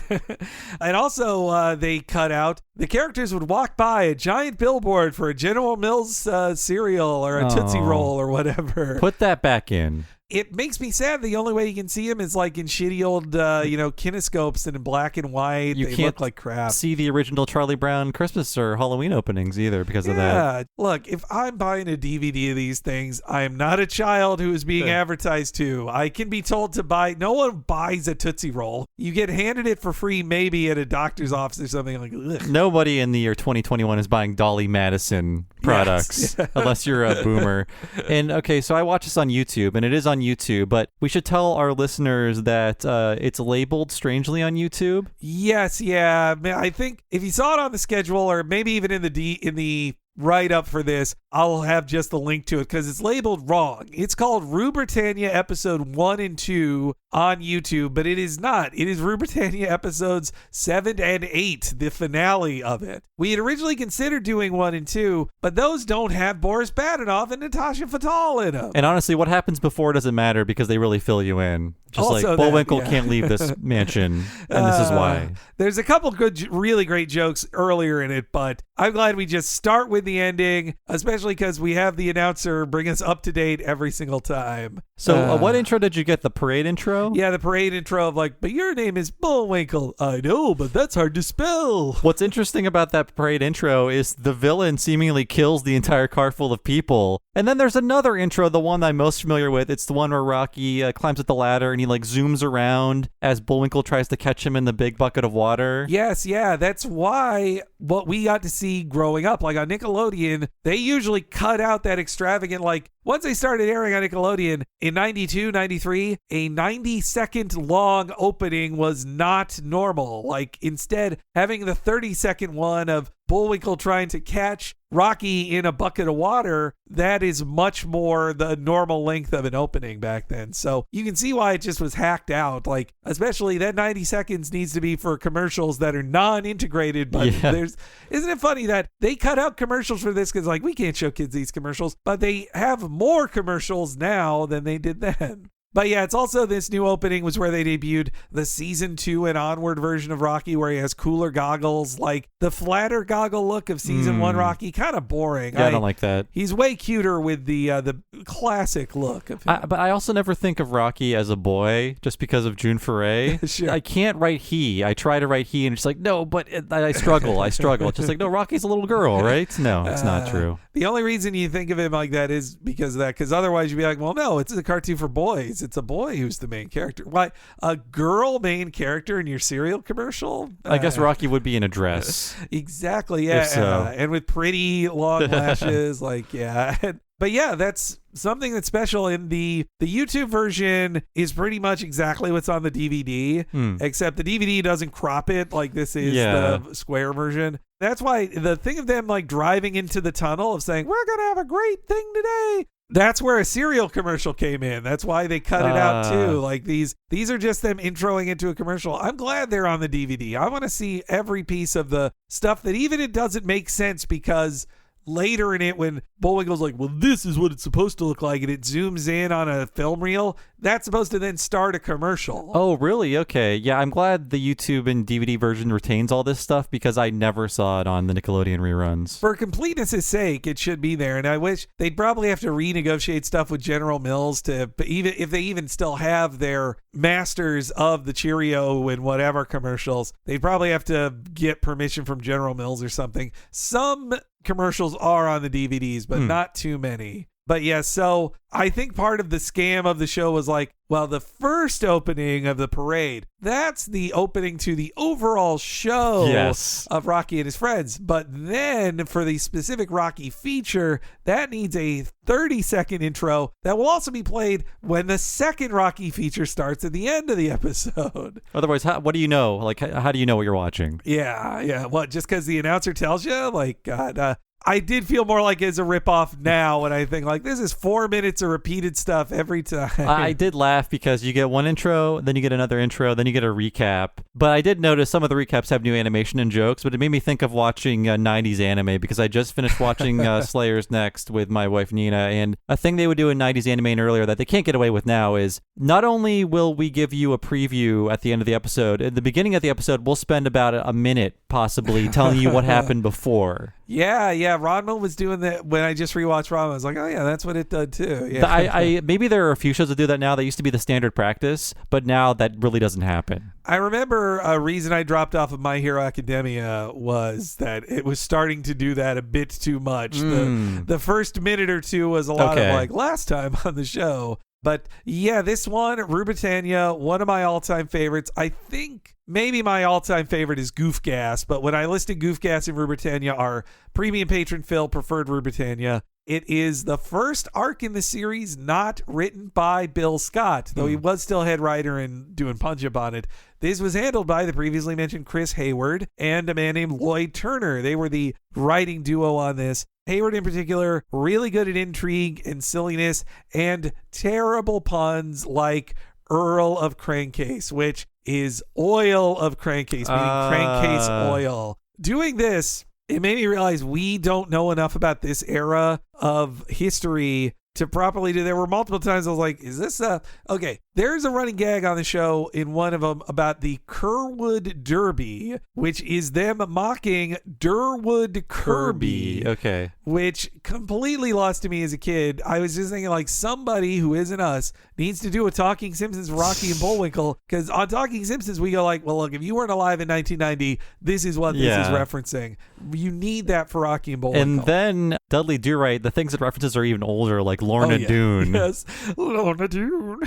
And also they cut out, the characters would walk by a giant billboard for a General Mills cereal or a Tootsie Roll or whatever. Put that back in. It makes me sad. The only way you can see him is like in shitty old, kinescopes and in black and white. You they can't look like crap. See the original Charlie Brown Christmas or Halloween openings either because of that. Yeah. Look, if I'm buying a DVD of these things, I am not a child who is being advertised to. I can be told to buy. No one buys a Tootsie Roll. You get handed it for free maybe at a doctor's office or something like that. Nobody in the year 2021 is buying Dolly Madison products unless you're a boomer. And okay, so I watch this on YouTube, and it is on YouTube, but we should tell our listeners that it's labeled strangely on YouTube. Yes, yeah. I think if you saw it on the schedule, or maybe even in the write-up for this, I'll have just the link to it because it's labeled wrong. It's called Rue Britannia episode 1 and 2 on YouTube, but it is not. It is Rue Britannia episodes 7 and 8, the finale of it. We had originally considered doing 1 and 2, but those don't have Boris Badenov and Natasha Fatal in them. And honestly, what happens before doesn't matter because they really fill you in. Just Also like Bullwinkle can't leave this mansion, and this is why. There's a couple good, really great jokes earlier in it, but I'm glad we just start with the ending, especially because we have the announcer bring us up to date every single time. So what intro did you get? The parade intro? Yeah, the parade intro of like, but your name is Bullwinkle. I know, but that's hard to spell. What's interesting about that parade intro is the villain seemingly kills the entire car full of people. And then there's another intro, the one I'm most familiar with. It's the one where Rocky climbs up the ladder and he like zooms around as Bullwinkle tries to catch him in the big bucket of water. Yes, yeah, that's why what we got to see growing up, like on Nickelodeon, they usually cut out that extravagant, like once they started airing on Nickelodeon in 92, 93, a 90-second long opening was not normal. Like instead, having the 30-second one of Bullwinkle trying to catch Rocky in a bucket of water, that is much more the normal length of an opening back then. So you can see why it just was hacked out. Like, especially that 90 seconds needs to be for commercials that are non-integrated. But isn't it funny that they cut out commercials for this because like we can't show kids these commercials, but they have more commercials now than they did then. But yeah, it's also this new opening was where they debuted the season 2 and onward version of Rocky where he has cooler goggles, like the flatter goggle look of season 1 Rocky, kind of boring. Yeah, I don't like that. He's way cuter with the classic look of him. But I also never think of Rocky as a boy just because of June Foray. Sure. I can't write he. I try to write he and it's like, no, but I struggle. It's just like, no, Rocky's a little girl, right? No, it's not true. The only reason you think of him like that is because of that, because otherwise you'd be like, well, no, it's a cartoon for boys. It's a boy who's the main character. Why a girl main character in your cereal commercial? I guess Rocky would be in a dress. Exactly, yeah. If so. And with pretty long lashes, like, yeah. But yeah, that's something that's special. In the YouTube version is pretty much exactly what's on the DVD, except the DVD doesn't crop it like this is the square version. That's why the thing of them like driving into the tunnel of saying, we're going to have a great thing today. That's where a cereal commercial came in. That's why they cut it out too. Like these are just them introing into a commercial. I'm glad they're on the DVD. I want to see every piece of the stuff that even it doesn't make sense because later in it when Bullwinkle's like, well, this is what it's supposed to look like, and it zooms in on a film reel, that's supposed to then start a commercial. Oh, really? Okay. Yeah, I'm glad the YouTube and DVD version retains all this stuff because I never saw it on the Nickelodeon reruns. For completeness' sake, it should be there, and I wish they'd probably have to renegotiate stuff with General Mills to, even if they even still have their masters of the Cheerio and whatever commercials, they'd probably have to get permission from General Mills or something. Some commercials are on the DVDs, but not too many. But yeah, so I think part of the scam of the show was like, well, the first opening of the parade, that's the opening to the overall show of Rocky and his friends. But then for the specific Rocky feature, that needs a 30-second intro that will also be played when the second Rocky feature starts at the end of the episode. Otherwise, what do you know? Like, how do you know what you're watching? Yeah. Well, just because the announcer tells you? Like, God, I did feel more like it's a ripoff now when I think like this is 4 minutes of repeated stuff every time. I did laugh because you get one intro, then you get another intro, then you get a recap. But I did notice some of the recaps have new animation and jokes, but it made me think of watching 90s anime because I just finished watching Slayers Next with my wife Nina, and a thing they would do in 90s anime and earlier that they can't get away with now is not only will we give you a preview at the end of the episode, at the beginning of the episode we'll spend about a minute possibly telling you what happened before. Yeah. Ranma was doing that when I just rewatched Ranma. I was like, oh yeah, that's what it did too. Yeah. I maybe there are a few shows that do that now. That used to be the standard practice, but now that really doesn't happen. I remember a reason I dropped off of My Hero Academia was that it was starting to do that a bit too much. The first minute or two was a lot of like last time on the show. But yeah, this one, Britannia, one of my all-time favorites. I think maybe my all-time favorite is Goof Gas, but when I listed Goof Gas and Britannia, our premium patron Phil preferred Britannia. It is the first arc in the series not written by Bill Scott, though he was still head writer and doing punch-up on it. This was handled by the previously mentioned Chris Hayward and a man named Lloyd Turner. They were the writing duo on this. Hayward in particular, really good at intrigue and silliness and terrible puns like Earl of Crankcase, which is oil of crankcase, meaning crankcase oil. Doing this, it made me realize we don't know enough about this era of history to properly do. There were multiple times I was like, is this okay, there's a running gag on the show in one of them about the Kerwood Derby, which is them mocking Durwood Kirby. Okay. Which completely lost to me as a kid. I was just thinking like somebody who isn't us needs to do a Talking Simpsons for Rocky and Bullwinkle, because on Talking Simpsons we go like, well, look, if you weren't alive in 1990, this is what this is referencing. You need that for Rocky and Bullwinkle. And then Dudley Do-Right, the things it references are even older, like Lorna Doone. Yes, Lorna Doone.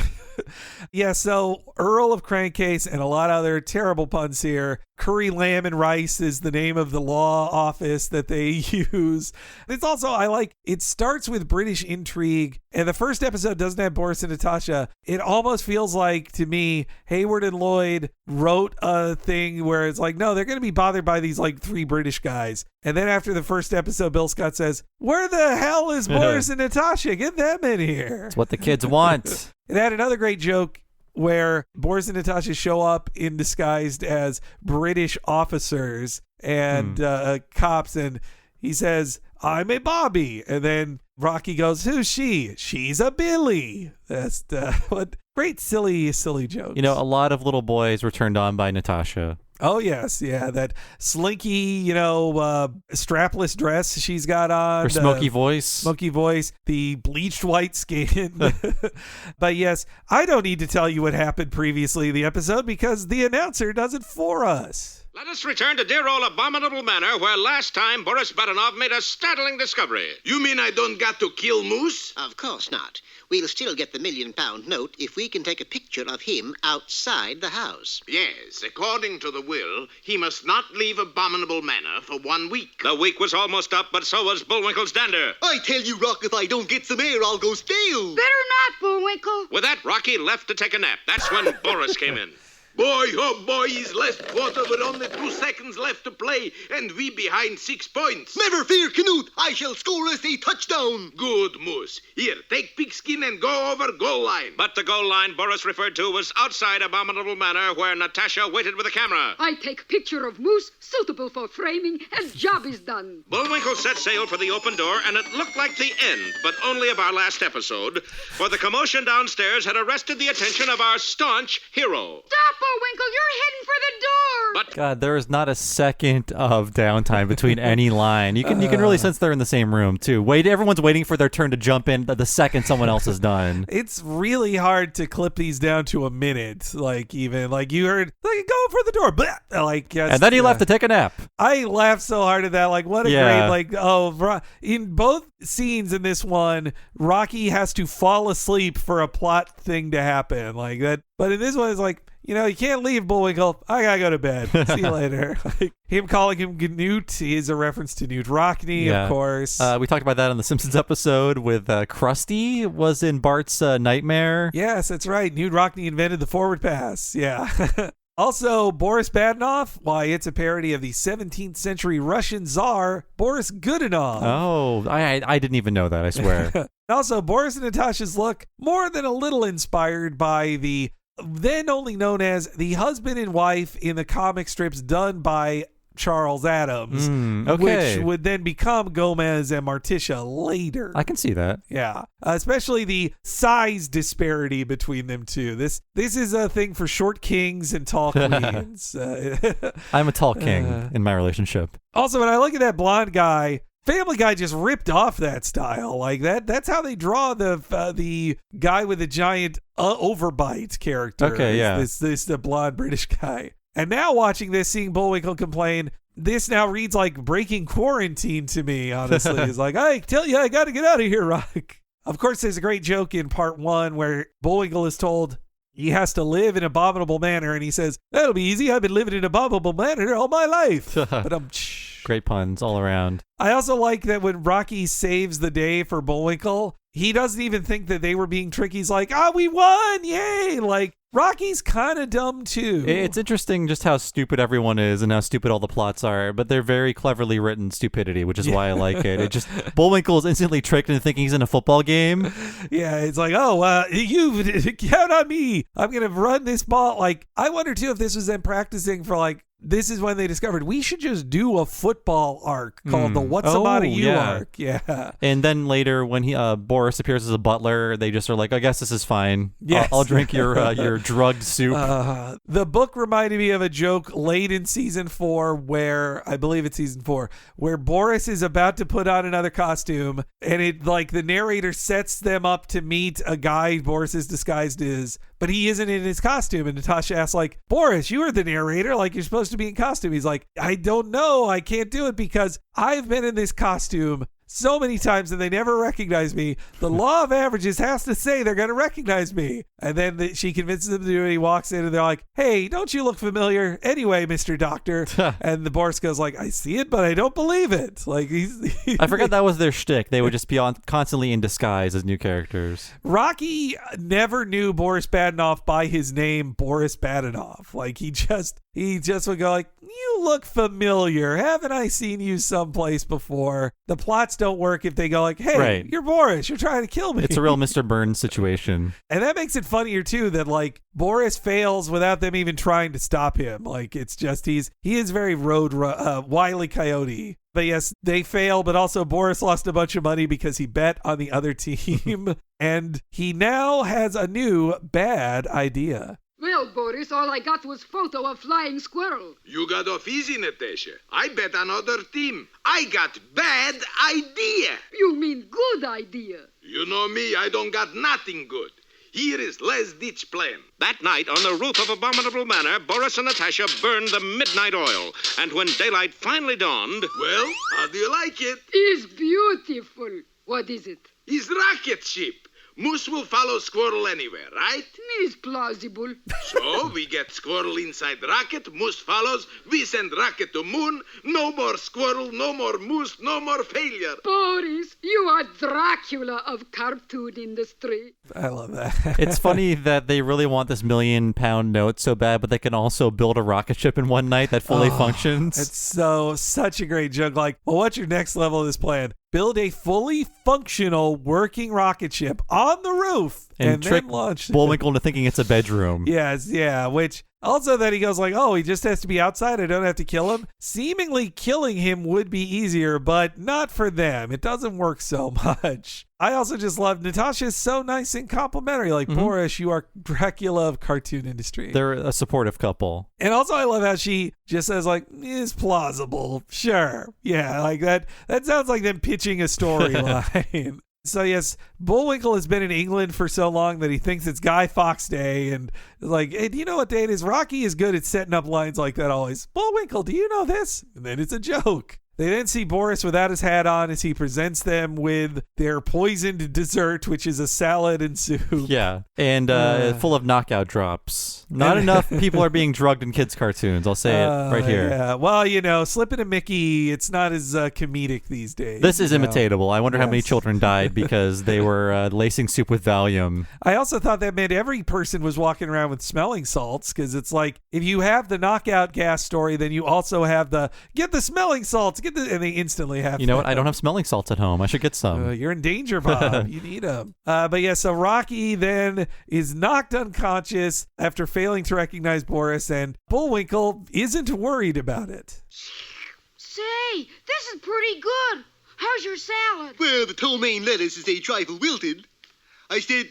Yeah, so Earl of Crankcase and a lot of other terrible puns here. Curry, Lamb, and Rice is the name of the law office that they use. It's also, I like, it starts with British intrigue, and the first episode doesn't have Boris and Natasha. It almost feels like, to me, Hayward and Lloyd wrote a thing where it's like, no, they're going to be bothered by these like 3 British guys. And then after the first episode, Bill Scott says, where the hell is Boris and Natasha? Get them in here. It's what the kids want. It had another great joke where Boris and Natasha show up in disguised as British officers and cops, and he says, I'm a Bobby. And then Rocky goes, who's she? She's a Billy. That's what great, silly jokes. You know, a lot of little boys were turned on by Natasha. Oh, yes. Yeah. That slinky, strapless dress she's got on. Her smoky voice. Smoky voice. The bleached white skin. But yes, I don't need to tell you what happened previously in the episode because the announcer does it for us. Let us return to dear old Abominable Manor, where last time Boris Badenov made a startling discovery. You mean I don't got to kill Moose? Of course not. We'll still get the £1 million note if we can take a picture of him outside the house. Yes, according to the will, he must not leave Abominable Manor for 1 week. The week was almost up, but so was Bullwinkle's dander. I tell you, Rock, if I don't get some air, I'll go stale. Better not, Bullwinkle. With that, Rocky left to take a nap. That's when Boris came in. Boy, oh boy, he's last quarter with only 2 seconds left to play, and we behind 6 points. Never fear, Canute. I shall score us a touchdown. Good, Moose. Here, take Pigskin and go over goal line. But the goal line Boris referred to was outside Abominable Manor, where Natasha waited with a camera. I take picture of moose suitable for framing, and job is done. Bullwinkle set sail for the open door, and it looked like the end, but only of our last episode, for the commotion downstairs had arrested the attention of our staunch hero. Stop, Bullwinkle, you're heading for the door. But God, there is not a second of downtime between any line. You can really sense they're in the same room too. Everyone's waiting for their turn to jump in the second someone else is done. It's really hard to clip these down to a minute. Like you heard, go for the door, blah, and then he left to take a nap. I laughed so hard at that. Like, what a great in both scenes in this one, Rocky has to fall asleep for a plot thing to happen like that. But in this one, it's like, you can't leave, Bullwinkle. I gotta go to bed. See you later. Him calling him Newt is a reference to Newt Rockney, of course. We talked about that on the Simpsons episode with Krusty was in Bart's Nightmare. Yes, that's right. Newt Rockney invented the forward pass. Yeah. Also, Boris Badenov, why, it's a parody of the 17th century Russian Tsar, Boris Godunov. Oh, I didn't even know that, I swear. Also, Boris and Natasha's look, more than a little inspired by the then only known as the husband and wife in the comic strips done by Charles Adams, which would then become Gomez and Morticia later. I can see that. Yeah, especially the size disparity between them two. This is a thing for short kings and tall queens. I'm a tall king in my relationship. Also, when I look at that blonde guy, Family Guy just ripped off that style. Like that's how they draw the guy with the giant overbite character. Okay, yeah. This the blonde British guy. And now watching this, seeing Bullwinkle complain, this now reads like breaking quarantine to me, honestly. It's like, I tell you, I got to get out of here, Rock. Of course, there's a great joke in part 1 where Bullwinkle is told he has to live in Abominable Manor, and he says, that'll be easy. I've been living in Abominable Manor all my life. But great puns all around. I also like that when Rocky saves the day for Bullwinkle, he doesn't even think that they were being tricky. He's like, we won, yay! Like, Rocky's kind of dumb too. It's interesting just how stupid everyone is and how stupid all the plots are, but they're very cleverly written stupidity, which is why I like it. It just, Bullwinkle is instantly tricked into thinking he's in a football game. Yeah, it's like, you count on me. I'm going to run this ball. Like, I wonder too if this was them practicing for this is when they discovered we should just do a football arc called the What's the Matter You arc. Yeah. And then later when Boris appears as a butler, they just are like, I guess this is fine. Yes. I'll drink your drugged soup. The book reminded me of a joke late in season 4 where, I believe it's season 4, where Boris is about to put on another costume and it like the narrator sets them up to meet a guy Boris is disguised as, but he isn't in his costume. And Natasha asks like, Boris, you are the narrator. Like, you're supposed to be in costume. He's like, I don't know. I can't do it because I've been in this costume so many times and they never recognize me. The law of averages has to say they're going to recognize me. And then she convinces him to do it. He walks in and they're like, hey, don't you look familiar? Anyway, Mr. Doctor. And the Boris goes like, I see it, but I don't believe it. Like I forgot that was their shtick. They would just be constantly in disguise as new characters. Rocky never knew Boris Badenoff by his name, Boris Badenoff. Like he just would go like, you look familiar. Haven't I seen you someplace before? The plots don't work if they go like, hey, right. You're Boris. You're trying to kill me. It's a real Mr. Burns situation. And that makes it funnier too that like Boris fails without them even trying to stop him. Like it's just he is very Wile E. Coyote. But yes, they fail, but also Boris lost a bunch of money because he bet on the other team. And he now has a new bad idea. Well, Boris, all I got was photo of flying squirrel. You got off easy, Natasha. I bet on other team. I got bad idea. You mean good idea. You know me, I don't got nothing good. Here is last ditch plan. That night, on the roof of Abominable Manor, Boris and Natasha burned the midnight oil. And when daylight finally dawned... Well, how do you like it? It's beautiful. What is it? It's rocket ship. Moose will follow squirrel anywhere, right? It's plausible. So we get squirrel inside rocket, moose follows, we send rocket to moon, no more squirrel, no more moose, no more failure. Boris, you are Dracula of cartoon industry. I love that. It's funny that they really want this £1 million note so bad, but they can also build a rocket ship in one night that fully functions. It's such a great joke. Like, well, what's your next level of this plan? Build a fully functional working rocket ship on the roof and trick then launch Bullwinkle into thinking it's a bedroom. Yes, yeah, which also then he goes like, oh, he just has to be outside. I don't have to kill him. Seemingly killing him would be easier, but not for them. It doesn't work so much. I also just love Natasha is so nice and complimentary. Like, Boris, you are Dracula of cartoon industry. They're a supportive couple. And also I love how she just says like, it's plausible. Sure. Yeah, like that sounds like them pitching a storyline. So yes, Bullwinkle has been in England for so long that he thinks it's Guy Fawkes Day, and like, hey, do you know what day it is? Rocky is good at setting up lines like that always. Bullwinkle, do you know this? And then it's a joke. They then see Boris without his hat on as he presents them with their poisoned dessert, which is a salad and soup. Yeah, and full of knockout drops. Not enough people are being drugged in kids' cartoons. I'll say it right here. Yeah. Well, you know, Slippin' and Mickey, it's not as comedic these days. This is imitatable. I wonder how many children died because they were lacing soup with Valium. I also thought that meant every person was walking around with smelling salts, because it's like, if you have the knockout gas story, then you also have the get the smelling salts. And they instantly have. You know what? I don't have smelling salts at home. I should get some. You're in danger, Bob. You need them. But yeah, so Rocky then is knocked unconscious after failing to recognize Boris, and Bullwinkle isn't worried about it. Say, this is pretty good. How's your salad? Well, the ptomaine lettuce is a trifle wilted. I said,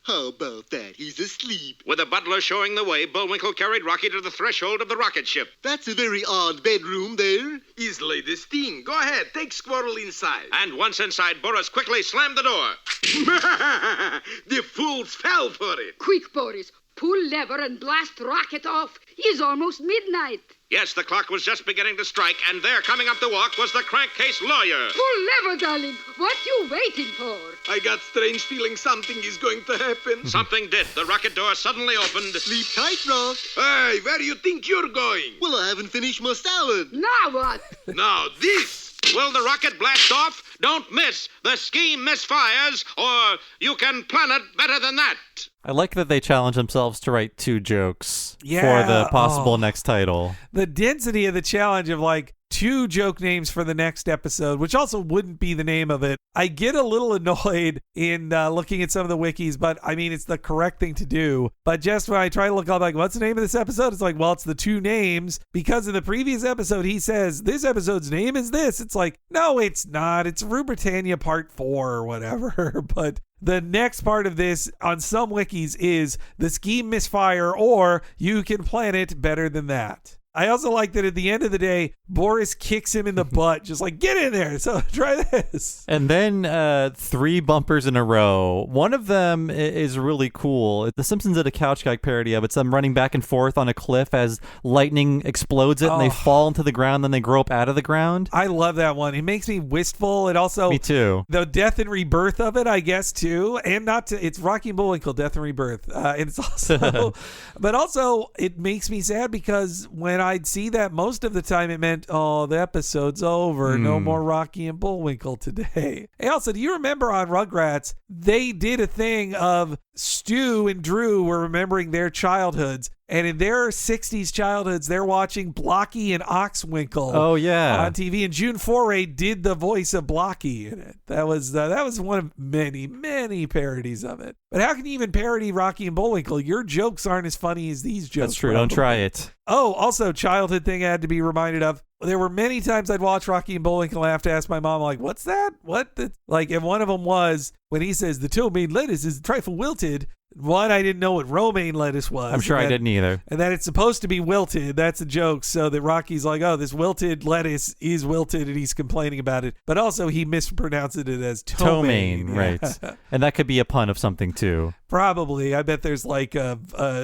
how about that? He's asleep. With the butler showing the way, Bullwinkle carried Rocky to the threshold of the rocket ship. That's a very odd bedroom there. His latest thing. Go ahead, take squirrel inside. And once inside, Boris quickly slammed the door. The fools fell for it. Quick, Boris. Pull lever and blast rocket off. It's almost midnight. Yes, the clock was just beginning to strike, and there, coming up the walk, was the crankcase lawyer. Pull lever, darling. What you waiting for? I got strange feeling something is going to happen. Something did. The rocket door suddenly opened. Sleep tight, Rock. Hey, where do you think you're going? Well, I haven't finished my salad. Now what? Now this. Will the rocket blast off? Don't miss. The scheme misfires, or you can plan it better than that. I like that they challenge themselves to write 2 jokes for Yeah, the possible next title. The density of the challenge of like 2 joke names for the next episode, which also wouldn't be the name of it. I get a little annoyed in looking at some of the wikis, but I mean, it's the correct thing to do. But just when I try to look up, like, what's the name of this episode? It's like, well, it's the 2 names, because in the previous episode, he says, this episode's name is this. It's like, no, it's not. It's Britannia Part 4 or whatever. But the next part of this on some wikis is the scheme misfire, or you can plan it better than that. I also like that at the end of the day, Boris kicks him in the butt, just like, get in there. So try this. And then 3 bumpers in a row. One of them is really cool. The Simpsons did a Couch Gag parody of it. It's them running back and forth on a cliff as lightning explodes it and they fall into the ground, then they grow up out of the ground. I love that one. It makes me wistful. It also... Me too. The death and rebirth of it, I guess, too. And it's Rocky and Bullwinkle, death and rebirth. And it's also... but also, it makes me sad because when I'd see that, most of the time it meant, oh, the episode's over. No more Rocky and Bullwinkle today. Hey, also, do you remember on Rugrats, they did a thing of Stu and Drew were remembering their childhoods. And in their 60s childhoods, they're watching Blocky and Oxwinkle on TV. And June Foray did the voice of Blocky in it. That was one of many, many parodies of it. But how can you even parody Rocky and Bullwinkle? Your jokes aren't as funny as these jokes. That's true. Don't try it. Oh, also, childhood thing I had to be reminded of. There were many times I'd watch Rocky and Bullwinkle and I have to ask my mom, like, what's that? What? And one of them was when he says the ptomaine lettuce is a trifle wilted. One, I didn't know what romaine lettuce was. I'm sure I didn't either. And that it's supposed to be wilted. That's a joke. So that Rocky's like, oh, this wilted lettuce is wilted, and he's complaining about it. But also, he mispronounced it as ptomaine. Right. And that could be a pun of something, too. Probably. I bet there's like a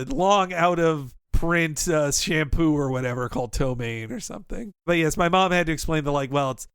long out of print shampoo or whatever called ptomaine or something. But yes, my mom had to explain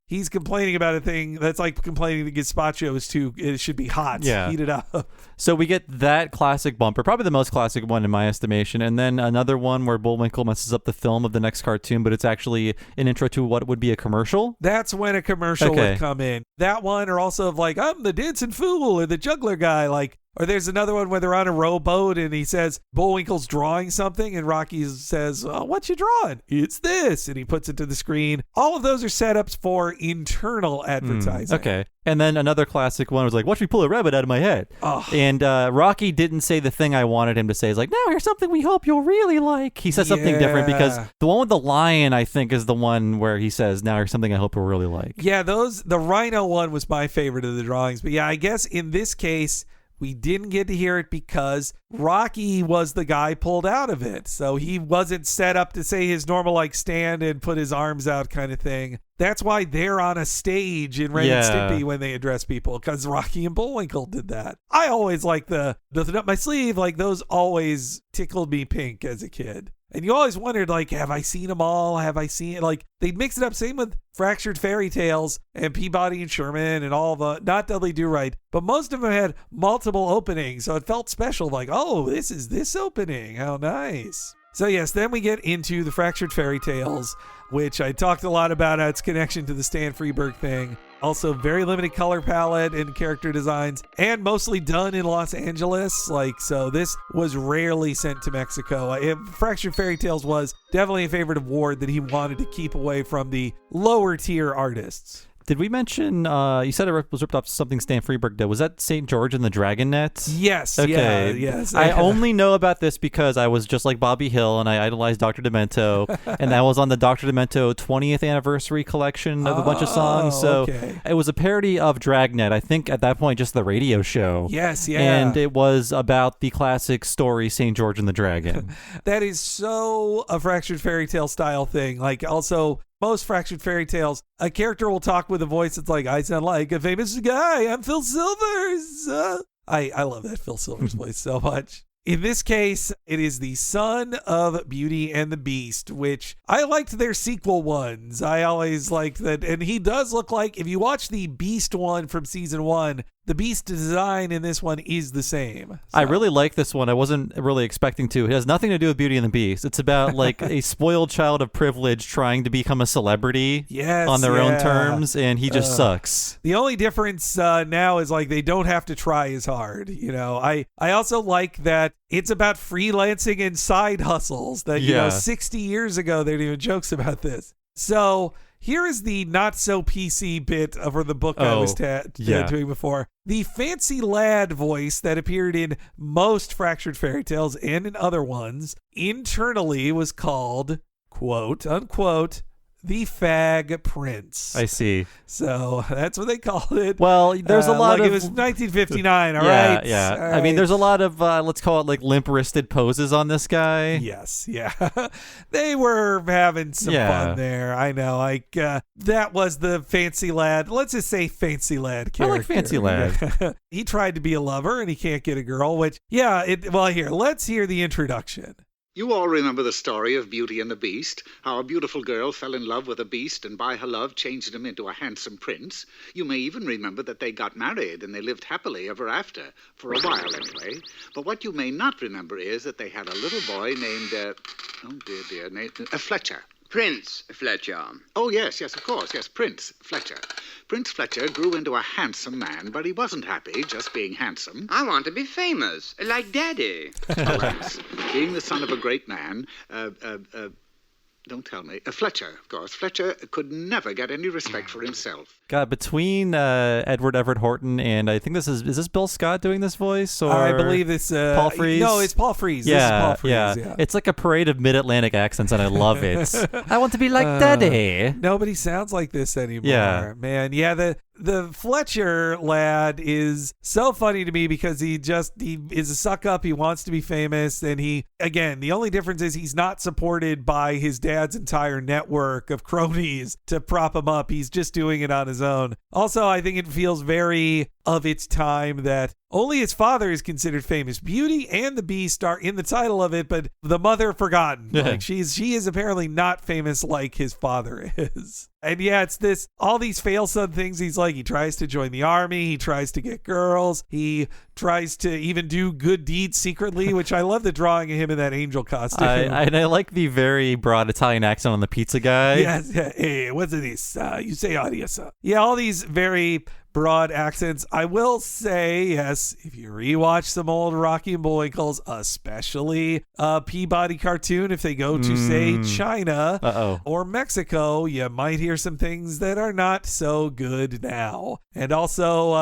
he's complaining about a thing that's like complaining that gazpacho it should be hot. Yeah. Heat it up. So we get that classic bumper, probably the most classic one in my estimation, and then another one where Bullwinkle messes up the film of the next cartoon, but it's actually an intro to what would be a commercial. That's when a commercial would come in. That one, or also of like, I'm the dancing fool or the juggler guy, like. Or there's another one where they're on a rowboat and he says Bullwinkle's drawing something and Rocky says, what you drawing? It's this. And he puts it to the screen. All of those are setups for internal advertising. Okay. And then another classic one was like, watch me pull a rabbit out of my head. Oh. And Rocky didn't say the thing I wanted him to say. He's like, now here's something we hope you'll really like. He says something different because the one with the lion, I think, is the one where he says, now here's something I hope you'll really like. Yeah, the rhino one was my favorite of the drawings. But yeah, I guess in this case, we didn't get to hear it because Rocky was the guy pulled out of it. So he wasn't set up to say his normal, like, stand and put his arms out kind of thing. That's why they're on a stage in Ren and Stimpy when they address people, because Rocky and Bullwinkle did that. I always like the nothing up my sleeve. Like, those always tickled me pink as a kid. And you always wondered, like, have I seen them all? Have I seen it? Like, they'd mix it up. Same with Fractured Fairy Tales and Peabody and Sherman and all the, not Dudley Do-Right, but most of them had multiple openings. So it felt special. Like, oh, this is this opening. How nice. So yes, then we get into the Fractured Fairy Tales, which I talked a lot about its connection to the Stan Freberg thing. Also, very limited color palette and character designs, and mostly done in Los Angeles. So this was rarely sent to Mexico. Fractured Fairy Tales was definitely a favorite of Ward that he wanted to keep away from the lower tier artists. Did we mention, you said it was ripped off something Stan Freberg did. Was that St. George and the Dragon Net? Yes. Okay. Yes. I only know about this because I was just like Bobby Hill and I idolized Dr. Demento. And that was on the Dr. Demento 20th anniversary collection of a bunch of songs. So it was a parody of Dragnet. I think at that point, just the radio show. Yes, yeah. And it was about the classic story, St. George and the Dragon. That is so a Fractured Fairy Tale style thing. Like, also, most Fractured Fairy Tales, a character will talk with a voice that's like, I sound like a famous guy. I'm Phil Silvers. I love that Phil Silvers voice so much. In this case, it is the son of Beauty and the Beast, which I liked their sequel ones. I always liked that. And he does look like, if you watch the Beast one from season 1, the Beast design in this one is the same. So. I really like this one. I wasn't really expecting to. It has nothing to do with Beauty and the Beast. It's about like a spoiled child of privilege trying to become a celebrity on their own terms, and he just sucks. The only difference now is like they don't have to try as hard. You know, I also like that it's about freelancing and side hustles that, you know, 60 years ago, they didn't even jokes about this. So here is the not so PC bit for the book I was doing before. The fancy lad voice that appeared in most Fractured Fairy Tales and in other ones internally was called, quote unquote, the Fag Prince. I see. So that's what they called it. Well, there's a lot of... It was 1959, all yeah, right? Yeah, All I mean, right. there's a lot of, let's call it like limp-wristed poses on this guy. Yes, yeah. They were having some fun there. I know. Like, that was the fancy lad. Let's just say fancy lad character. I like fancy lad. He tried to be a lover and he can't get a girl, which, well, here, let's hear the introduction. You all remember the story of Beauty and the Beast, how a beautiful girl fell in love with a beast and by her love changed him into a handsome prince. You may even remember that they got married and they lived happily ever after, for a while anyway. But what you may not remember is that they had a little boy named, Fletcher. Prince Fletcher. Oh, yes, of course, yes, Prince Fletcher. Prince Fletcher grew into a handsome man, but he wasn't happy just being handsome. I want to be famous, like Daddy. Alas, being the son of a great man, don't tell me. Fletcher, of course. Fletcher could never get any respect for himself. God, between Edward Everett Horton and I think this is this Bill Scott doing this voice? Or I believe it's Paul Frees? No, it's Paul Frees. Yeah, This is Paul Frees, yeah. It's like a parade of mid-Atlantic accents, and I love it. I want to be like Daddy. Nobody sounds like this anymore. Yeah. Man. Yeah, the Fletcher lad is so funny to me because he is a suck up. He wants to be famous. And the only difference is he's not supported by his dad's entire network of cronies to prop him up. He's just doing it on his own. Also, I think it feels very of its time that only his father is considered famous. Beauty and the Beast are in the title of it, but the mother forgotten. Like she is apparently not famous like his father is. And yeah, it's all these fail son things. He's like, he tries to join the army. He tries to get girls. He tries to even do good deeds secretly, which I love the drawing of him in that angel costume. I like the very broad Italian accent on the pizza guy. Yes. Hey, what's this? You say adios. Yeah, all these very broad accents. I will say, yes, if you rewatch some old Rocky and Bullwinkles, especially a Peabody cartoon, if they go to, say, China or Mexico, you might hear some things that are not so good now. And also,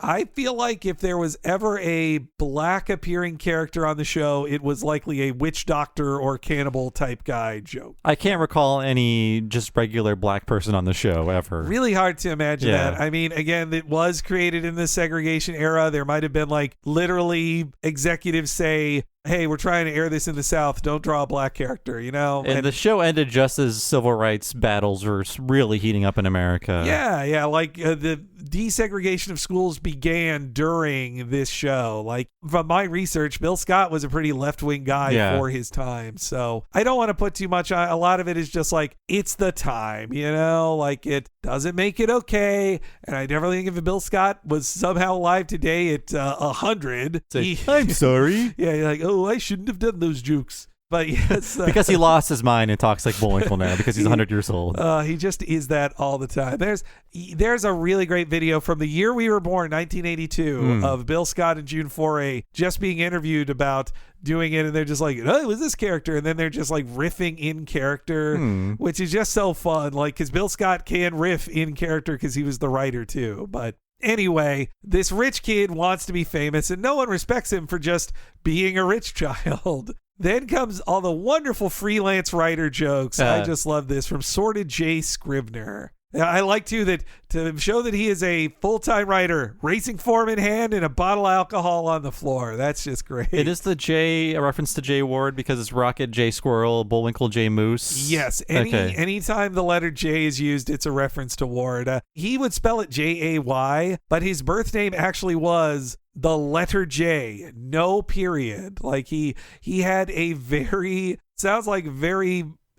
I feel like if there was ever a black appearing character on the show, it was likely a witch doctor or cannibal type guy joke. I can't recall any just regular black person on the show ever. Really hard to imagine that. I mean, again, it was created in the segregation era. There might have been like literally executives say, hey, we're trying to air this in the South. Don't draw a black character, you know? And the show ended just as civil rights battles were really heating up in America. Yeah. Like the desegregation of schools began during this show. Like from my research, Bill Scott was a pretty left-wing guy for his time. So I don't want to put too much on. A lot of it is just like, it's the time, you know? Like it doesn't make it okay. And I never think if Bill Scott was somehow alive today at 100. I'm sorry. Yeah, you're like, oh, I shouldn't have done those jokes. But yes. Because he lost his mind and talks like Bullwinkle now because he's 100 years old. He just is that all the time. There's a really great video from the year we were born, 1982, of Bill Scott and June Foray just being interviewed about doing it, and they're just like, oh, it was this character, and then they're just like riffing in character, which is just so fun. Like, because Bill Scott can riff in character because he was the writer too. But anyway, this rich kid wants to be famous, and no one respects him for just being a rich child. Then comes all the wonderful freelance writer jokes. I just love this from Sorted J. Scribner. I like, too, that to show that he is a full-time writer, racing form in hand and a bottle of alcohol on the floor. That's just great. It is the J, a reference to J Ward because it's Rocket, J Squirrel, Bullwinkle, J Moose. Yes. Anytime the letter J is used, it's a reference to Ward. He would spell it J-A-Y, but his birth name actually was the letter J, no period. Like he had a very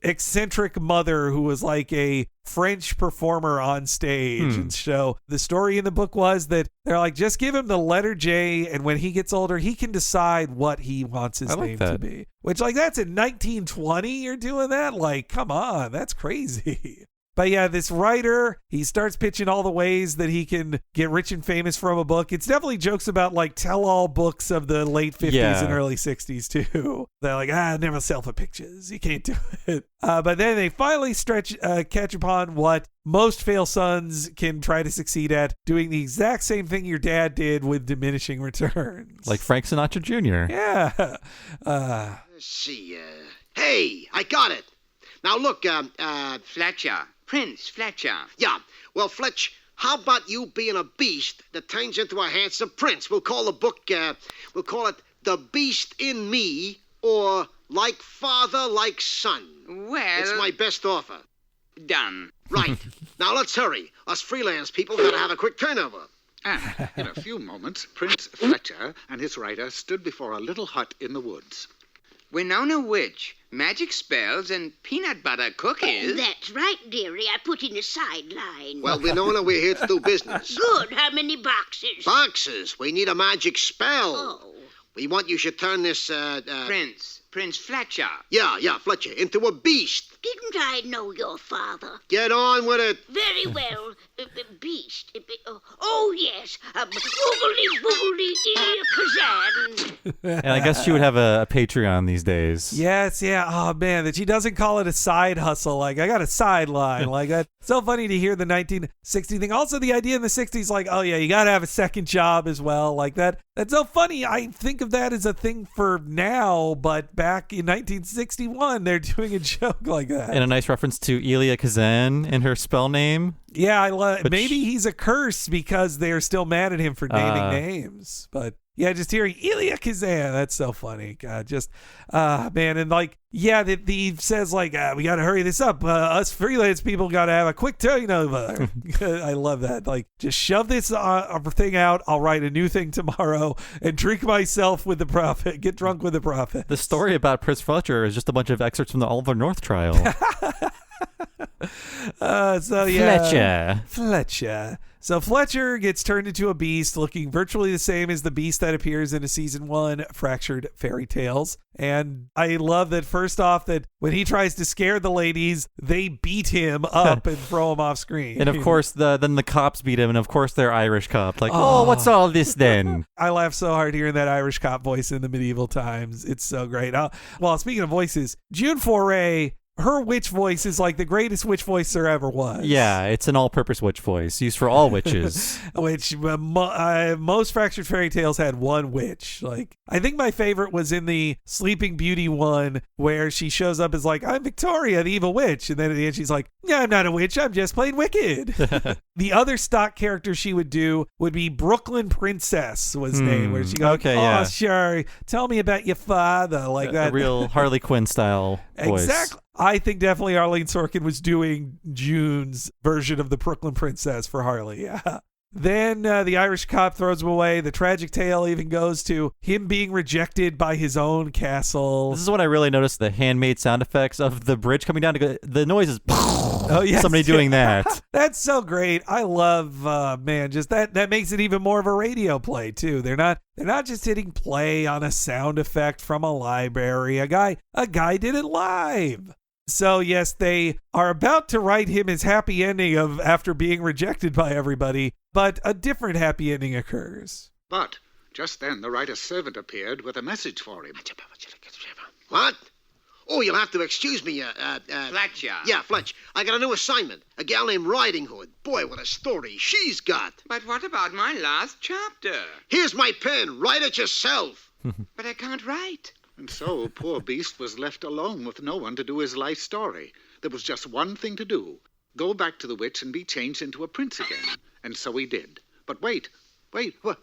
eccentric mother who was like a French performer on stage. And so the story in the book was that they're like, just give him the letter J, and when he gets older, he can decide what he wants his name to be. Which, like, that's in 1920 you're doing that? Like, come on, that's crazy. But yeah, this writer, he starts pitching all the ways that he can get rich and famous from a book. It's definitely jokes about like tell-all books of the late 50s and early 60s too. They're like, never sell for pictures. You can't do it. But then they finally catch upon what most fail sons can try to succeed at, doing the exact same thing your dad did with diminishing returns. Like Frank Sinatra Jr. Yeah. Let's see. Hey, I got it. Now, look, Fletcher. Prince Fletcher. Yeah, well, Fletch, how about you being a beast that turns into a handsome prince? We'll call the book, we'll call it The Beast in Me, or Like Father, Like Son. Well... It's my best offer. Done. Right. Now, let's hurry. Us freelance people gotta have a quick turnover. And in a few moments, Prince Fletcher and his rider stood before a little hut in the woods. Winona Witch, magic spells, and peanut butter cookies. That's right, dearie. I put in a sideline. Well, Winona, we're here to do business. Good. How many boxes? Boxes? We need a magic spell. Oh. We want you should turn this, Prince Fletcher. Yeah, Fletcher, into a beast. Didn't I know your father? Get on with it. Very well. Beast. Oh, yes. Boogly, kazan. And I guess she would have a Patreon these days. Yes, yeah. Oh, man, that she doesn't call it a side hustle. Like, I got a sideline. Like, that. So funny to hear the 1960 thing. Also, the idea in the 60s, like, oh, yeah, you got to have a second job as well. Like, that. That's so funny. I think of that as a thing for now, but back in 1961, they're doing a joke like that. And a nice reference to Elia Kazan in her spell name. Yeah, I love. Maybe he's a curse because they're still mad at him for naming names. But yeah, just hearing Elia Kazan, that's so funny. God, just man, and like, yeah, he says like, we got to hurry this up. Us freelance people got to have a quick turnover. I love that. Like, just shove this thing out. I'll write a new thing tomorrow and drink myself with the prophet. Get drunk with the prophet. The story about Prince Fletcher is just a bunch of excerpts from the Oliver North trial. So yeah, Fletcher. So Fletcher gets turned into a beast, looking virtually the same as the beast that appears in a season 1 Fractured Fairy Tales. And I love that, first off, that when he tries to scare the ladies, they beat him up and throw him off screen. And of course, then the cops beat him, and of course they're Irish cops. Like, oh, what's all this then? I laugh so hard hearing that Irish cop voice in the medieval times. It's so great. Well, speaking of voices, June Foray, her witch voice is like the greatest witch voice there ever was. Yeah, it's an all-purpose witch voice used for all witches. Which most Fractured Fairy Tales had one witch. Like, I think my favorite was in the Sleeping Beauty one, where she shows up as like, I'm Victoria, the evil witch, and then at the end she's like, yeah, I'm not a witch, I'm just plain wicked. The other stock character she would do would be Brooklyn Princess was named, where she goes, sure, tell me about your father, like that. A real Harley Quinn style voice. Exactly. I think definitely Arlene Sorkin was doing June's version of the Brooklyn Princess for Harley. Yeah. Then the Irish cop throws him away. The tragic tale even goes to him being rejected by his own castle. This is when I really noticed the handmade sound effects of the bridge coming down to go. The noise is yes, somebody doing that. That's so great. I love, man, just that makes it even more of a radio play too. They're not just hitting play on a sound effect from a library. A guy did it live. So yes, they are about to write him his happy ending of after being rejected by everybody, but a different happy ending occurs. But just then the writer's servant appeared with a message for him. What? Oh, you'll have to excuse me, Fletcher. Yeah, Fletch. I got a new assignment. A gal named Riding Hood. Boy, what a story she's got. But what about my last chapter? Here's my pen. Write it yourself. But I can't write. And so poor Beast was left alone with no one to do his life story. There was just one thing to do. Go back to the witch and be changed into a prince again. And so he did. But wait. What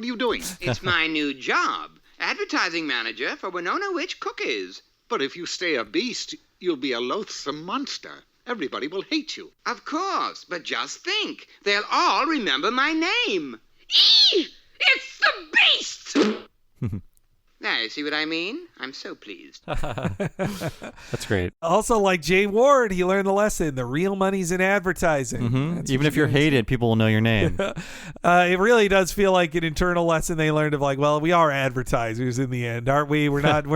are you doing? It's my new job. Advertising manager for Winona Witch Cookies. But if you stay a beast, you'll be a loathsome monster. Everybody will hate you. Of course, but just think. They'll all remember my name. Eee! It's the beast! Now, you see what I mean? I'm so pleased. That's great. Also, like Jay Ward, he learned the lesson. The real money's in advertising. Mm-hmm. Even if you're hated, people will know your name. It really does feel like an internal lesson they learned of like, well, we are advertisers in the end, aren't we? We're not.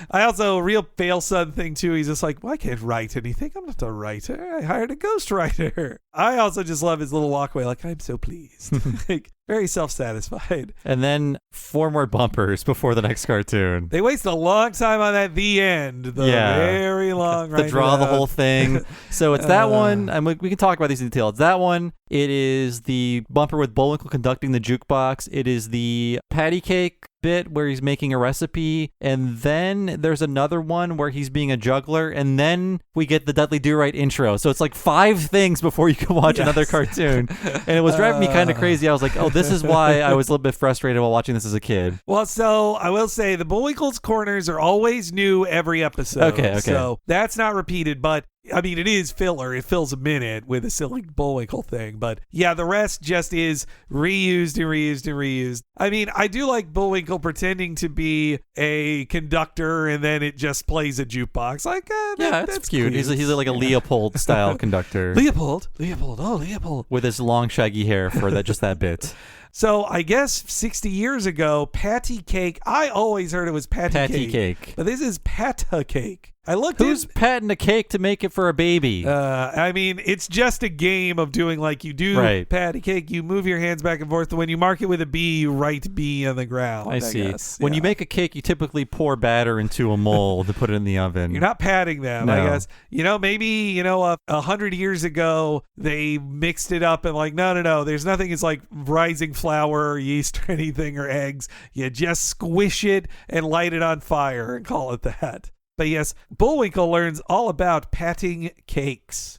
I also, a real fail son thing too. He's just like, well, I can't write anything. I'm not a writer. I hired a ghostwriter. I also just love his little walkway. Like, I'm so pleased. Like, very self-satisfied. And then 4 more bumpers before the next cartoon. They waste a long time on that the end. Very long. The draw the whole thing. So it's that one. And we can talk about these in detail. It's that one. It is the bumper with Bullwinkle conducting the jukebox. It is the patty cake bit where he's making a recipe, and then there's another one where he's being a juggler, and then we get the Dudley Do-Right intro. So it's like 5 things before you can watch another cartoon. And it was driving me kind of crazy. I was like, oh, this is why I was a little bit frustrated while watching this as a kid. Well, so I will say the Bullwinkle's corners are always new every episode. Okay. So that's not repeated, but I mean, it is filler. It fills a minute with a silly Bullwinkle thing. But yeah, the rest just is reused and reused and reused. I mean, I do like Bullwinkle pretending to be a conductor and then it just plays a jukebox. Like, that's cute. He's like a Leopold-style conductor. Leopold. Oh, Leopold. With his long, shaggy hair for that bit. So I guess 60 years ago, patty cake. I always heard it was patty cake. But this is patta cake. I looked. Who's patting a cake to make it for a baby? I mean, it's just a game of doing like you do patty cake. You move your hands back and forth. When you mark it with a B, you write B on the ground. I see. Guess. When you make a cake, you typically pour batter into a mold to put it in the oven. You're not patting them, no. I guess. Maybe 100 years ago they mixed it up and like, no. There's nothing. It's like rising flour or yeast or anything or eggs. You just squish it and light it on fire and call it that. But yes, Bullwinkle learns all about patting cakes.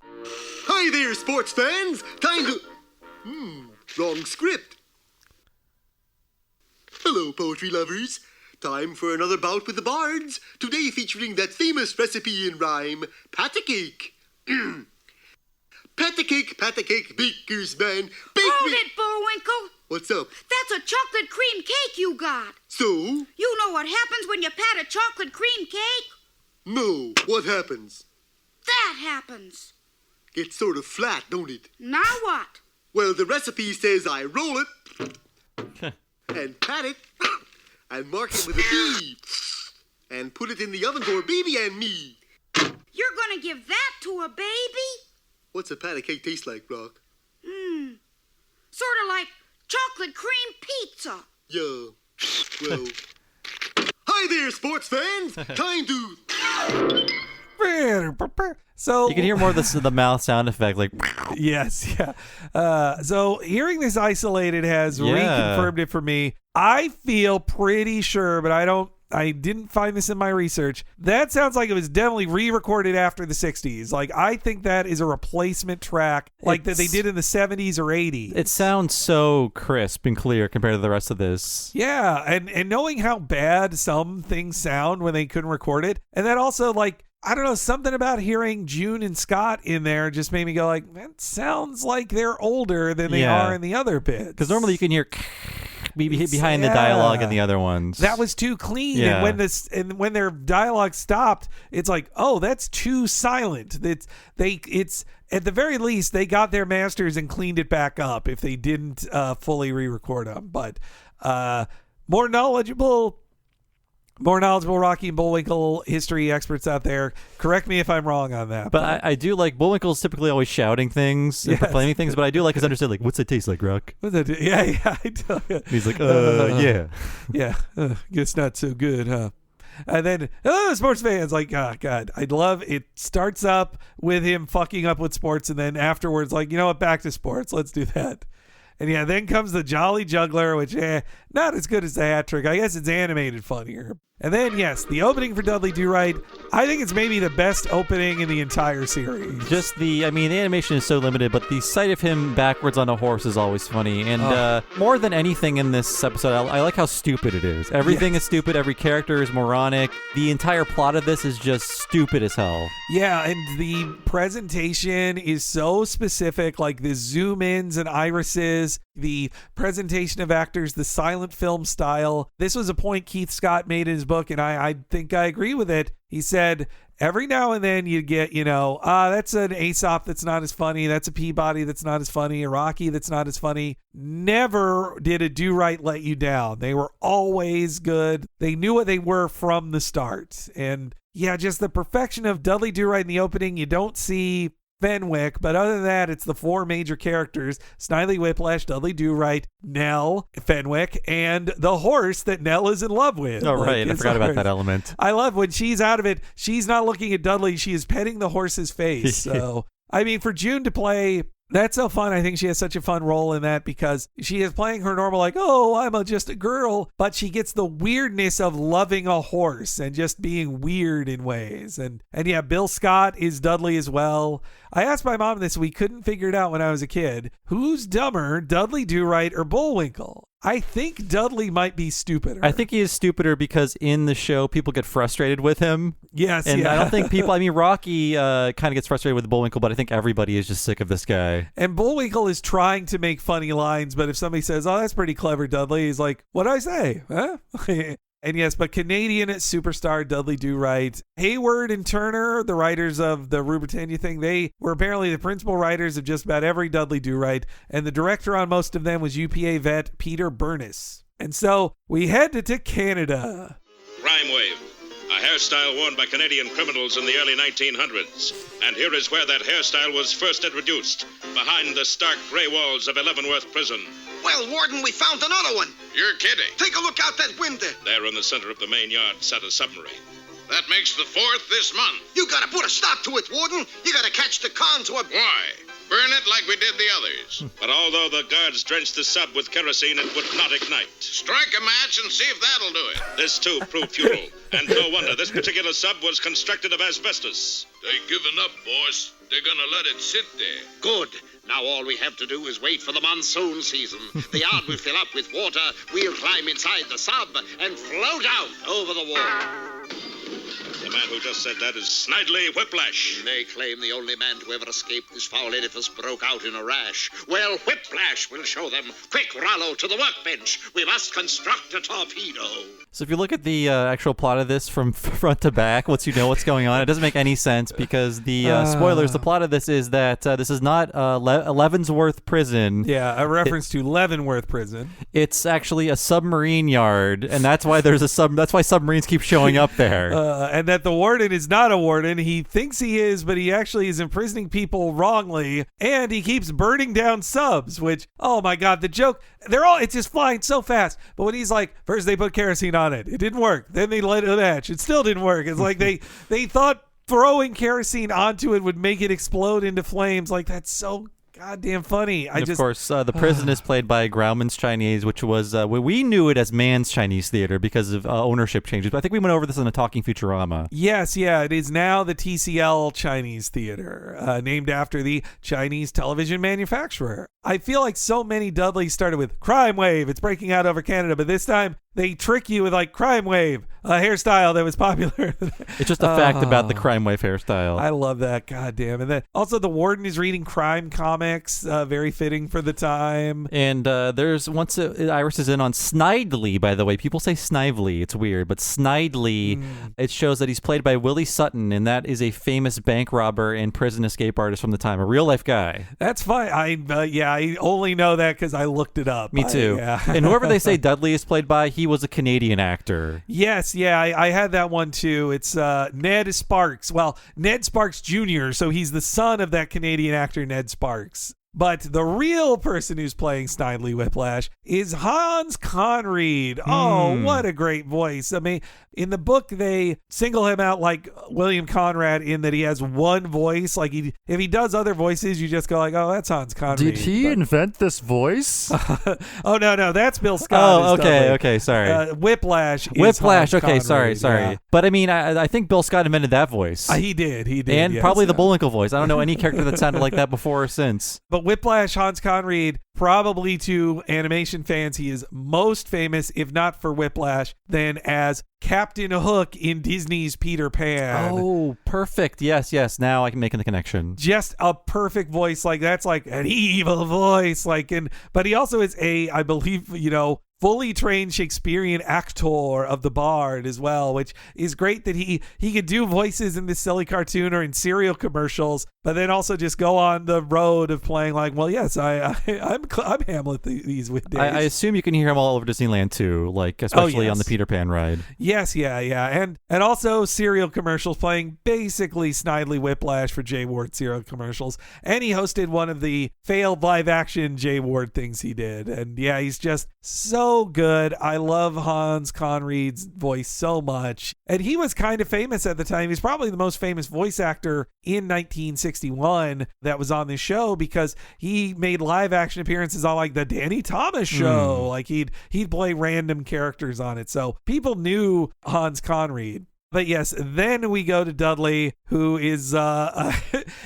Hi there, sports fans. Time to... wrong script. Hello, poetry lovers. Time for another bout with the bards. Today featuring that famous recipe in rhyme, patta cake. Patta cake, baker's man. Hold it, Bullwinkle. What's up? That's a chocolate cream cake you got. So? You know what happens when you pat a chocolate cream cake? No. What happens? That happens. Gets sort of flat, don't it? Now what? Well, the recipe says I roll it and pat it and mark it with a B and put it in the oven for baby and me. You're gonna give that to a baby? What's a patty cake taste like, Brock? Sort of like chocolate cream pizza. Yeah. Well... Hi there, sports fans. Time to... So you can hear more of the mouth sound effect, like... Yes, yeah. So hearing this isolated has reconfirmed it for me. I feel pretty sure, but I didn't find this in my research. That sounds like it was definitely re-recorded after the 60s. Like, I think that is a replacement track that they did in the 70s or 80s. It sounds so crisp and clear compared to the rest of this. Yeah, and knowing how bad some things sound when they couldn't record it. And then also, like, I don't know, something about hearing June and Scott in there just made me go like, that sounds like they're older than they are in the other bits. Because normally you can hear... behind the dialogue in the other ones. That was too clean. And when their dialogue stopped, it's like, oh, that's too silent. It's at the very least they got their masters and cleaned it back up if they didn't fully re-record them. But more knowledgeable Rocky and Bullwinkle history experts out there, correct me if I'm wrong on that. But I do like Bullwinkle's typically always shouting things and proclaiming things, but I do like his understood, like, what's it taste like, Rock? What's that? Yeah, I do. He's like, yeah. Yeah, guess not so good, huh? And then, sports fans, like, oh, God, I love it. Starts up with him fucking up with sports, and then afterwards, like, you know what, back to sports. Let's do that. And yeah, then comes the Jolly Juggler, which, not as good as the hat trick. I guess it's animated funnier. And then, yes, the opening for Dudley Do-Right, I think it's maybe the best opening in the entire series. Just the animation is so limited, but the sight of him backwards on a horse is always funny. And more than anything in this episode, I like how stupid it is. Everything is stupid. Every character is moronic. The entire plot of this is just stupid as hell. Yeah, and the presentation is so specific, like the zoom-ins and irises, the presentation of actors, the silent film style. This was a point Keith Scott made in his book, and I think I agree with it. He said, every now and then you get, that's an Aesop that's not as funny. That's a Peabody that's not as funny. A Rocky that's not as funny. Never did a Do-Right let you down. They were always good. They knew what they were from the start. And yeah, just the perfection of Dudley Do-Right in the opening. You don't see Fenwick, but other than that, it's the 4 major characters: Snidely Whiplash, Dudley Do-Right, Nell, Fenwick, and the horse that Nell is in love with. Oh, right. I forgot about that element. I love when she's out of it, she's not looking at Dudley, she is petting the horse's face. So, I mean, for June to play That's so fun. I think she has such a fun role in that because she is playing her normal, like, oh, I'm just a girl, but she gets the weirdness of loving a horse and just being weird in ways. And yeah, Bill Scott is Dudley as well. I asked my mom this week, couldn't figure it out when I was a kid. Who's dumber, Dudley Do-Right or Bullwinkle? I think Dudley might be stupider. I think he is stupider because in the show, people get frustrated with him. Yes, and yeah. I don't think people, I mean, Rocky kind of gets frustrated with Bullwinkle, but I think everybody is just sick of this guy. And Bullwinkle is trying to make funny lines, but if somebody says, oh, that's pretty clever, Dudley, he's like, what'd I say? Huh? And yes, but Canadian superstar Dudley Do-Right. Hayward and Turner, the writers of the Rue Britannia thing, they were apparently the principal writers of just about every Dudley Do-Right, and the director on most of them was UPA vet Peter Burness. And so we head to Canada. Crime wave, a hairstyle worn by Canadian criminals in the early 1900s. And here is where that hairstyle was first introduced, behind the stark gray walls of Leavenworth Prison. Well, Warden, we found another one. You're kidding. Take a look out that window. There in the center of the main yard sat a submarine. That makes the 4th this month. You gotta put a stop to it, Warden. You gotta catch the cons or... Why? Burn it like we did the others. But although the guards drenched the sub with kerosene, it would not ignite. Strike a match and see if that'll do it. This, too, proved futile. And no wonder this particular sub was constructed of asbestos. They've given up, boss. They're gonna let it sit there. Good. Now all we have to do is wait for the monsoon season. The yard will fill up with water. We'll climb inside the sub and float out over the water. The man who just said that is Snidely Whiplash. They claim the only man to ever escape this foul edifice broke out in a rash. Well, Whiplash will show them. Quick, Rollo, to the workbench. We must construct a torpedo. So if you look at the actual plot of this from front to back, once you know what's going on, it doesn't make any sense because the spoilers, the plot of this is that this is not Leavenworth Prison. Yeah, a reference to Leavenworth Prison. It's actually a submarine yard, and that's why there's that's why submarines keep showing up there. And that the warden is not a warden. He thinks he is, but he actually is imprisoning people wrongly, and he keeps burning down subs, which, oh my God, the joke, it's just flying so fast. But when he's like, first they put kerosene on it didn't work. Then they lit a match. It still didn't work. It's like they thought throwing kerosene onto it would make it explode into flames. Like, that's so goddamn funny. Of course, the prison is played by Grauman's Chinese, which was we knew it as Mann's Chinese Theater because of ownership changes. But I think we went over this in a Talking Futurama. Yes, yeah, it is now the TCL Chinese Theater, named after the Chinese television manufacturer. I feel like so many Dudleys started with Crime Wave. It's breaking out over Canada, but this time they trick you with like Crime Wave, a hairstyle that was popular. It's just a fact about the Crime Wave hairstyle. I love that. God damn. And then also the warden is reading crime comics, very fitting for the time. And there's once Iris is in on Snidely, by the way. People say Snively. It's weird, but Snidely, it shows that he's played by Willie Sutton, and that is a famous bank robber and prison escape artist from the time, a real life guy. That's fine. I only know that because I looked it up. Me too. And whoever they say Dudley is played by, he was a Canadian actor. Yes, yeah, I had that one too. It's Ned Sparks. Well, Ned Sparks Jr., so he's the son of that Canadian actor Ned Sparks. But the real person who's playing Snidely Whiplash is Hans Conried. Oh, what a great voice. I mean, in the book, they single him out like William Conrad in that he has one voice. Like, if he does other voices, you just go like, oh, that's Hans Conried. Did he invent this voice? Oh, no, that's Bill Scott. Oh, okay, sorry. Whiplash, okay, Conried, sorry. Yeah. But I mean, I think Bill Scott invented that voice. He did. And yes. probably the Bullwinkle voice. I don't know any character that sounded like that before or since. But Whiplash, Hans Conried, probably to animation fans, he is most famous, if not for Whiplash, than as Captain Hook in Disney's Peter Pan. Oh, perfect. Yes. Now I can make the connection. Just a perfect voice. Like, that's like an evil voice. But he also is I believe, fully trained Shakespearean actor of the Bard as well, which is great that he could do voices in this silly cartoon or in cereal commercials, but then also just go on the road of playing like, well, yes, I'm Hamlet these days. I assume you can hear him all over Disneyland too, like especially on the Peter Pan ride. Yes, yeah, and also cereal commercials, playing basically Snidely Whiplash for Jay Ward cereal commercials, and he hosted one of the failed live action Jay Ward things he did, and yeah, he's just so so good. I love Hans Conried's voice so much. And he was kind of famous at the time. He's probably the most famous voice actor in 1961 that was on this show because he made live action appearances on like the Danny Thomas show. Like he'd play random characters on it. So people knew Hans Conried. But yes, then we go to Dudley, who is,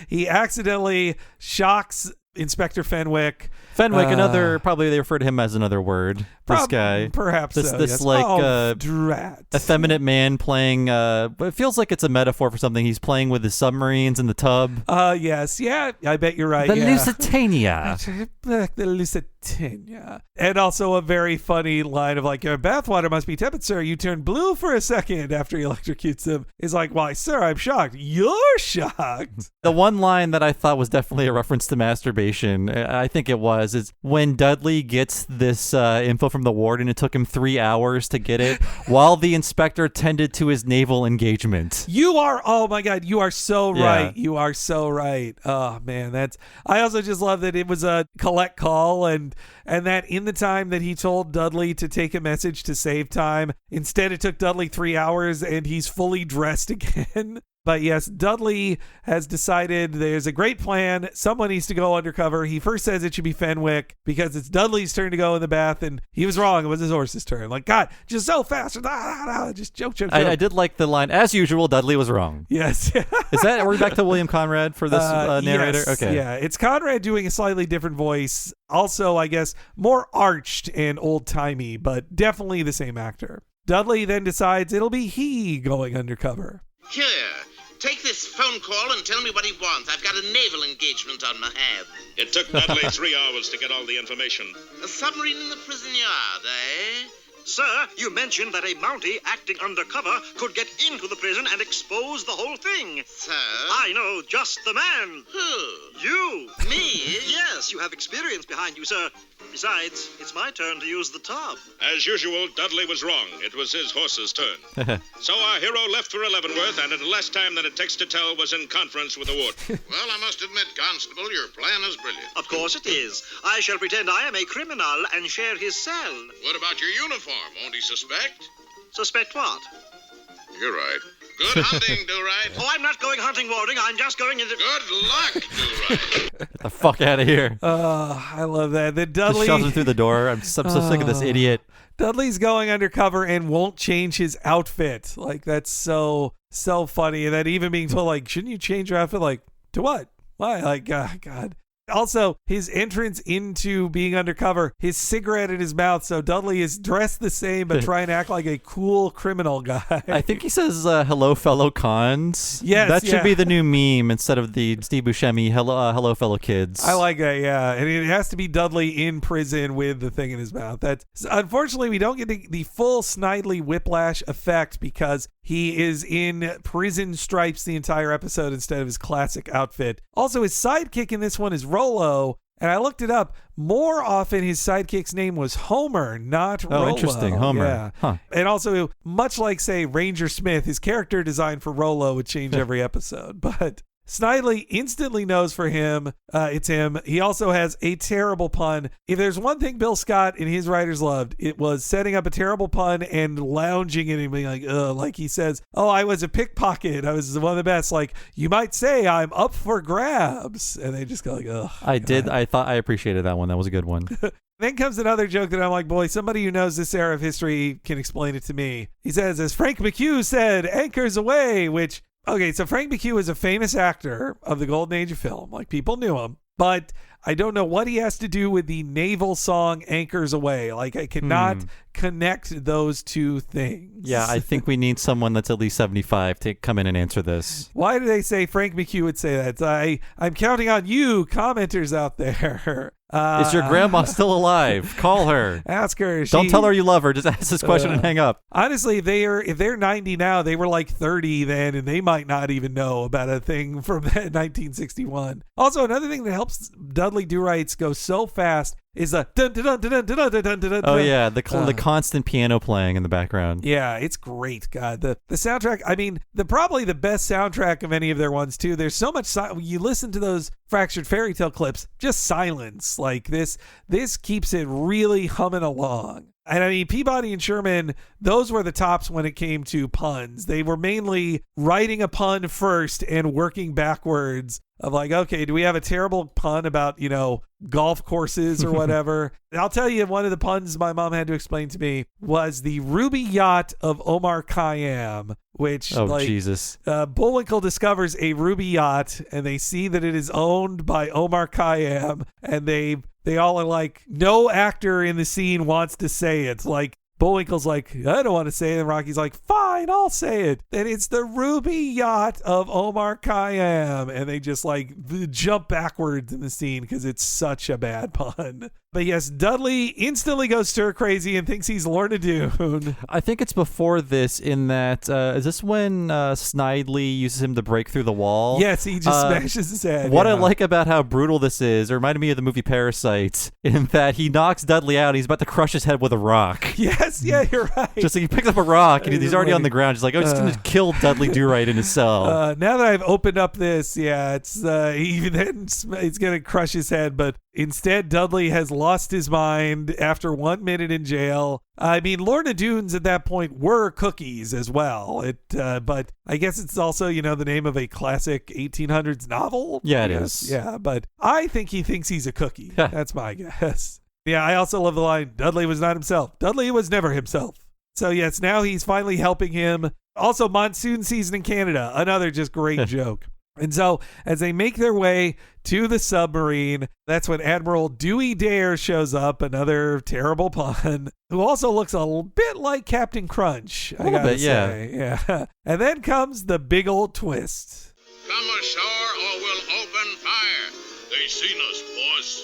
he accidentally shocks Inspector Fenwick. Another, probably they refer to him as another word. This guy. Perhaps this, so, this yes. like drat. effeminate man playing, but it feels like it's a metaphor for something. He's playing with his submarines in the tub. Yes. Yeah, I bet you're right. The yeah. Lusitania. The Lusitania. And also a very funny line of like, your bathwater must be tepid, sir. You turn blue for a second after he electrocutes him. He's like, why, sir, I'm shocked. You're shocked. The one line that I thought was definitely a reference to masturbation, I think it was, is when Dudley gets this info from the warden, it took him 3 hours to get it while the inspector tended to his naval engagement. Oh my God, you are so right. You are so right. Oh man, I also just love that it was a collect call and that in the time that he told Dudley to take a message to save time, instead it took Dudley 3 hours and he's fully dressed again. But yes, Dudley has decided there's a great plan. Someone needs to go undercover. He first says it should be Fenwick because it's Dudley's turn to go in the bath, and he was wrong. It was his horse's turn. Like, God, just so fast. Just joke. I did like the line, as usual, Dudley was wrong. Yes. Are we back to William Conrad for this narrator? Yes. Okay. Yeah, it's Conrad doing a slightly different voice. Also, I guess, more arched and old-timey, but definitely the same actor. Dudley then decides it'll be he going undercover. Here, take this phone call and tell me what he wants. I've got a naval engagement on my hands. It took Dudley 3 hours to get all the information. A submarine in the prison yard, eh? Sir, you mentioned that a Mountie acting undercover could get into the prison and expose the whole thing. Sir? I know just the man. Who? You. Me? Yes, you have experience behind you, sir. Besides, it's my turn to use the tub. As usual, Dudley was wrong. It was his horse's turn. So our hero left for Leavenworth, and in less time than it takes to tell, was in conference with the warden. Well, I must admit, Constable, your plan is brilliant. Of course it is. I shall pretend I am a criminal and share his cell. What about your uniform? Won't he suspect? Suspect what? You're right. Good hunting, Do-Right. Oh, I'm not going hunting, Warden. I'm just going into... Good luck, Do-Right. Get the fuck out of here. I love that. Then Dudley... Just shoves him through the door. I'm so sick of this idiot. Dudley's going undercover and won't change his outfit. Like, that's so funny. And then even being told, like, shouldn't you change your outfit? Like, to what? Why? Like, God. Also, his entrance into being undercover, his cigarette in his mouth. So Dudley is dressed the same, but trying to act like a cool criminal guy. I think he says, hello, fellow cons. Yes, that should be the new meme instead of the Steve Buscemi, hello, fellow kids. I like that, yeah. And it has to be Dudley in prison with the thing in his mouth. Unfortunately, we don't get the full Snidely Whiplash effect because he is in prison stripes the entire episode instead of his classic outfit. Also, his sidekick in this one is Rollo, and I looked it up. More often, his sidekick's name was Homer, not Rollo. Oh, interesting. Homer. Yeah. Huh. And also, much like, say, Ranger Smith, his character design for Rollo would change every episode. But Snidely instantly knows for him, it's him. He also has a terrible pun. If there's one thing Bill Scott and his writers loved, it was setting up a terrible pun and lounging in and being like, ugh, like he says, oh, I was a pickpocket. I was one of the best. Like, you might say I'm up for grabs. And they just go like, ugh. I appreciated that one. That was a good one. Then comes another joke that I'm like, boy, somebody who knows this era of history can explain it to me. He says, as Frank McHugh said, anchors away, which... Okay, so Frank McHugh is a famous actor of the golden age of film. Like, people knew him. But I don't know what he has to do with the naval song Anchors Away. Like, I cannot connect those two things. Yeah, I think we need someone that's at least 75 to come in and answer this. Why do they say Frank McHugh would say that? I'm counting on you, commenters out there. Is your grandma still alive? Call her. Ask her. Don't tell her you love her. Just ask this question and hang up. Honestly, if they're 90 now, they were like 30 then, and they might not even know about a thing from 1961. Also, another thing that helps Dudley Do-Rights go so fast is a dun dun dun dun dun dun dun dun. Oh yeah, the constant piano playing in the background. Yeah, it's great. God, the soundtrack. I mean, probably the best soundtrack of any of their ones too. There's so much. You listen to those Fractured Fairy Tale clips, just silence. Like this keeps it really humming along. And I mean, Peabody and Sherman, those were the tops when it came to puns. They were mainly writing a pun first and working backwards of like, okay, do we have a terrible pun about, golf courses or whatever? And I'll tell you, one of the puns my mom had to explain to me was the Ruby Yacht of Omar Khayyam, which Jesus. Bullwinkle discovers a ruby yacht and they see that it is owned by Omar Khayyam, and they all are like, no actor in the scene wants to say it. Like, Bullwinkle's like, I don't want to say it. And Rocky's like, fine, I'll say it. And it's the Ruby Yacht of Omar Khayyam. And they just like jump backwards in the scene because it's such a bad pun. But yes, Dudley instantly goes stir crazy and thinks he's Lorna Doone. I think it's before this in that, is this when Snidely uses him to break through the wall? Yes, he just smashes his head. What I like about how brutal this is, it reminded me of the movie Parasite, in that he knocks Dudley out and he's about to crush his head with a rock. Yes, yeah, you're right. Just like he picks up a rock and he's already on the ground. He's like, he's going to kill Dudley Do-Right in his cell. Now that I've opened up this, it's even then it's going to crush his head, but instead Dudley has lost his mind after 1 minute in jail. I mean, Lorna Doones at that point were cookies as well. But I guess it's also, the name of a classic 1800s novel. Yeah, it is. Yeah, but I think he thinks he's a cookie. That's my guess. Yeah, I also love the line, Dudley was not himself. Dudley was never himself. So yes, now he's finally helping him. Also, monsoon season in Canada, another just great joke. And so as they make their way to the submarine, that's when Admiral Dewey Dare shows up, another terrible pun, who also looks a bit like Captain Crunch. A little bit, say. Yeah. And then comes the big old twist. Come ashore or we'll open fire. They seen us, boys.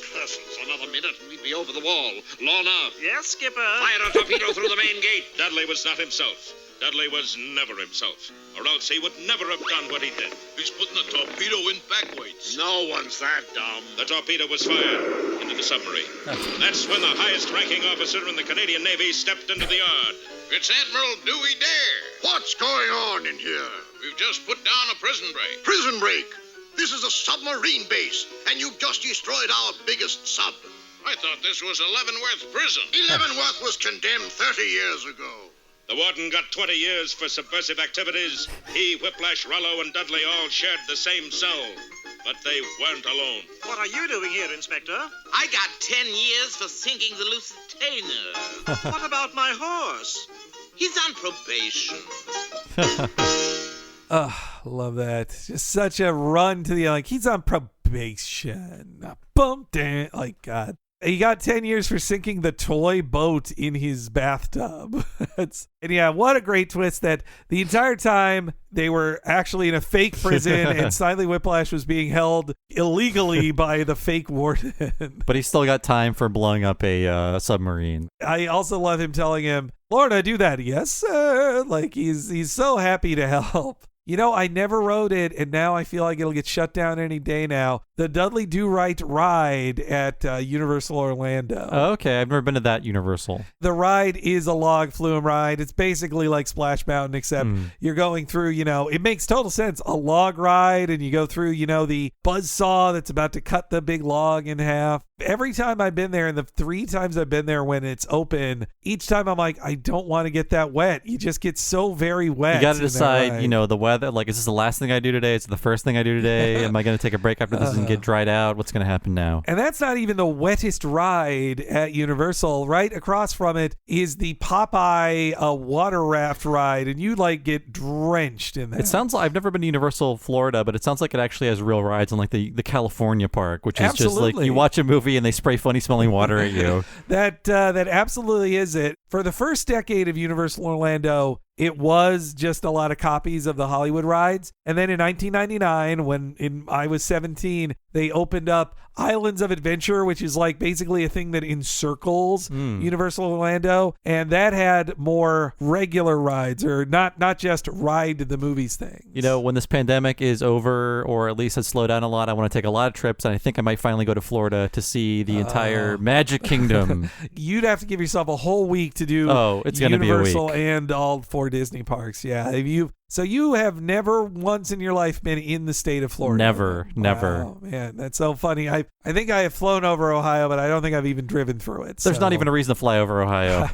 Another minute and we'd be over the wall. Lorna. Yes, Skipper. Fire a torpedo through the main gate. Dudley was not himself. Dudley was never himself, or else he would never have done what he did. He's putting the torpedo in backwards. No one's that dumb. The torpedo was fired into the submarine. That's when the highest-ranking officer in the Canadian Navy stepped into the yard. It's Admiral Dewey Dare. What's going on in here? We've just put down a prison break. Prison break? This is a submarine base, and you've just destroyed our biggest sub. I thought this was Leavenworth Prison. Leavenworth was condemned 30 years ago. The warden got 20 years for subversive activities. He, Whiplash, Rollo, and Dudley all shared the same cell. But they weren't alone. What are you doing here, Inspector? I got 10 years for sinking the Lusitania. What about my horse? He's on probation. Love that. Just such a run to the, he's on probation. Boom, damn. God. He got 10 years for sinking the toy boat in his bathtub. And yeah, what a great twist that the entire time they were actually in a fake prison and Snidely Whiplash was being held illegally by the fake warden. But he still got time for blowing up a submarine. I also love him telling him, Lorna, do that. Yes, sir. He's so happy to help. I never rode it, and now I feel like it'll get shut down any day now. The Dudley Do-Right ride at Universal Orlando. Oh, okay, I've never been to that Universal. The ride is a log flume ride. It's basically like Splash Mountain, except you're going through, it makes total sense. A log ride, and you go through, the buzzsaw that's about to cut the big log in half. Every time I've been there, and the 3 times I've been there when it's open, each time I'm like, I don't want to get that wet. You just get so very wet. You got to decide, the weather. Is this the last thing I do today? Is it the first thing I do today? Am I going to take a break after this and get dried out? What's going to happen now? And that's not even the wettest ride at Universal. Right across from it is the Popeye water raft ride, and you get drenched in that. It sounds like I've never been to Universal Florida, but it sounds like it actually has real rides on the California park, which is absolutely. Just you watch a movie and they spray funny smelling water at you. That absolutely is it. For the first decade of Universal Orlando, it was just a lot of copies of the Hollywood rides. And then in 1999, when I was 17, they opened up Islands of Adventure, which is basically a thing that encircles Universal Orlando. And that had more regular rides, or not just ride the movies things. When this pandemic is over, or at least has slowed down a lot, I want to take a lot of trips. And I think I might finally go to Florida to see the entire Magic Kingdom. You'd have to give yourself a whole week to do it's gonna be a week. Universal and all 4 Disney parks. Yeah. So you have never once in your life been in the state of Florida? Never. Oh, man, that's so funny. I think I have flown over Ohio, but I don't think I've even driven through it. There's not even a reason to fly over Ohio.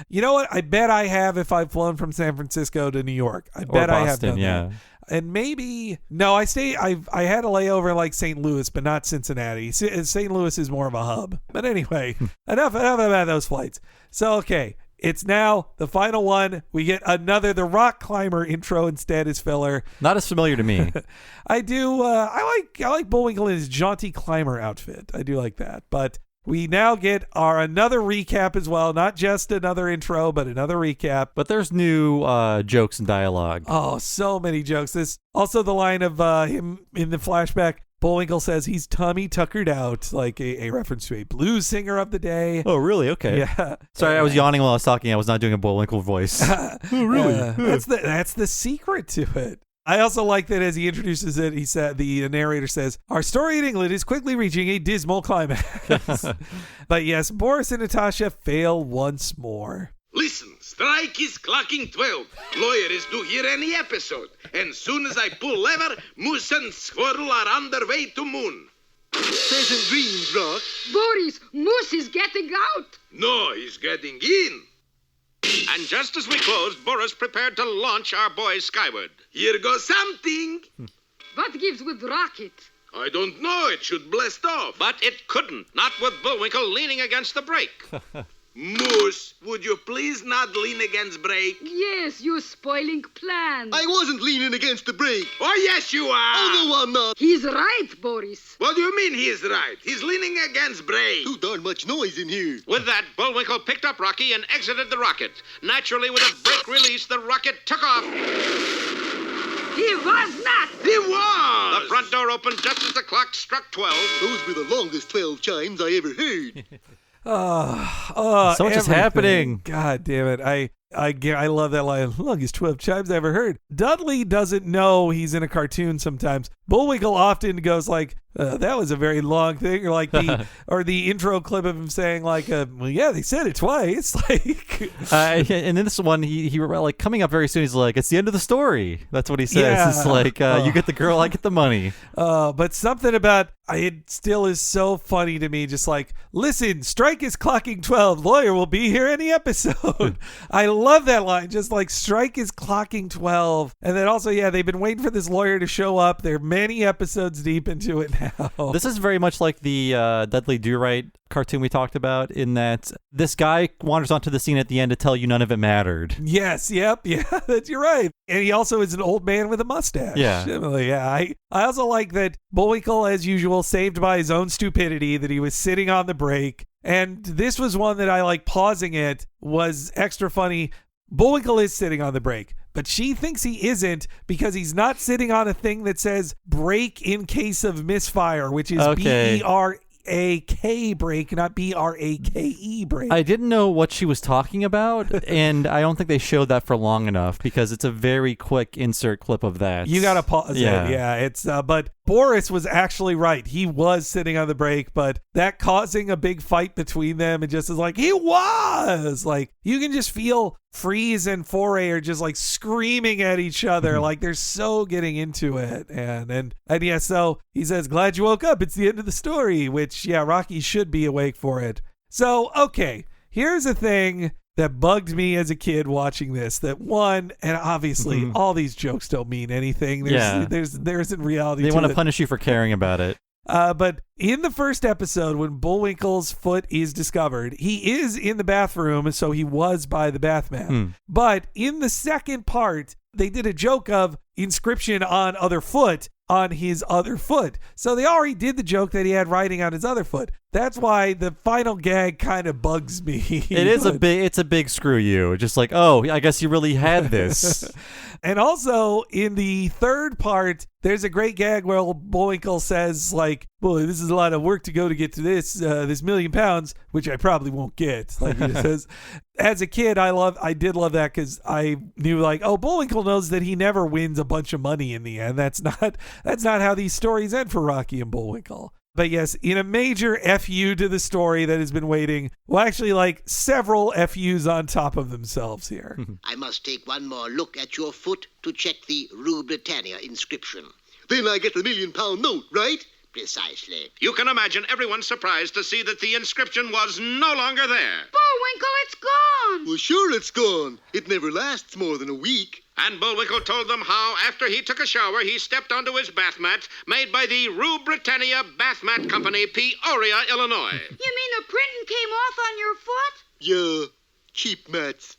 You know what? I bet I have if I've flown from San Francisco to New York. I bet Boston, I have done yeah. that. And maybe I had a layover like St. Louis, but not Cincinnati. St. Louis is more of a hub. But anyway, enough about those flights. So okay, it's now the final one. We get the rock climber intro instead as filler. Not as familiar to me. I do. I like Bullwinkle in his jaunty climber outfit. I do like that. But we now get another recap as well. Not just another intro, but another recap. But there's new jokes and dialogue. Oh, so many jokes. This also the line of him in the flashback. Bullwinkle says he's tummy tuckered out, like a reference to a blues singer of the day. Oh, really? Okay. Yeah. Sorry, I was yawning while I was talking. I was not doing a Bullwinkle voice. Oh, really? That's the secret to it. I also like that as he introduces it, the narrator says, our story in England is quickly reaching a dismal climax. But yes, Boris and Natasha fail once more. Listen, strike is clocking 12. Lawyer is due here any episode. And soon as I pull lever, Moose and Squirrel are on their way to moon. Pleasant dreams, Rock. Boris, Moose is getting out. No, he's getting in. And just as we closed, Boris prepared to launch our boys skyward. Here goes something. What gives with rocket? I don't know. It should blast off. But it couldn't, not with Bullwinkle leaning against the brake. Moose, would you please not lean against brake? Yes, you spoiling plan. I wasn't leaning against the brake. Oh, yes, you are. Oh, no, I'm not. He's right, Boris. What do you mean he's right? He's leaning against brake. Too darn much noise in here. With that, Bullwinkle picked up Rocky and exited the rocket. Naturally, with a brake release, the rocket took off. He was not. He was. The front door opened just as the clock struck 12. Those were the longest 12 chimes I ever heard. So much is happening. God damn it. I love that line. Longest 12 chimes I ever heard. Dudley doesn't know he's in a cartoon sometimes. Bullwinkle often goes like, that was a very long thing. Or like the intro clip of him saying like, well, yeah, they said it twice. Like, and in this one, he like coming up very soon. He's like, it's the end of the story. That's what he says. Yeah. It's like, you get the girl, I get the money. But something about it still is so funny to me. Just like, listen, strike is clocking 12. Lawyer will be here any episode. I love that line. Just like strike is clocking 12. And then also, yeah, they've been waiting for this lawyer to show up. They're many episodes deep into it now. This is very much like the Dudley Do-Right cartoon we talked about, in that this guy wanders onto the scene at the end to tell you none of it mattered. Yes, yep, yeah, you're right. And he also is an old man with a mustache. Yeah. Yeah. I also like that Bullwinkle, as usual, saved by his own stupidity, that he was sitting on the brake. And this was one that I like pausing it, was extra funny. Bullwinkle is sitting on the brake, but she thinks he isn't because he's not sitting on a thing that says brake in case of misfire, which is okay. B-E-R-A-K brake, not B-R-A-K-E brake. I didn't know what she was talking about, and I don't think they showed that for long enough because it's a very quick insert clip of that. You gotta pause it. Yeah, it's but Boris was actually right. He was sitting on the brake, but that causing a big fight between them, and just is like, he was like, you can just feel Freeze and Foray are just like screaming at each other, like they're so getting into it. And yeah, so he says, glad you woke up. It's the end of the story, which, yeah, Rocky should be awake for it. So, okay, here's a thing that bugged me as a kid watching this. That one, and obviously all these jokes don't mean anything. There isn't reality to it. They want to punish you for caring about it. But in the first episode, when Bullwinkle's foot is discovered, he is in the bathroom, so he was by the bath mat. But in the second part, they did a joke of inscription on other foot on his other foot. So they already did the joke that he had writing on his other foot. That's why the final gag kind of bugs me. It's a big screw you. Just like, oh, I guess you really had this. And also in the third part, there's a great gag where Bullwinkle says like, boy, this is a lot of work to go to get to this £1 million, which I probably won't get. Like he says, as a kid, I did love that because I knew like, oh, Bullwinkle knows that he never wins a bunch of money in the end. That's not how these stories end for Rocky and Bullwinkle. But yes, in a major FU to the story that has been waiting, well, actually like several FUs on top of themselves here. I must take one more look at your foot to check the Rue Britannia inscription. Then I get the £1 million note, right? Precisely. You can imagine everyone surprised to see that the inscription was no longer there. Bullwinkle, it's gone. Well, sure it's gone. It never lasts more than a week. And Bullwinkle told them how, after he took a shower, he stepped onto his bath mat made by the Rue Britannia Bath Mat Company, Peoria, Illinois. You mean the printing came off on your foot? Yeah, cheap mats.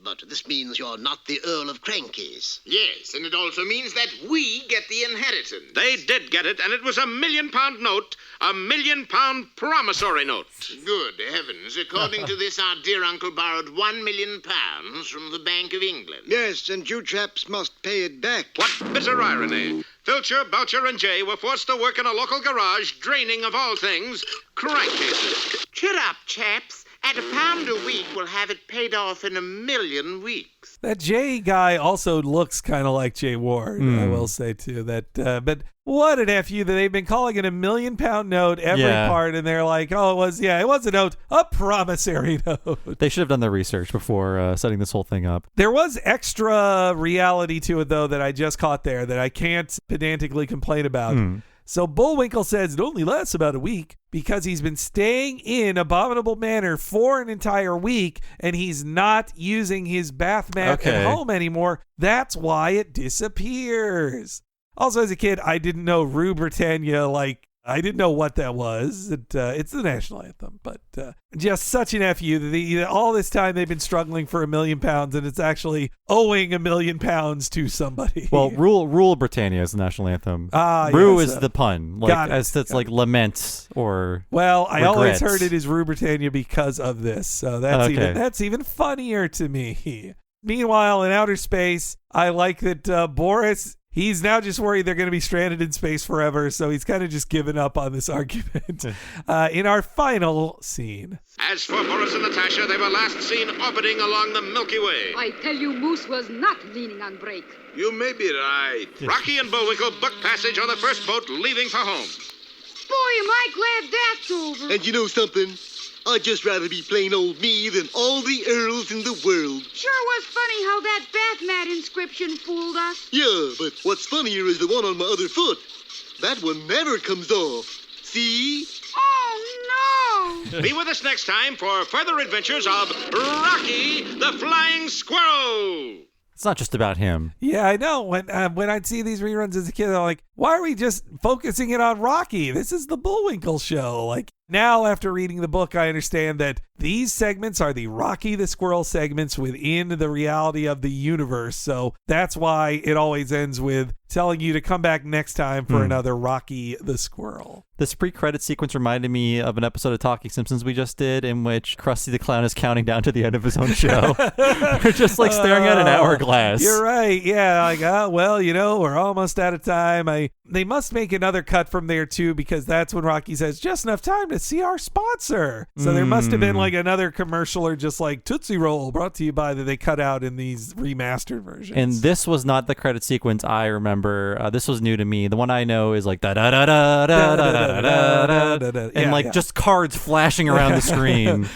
But this means you're not the Earl of Crankies. Yes, and it also means that we get the inheritance. They did get it, and it was a £1 million note, a £1 million promissory note. Good heavens. According to this, our dear uncle borrowed £1 million from the Bank of England. Yes, and you chaps must pay it back. What bitter irony. Filcher, Boucher, and Jay were forced to work in a local garage, draining, of all things, crankcases. Cheer up, chaps. At £1 a week, we'll have it paid off in 1,000,000 weeks. That Jay guy also looks kind of like Jay Ward, I will say, too. But what an FU that they've been calling it a £1 million note every part, and they're like, oh, it was a note, a promissory note. They should have done their research before setting this whole thing up. There was extra reality to it, though, that I just caught there that I can't pedantically complain about. So Bullwinkle says it only lasts about a week because he's been staying in Abominable Manor for an entire week and he's not using his bath mat at home anymore. That's why it disappears. Also, as a kid, I didn't know Rue Britannia, I didn't know what that was. It's the national anthem, but just such an FU. All this time they've been struggling for £1 million, and it's actually owing £1 million to somebody. Well, Rule Britannia is the national anthem. Rue is the pun, like lament or. Well, I regrets. always heard it is Rue Britannia because of this, so that's even funnier to me. Meanwhile, in outer space, I like that Boris. He's now just worried they're going to be stranded in space forever, so he's kind of just given up on this argument. In our final scene. As for Boris and Natasha, they were last seen orbiting along the Milky Way. I tell you, Moose was not leaning on brake. You may be right. Rocky and Bullwinkle booked passage on the first boat leaving for home. Boy, am I glad that's over. And you know something? I'd just rather be plain old me than all the earls in the world. Sure was funny how that bath mat inscription fooled us. Yeah, but what's funnier is the one on my other foot. That one never comes off. See? Oh, no! Be with us next time for further adventures of Rocky the Flying Squirrel. It's not just about him. Yeah, I know. When I'd see these reruns as a kid, I'm like, why are we just focusing it on Rocky? This is the Bullwinkle show. Now, after reading the book, I understand that these segments are the Rocky the Squirrel segments within the reality of the universe. So that's why it always ends with telling you to come back next time for another Rocky the Squirrel. This pre-credit sequence reminded me of an episode of Talking Simpsons we just did in which Krusty the Clown is counting down to the end of his own show. We're just staring at an hourglass. You're right. Yeah. We're almost out of time. They must make another cut from there too, because that's when Rocky says, just enough time to see our sponsor. So there must have been another commercial or just Tootsie Roll brought to you by that they cut out in these remastered versions. And this was not the credit sequence I remember. This was new to me. The one I know is da da da da da da da da, and just cards flashing around the screen.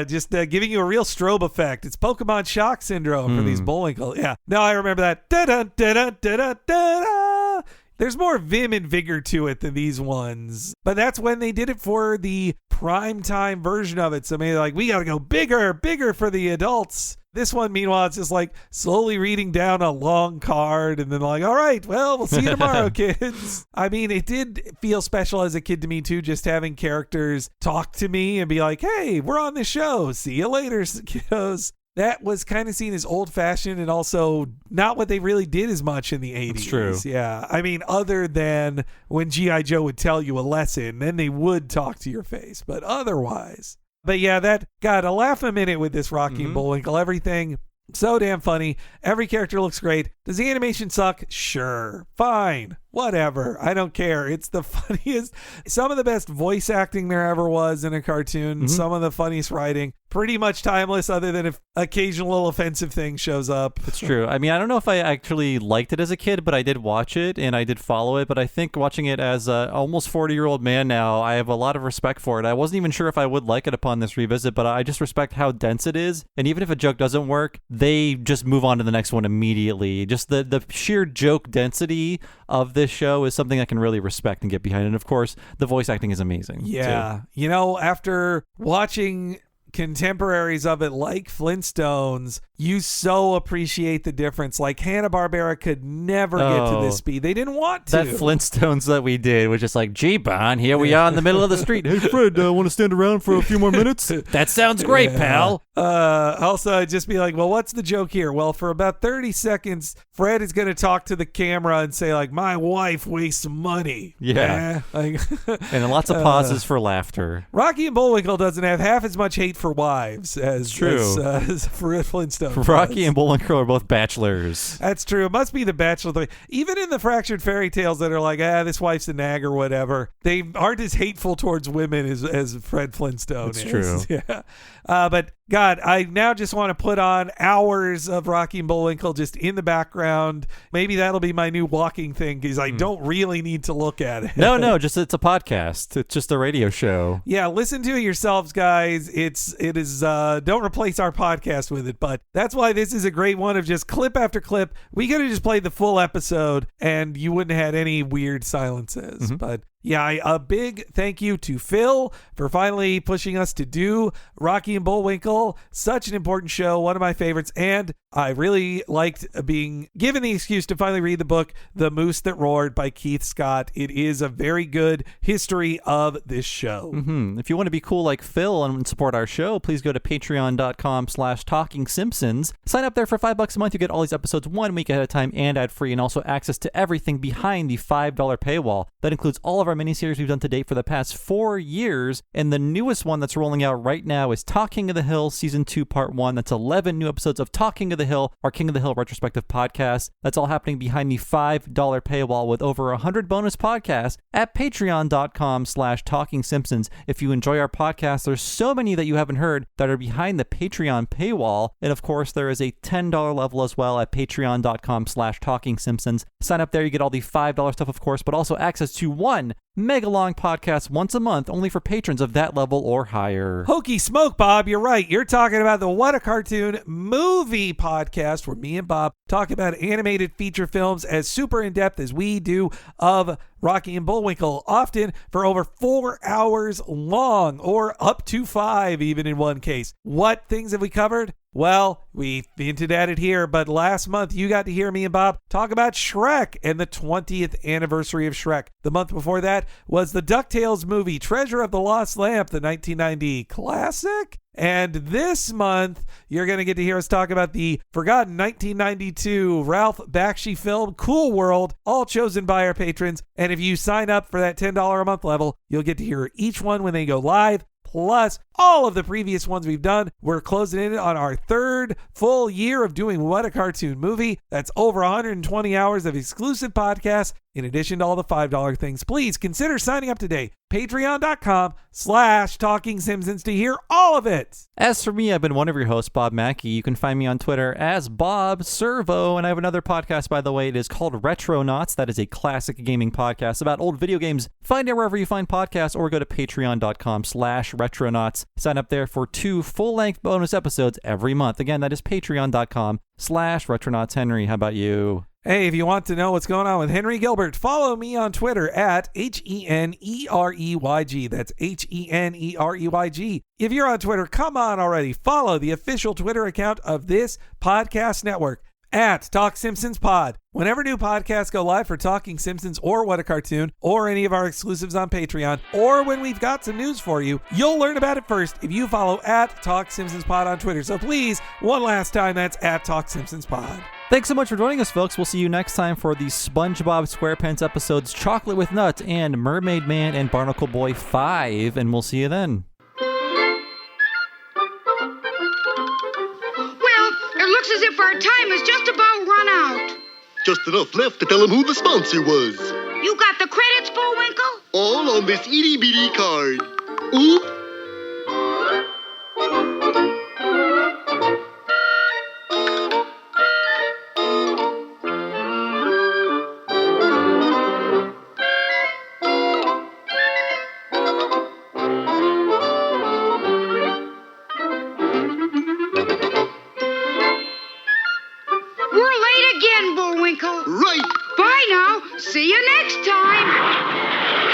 Just giving you a real strobe effect. It's Pokemon shock syndrome for these Bullwinkle. Yeah. No, I remember that. Da da da da da da da. There's more vim and vigor to it than these ones. But that's when they did it for the primetime version of it. So maybe we got to go bigger for the adults. This one, meanwhile, it's just slowly reading down a long card and then all right, well, we'll see you tomorrow, kids. I mean, it did feel special as a kid to me, too, just having characters talk to me and be like, hey, we're on the show. See you later, kiddos. That was kind of seen as old-fashioned and also not what they really did as much in the 80s. It's true. Yeah. I mean, other than when G.I. Joe would tell you a lesson, then they would talk to your face. But otherwise. But yeah, that got a laugh a minute with this Rocky and Bullwinkle. Everything so damn funny. Every character looks great. Does the animation suck? Sure. Fine. Whatever. I don't care. It's the funniest. Some of the best voice acting there ever was in a cartoon. Some of the funniest writing. pretty much timeless other than if occasional little offensive thing shows up. It's true. I mean, I don't know if I actually liked it as a kid, but I did watch it and I did follow it. But I think watching it as a almost 40-year-old man now, I have a lot of respect for it. I wasn't even sure if I would like it upon this revisit, but I just respect how dense it is. And even if a joke doesn't work, they just move on to the next one immediately. Just the sheer joke density of this show is something I can really respect and get behind. And of course, the voice acting is amazing. Yeah. Too. You know, after watching contemporaries of it like Flintstones, you so appreciate the difference. Like Hanna-Barbera could never get to this speed. They didn't want to. That Flintstones that we did was just like, gee, Bon, here we are in the middle of the street. Hey, Fred, want to stand around for a few more minutes? That sounds great, pal. Also, I'd just be like, well, what's the joke here? Well, for about 30 seconds, Fred is going to talk to the camera and say, like, my wife wastes money. Yeah. Like, and lots of pauses for laughter. Rocky and Bullwinkle doesn't have half as much hate for wives as Fred Flintstone. Rocky and Bullwinkle are both bachelors. That's true. It must be the bachelor thing. Even in the fractured fairy tales that are like, this wife's a nag or whatever, they aren't as hateful towards women as Fred Flintstone is. That's true. Yeah. But God, I now just want to put on hours of Rocky and Bullwinkle just in the background. Maybe that'll be my new walking thing because I don't really need to look at it. No, just it's a podcast. It's just a radio show. Yeah, listen to it yourselves, guys. It is don't replace our podcast with it, but that's why this is a great one of just clip after clip. We could have just played the full episode and you wouldn't have had any weird silences. But yeah, a big thank you to Phil for finally pushing us to do Rocky and Bullwinkle. Such an important show, one of my favorites, and I really liked being given the excuse to finally read the book, The Moose That Roared by Keith Scott. It is a very good history of this show. If you want to be cool like Phil and support our show, please go to patreon.com/TalkingSimpsons. Sign up there for $5 a month. You get all these episodes 1 week ahead of time and ad-free, and also access to everything behind the $5 paywall. That includes all of our miniseries we've done to date for the past 4 years, and the newest one that's rolling out right now is Talking of the Hill Season 2 Part 1. That's 11 new episodes of Talking of the Hill, our King of the Hill retrospective podcast. That's all happening behind the $5 paywall with over 100 bonus podcasts at patreon.com/TalkingSimpsons. If you enjoy our podcast, there's so many that you haven't heard that are behind the Patreon paywall. And of course, there is a $10 level as well at patreon.com/TalkingSimpsons. Sign up there, you get all the $5 stuff, of course, but also access to one mega long podcast once a month only for patrons of that level or higher. Hokey smoke, Bob. You're right. You're talking about the What a Cartoon movie podcast where me and Bob talk about animated feature films as super in-depth as we do of Rocky and Bullwinkle, often for over 4 hours long or up to 5 even in one case. What things have we covered? Well, we hinted at it here, but last month you got to hear me and Bob talk about Shrek and the 20th anniversary of Shrek. The month before that was the DuckTales movie, Treasure of the Lost Lamp, the 1990 classic. And this month, you're going to get to hear us talk about the forgotten 1992 Ralph Bakshi film, Cool World, all chosen by our patrons. And if you sign up for that $10 a month level, you'll get to hear each one when they go live, plus all of the previous ones we've done. We're closing in on our 3rd full year of doing What a Cartoon Movie. That's over 120 hours of exclusive podcasts, in addition to all the $5 things. Please consider signing up today. Patreon.com/TalkingSimpsons to hear all of it. As for me, I've been one of your hosts, Bob Mackey. You can find me on Twitter as Bob Servo, and I have another podcast, by the way. It is called Retronauts. That is a classic gaming podcast about old video games. Find it wherever you find podcasts, or go to patreon.com/Retronauts. Sign up there for 2 full-length bonus episodes every month. Again, that is patreon.com/Retronauts. Henry, how about you? Hey, if you want to know what's going on with Henry Gilbert, follow me on Twitter at HENEREYG. That's HENEREYG. If you're on Twitter, come on already. Follow the official Twitter account of this podcast network at Talk Simpsons Pod. Whenever new podcasts go live for Talking Simpsons or What a Cartoon or any of our exclusives on Patreon, or when we've got some news for you, you'll learn about it first if you follow at Talk Simpsons Pod on Twitter. So please, one last time, that's at Talk Simpsons Pod. Thanks so much for joining us, folks. We'll see you next time for the SpongeBob SquarePants episodes Chocolate with Nuts and Mermaid Man and Barnacle Boy 5, and we'll see you then. Well, it looks as if our time is just about run out. Just enough left to tell him who the sponsor was. You got the credits, Bullwinkle? All on this itty-bitty card. Oop. Bullwinkle. Right. Bye now. See you next time.